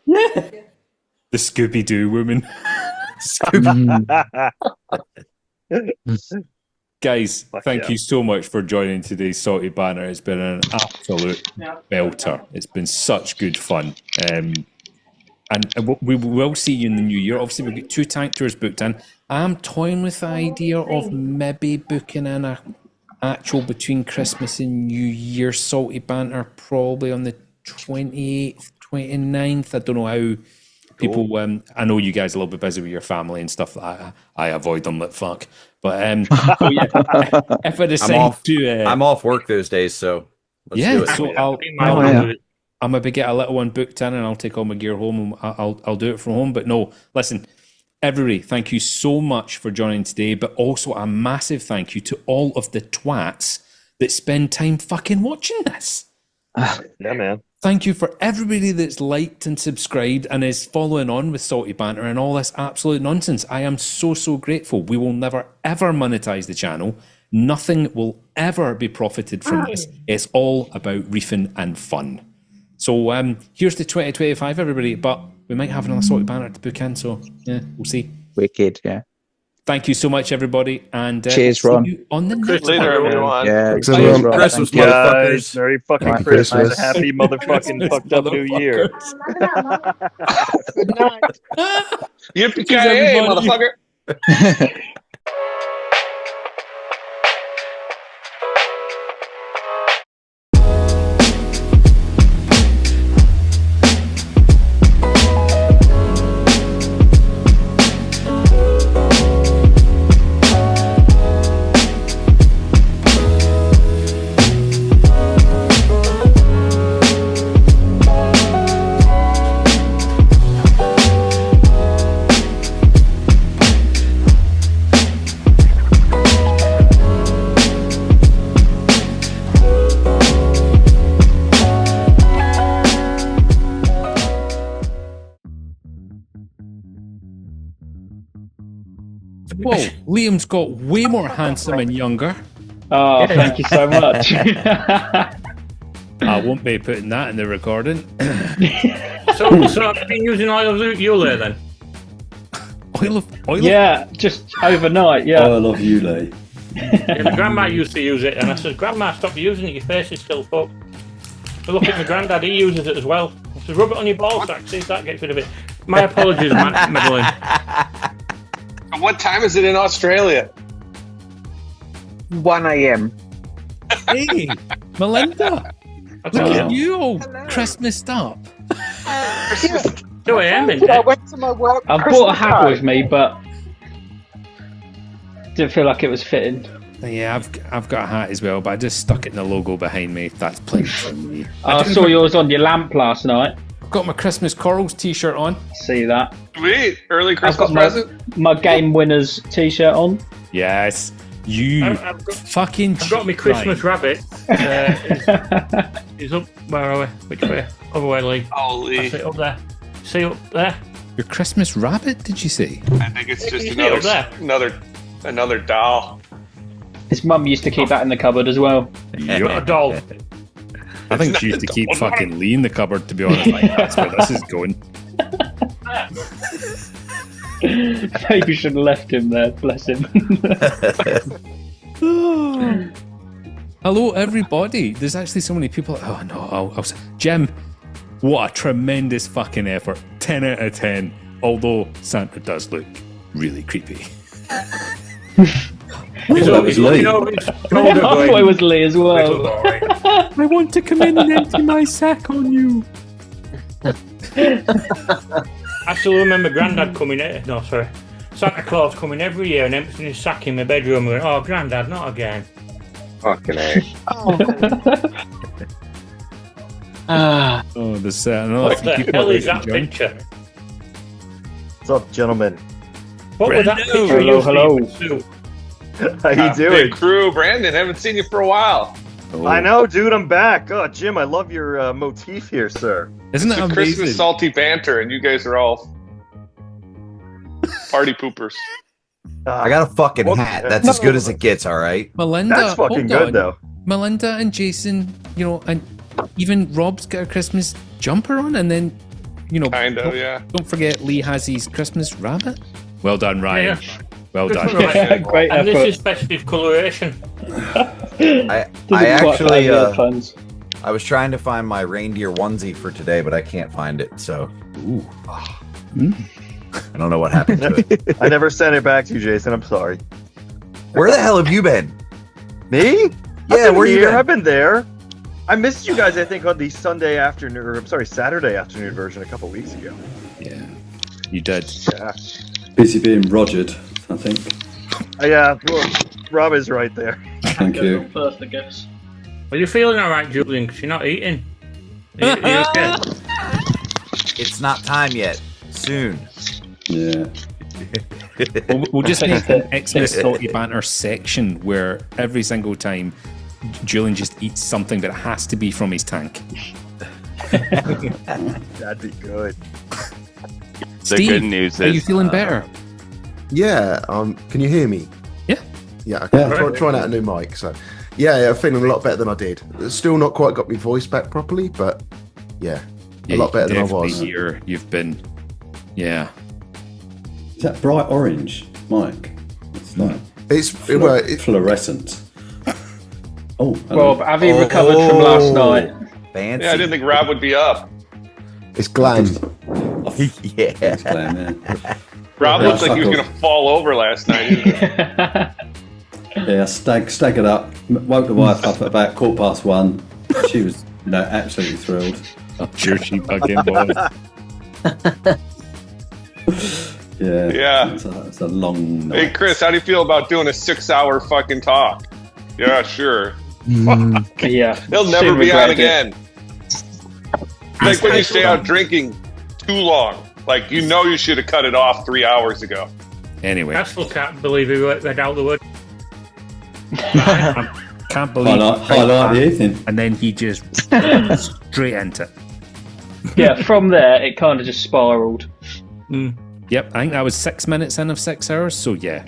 the Scooby-Doo woman. Guys, thank you so much for joining today's Salty Banter. It's been an absolute belter. It's been such good fun. And we will see you in the new year. Obviously, we've got 2 tank tours booked in. I'm toying with the idea of maybe booking in a actual between Christmas and New Year Salty Banter, probably on the 28th, 29th. I don't know how people, I know you guys are a little bit busy with your family and stuff. I avoid them like fuck. But so yeah, if I decide I'm off work those days, so let's do it. so I'll maybe get a little one booked in, and I'll take all my gear home, and I'll do it from home. But no, listen, everybody, thank you so much for joining today. But also a massive thank you to all of the twats that spend time fucking watching this. Yeah, man. Thank you for everybody that's liked and subscribed and is following on with Salty Banter and all this absolute nonsense. I am so grateful. We will never, ever monetize the channel. Nothing will ever be profited from this. It's all about reefing and fun. So here's the 2025, everybody. But we might have another Salty Banter to book in. So yeah, we'll see. Wicked, yeah. Thank you so much, everybody. And cheers, we'll Ron. see you on the next Later, one. everyone. Yeah, Thanks, cheers, everyone. Ron. Christmas, Thank you. motherfuckers. Merry fucking Merry Christmas. Christmas. Happy motherfucking fucked up New Year. Good night. Yippee-ki-yay, everybody. motherfucker. Whoa, Liam's got way more handsome and younger. Oh, thank you so much. I won't be putting that in the recording. So I've been using oil of Yule then? Oil? Yeah, just overnight, yeah. Oil of Yule. Yeah, my grandma used to use it, and I said, Grandma, stop using it, your face is still fucked. So look at my granddad, he uses it as well. I said, rub it on your ball sack, see if that gets rid of it. My apologies, Madeline. What time is it in Australia? 1 a.m. Hey, Melinda. Look at you all Christmased up. 2 a.m. I went to my work. I bought a hat with me, but didn't feel like it was fitting. Yeah, I've got a hat as well, but I just stuck it in the logo behind me. That's plenty for me. I saw yours on your lamp last night. I've got my Christmas Corals t-shirt on. See that? Sweet. Early I've Christmas got present? my Game Winners t-shirt on. Yes. You I've fucking... I've got my Christmas rabbit. He's up. Where are we? Which way? Other way, Lee. Oh, Lee. That's it, up there. See up there? Your Christmas rabbit, did you say? I think it's just Can you see up another doll. His mum used to keep that in the cupboard as well. Not a doll. I think she used to keep fucking Lee in the cupboard, to be honest. Like, that's where this is going. Maybe should have left him there, bless him. Hello, everybody. There's actually so many people. Oh, no. Jim, what a tremendous fucking effort. 10 out of 10. Although Santa does look really creepy. It was Lee. I thought it was Lee as well. I want to come in and empty my sack on you. I still remember Grandad coming in. No, sorry. Santa Claus coming every year and emptying his sack in my bedroom and going, oh, Grandad, not again. Fucking A. Oh, there's another What few the people hell that is that join. picture? What's up, gentlemen? What was that Brando. picture you Hello. used to use? How you doing? Big crew, Brandon. Haven't seen you for a while. Oh. I know, dude. I'm back. Oh, Jim, I love your motif here, sir. Isn't that It's a amazing? Christmas salty banter, and you guys are all party poopers. I got a fucking hat. That's as good as it gets, all right? Melinda, That's fucking hold good, on. though. Melinda and Jason, and even Rob's got a Christmas jumper on, and then, Kind of, yeah. don't forget Lee has his Christmas rabbit. Well done, Ryan. Yeah. Well Good done. for Ryan. Great And effort. this is festive coloration. I actually, I was trying to find my reindeer onesie for today, but I can't find it. So, I don't know what happened to it. I never sent it back to you, Jason. I'm sorry. Where the hell have you been? Me? Yeah, where you been? I've been there. I missed you guys, I think, on the Saturday afternoon version a couple weeks ago. Yeah, you did. Yeah. Busy being Rogered, I think. Yeah, well, Rob is right there. Thank you. First, I guess. Are you feeling all right, Julian? Because you're not eating. Are you okay? It's not time yet. Soon. Yeah. We'll just make an Xmas Salty Banter section where every single time Julian just eats something, but it has to be from his tank. That'd be good. The Steve, good news are you is, feeling better? Yeah. Can you hear me? Yeah. Yeah. Okay. I'm trying out a new mic. So, yeah, I'm feeling a lot better than I did. Still not quite got my voice back properly, but yeah, a lot better than I was. You've been, yeah. Is that bright orange, Mike? It's like It's fluorescent. Oh, hello. Rob, have you recovered from last night? Fancy. Yeah, I didn't think Rob would be up. It's glam. Yeah. It's glam, yeah. Rob Yeah, looked like he was suckled. going to fall over last night. Yeah, staggered up, woke the wife up at about 1:15. She was, absolutely thrilled. I'm sure she fucking was. Yeah. Yeah. It's a long night. Hey, Chris, how do you feel about doing a 6-hour fucking talk? Yeah, sure. Yeah. He'll never soon be on regret it. again. Like when you stay out drinking too long. Like, you should have cut it off 3 hours ago. Anyway. I still can't believe he read out the word. I can't believe highlight the evening. And then he just straight into it. Yeah, from there, it kind of just spiraled. Yep, I think that was 6 minutes in of 6 hours. So yeah.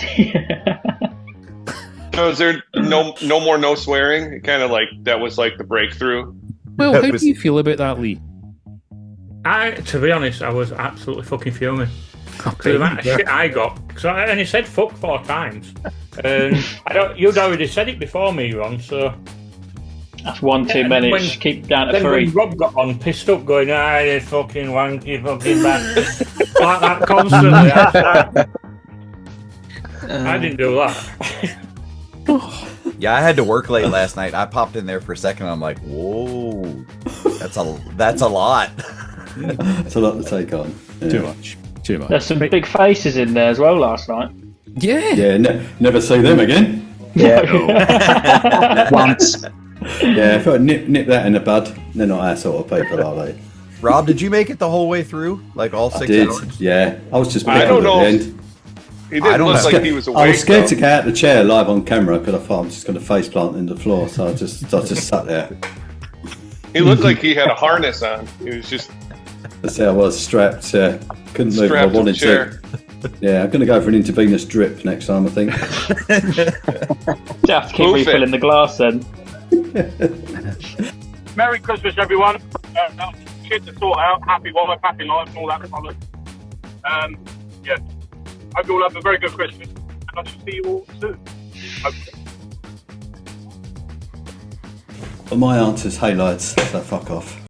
So is there no more no swearing? It kind of like that was like the breakthrough. Well, how do you feel about that, Lee? To be honest, I was absolutely fucking fuming. Okay. The amount of shit I got, and he said "fuck" 4 times, and you'd already said it before me, Ron. So that's one too many. Just keep down to 3. When Rob got on, pissed up, going, you fucking wanky, fucking bad," like that constantly. I didn't do that. Yeah, I had to work late last night. I popped in there for a second. I'm like, whoa, that's a lot. It's a lot to take on. Yeah. Too much. There's some big faces in there as well last night. Yeah. Yeah, never see them again. Yeah. Once. Yeah, if I nip that in the bud, they're not our sort of people, are they? Rob, did you make it the whole way through? Like all 6 did. hours? Yeah, I was just. I don't know. At the end. He didn't look like he was awake. I was scared to get out of the chair live on camera because I thought I'm just going to face plant in the floor. So I just sat there. He looked like he had a harness on. He was just. That's how I was strapped. Couldn't move if I wanted to. Yeah, I'm going to go for an intravenous drip next time, I think. You have to keep refilling the glass then. Merry Christmas, everyone. Shit to sort out. Happy wife, happy life, and all that bollocks. Yeah. Hope you all have a very good Christmas, and I shall see you all soon. Hopefully. Well, my answer's halides, so fuck off.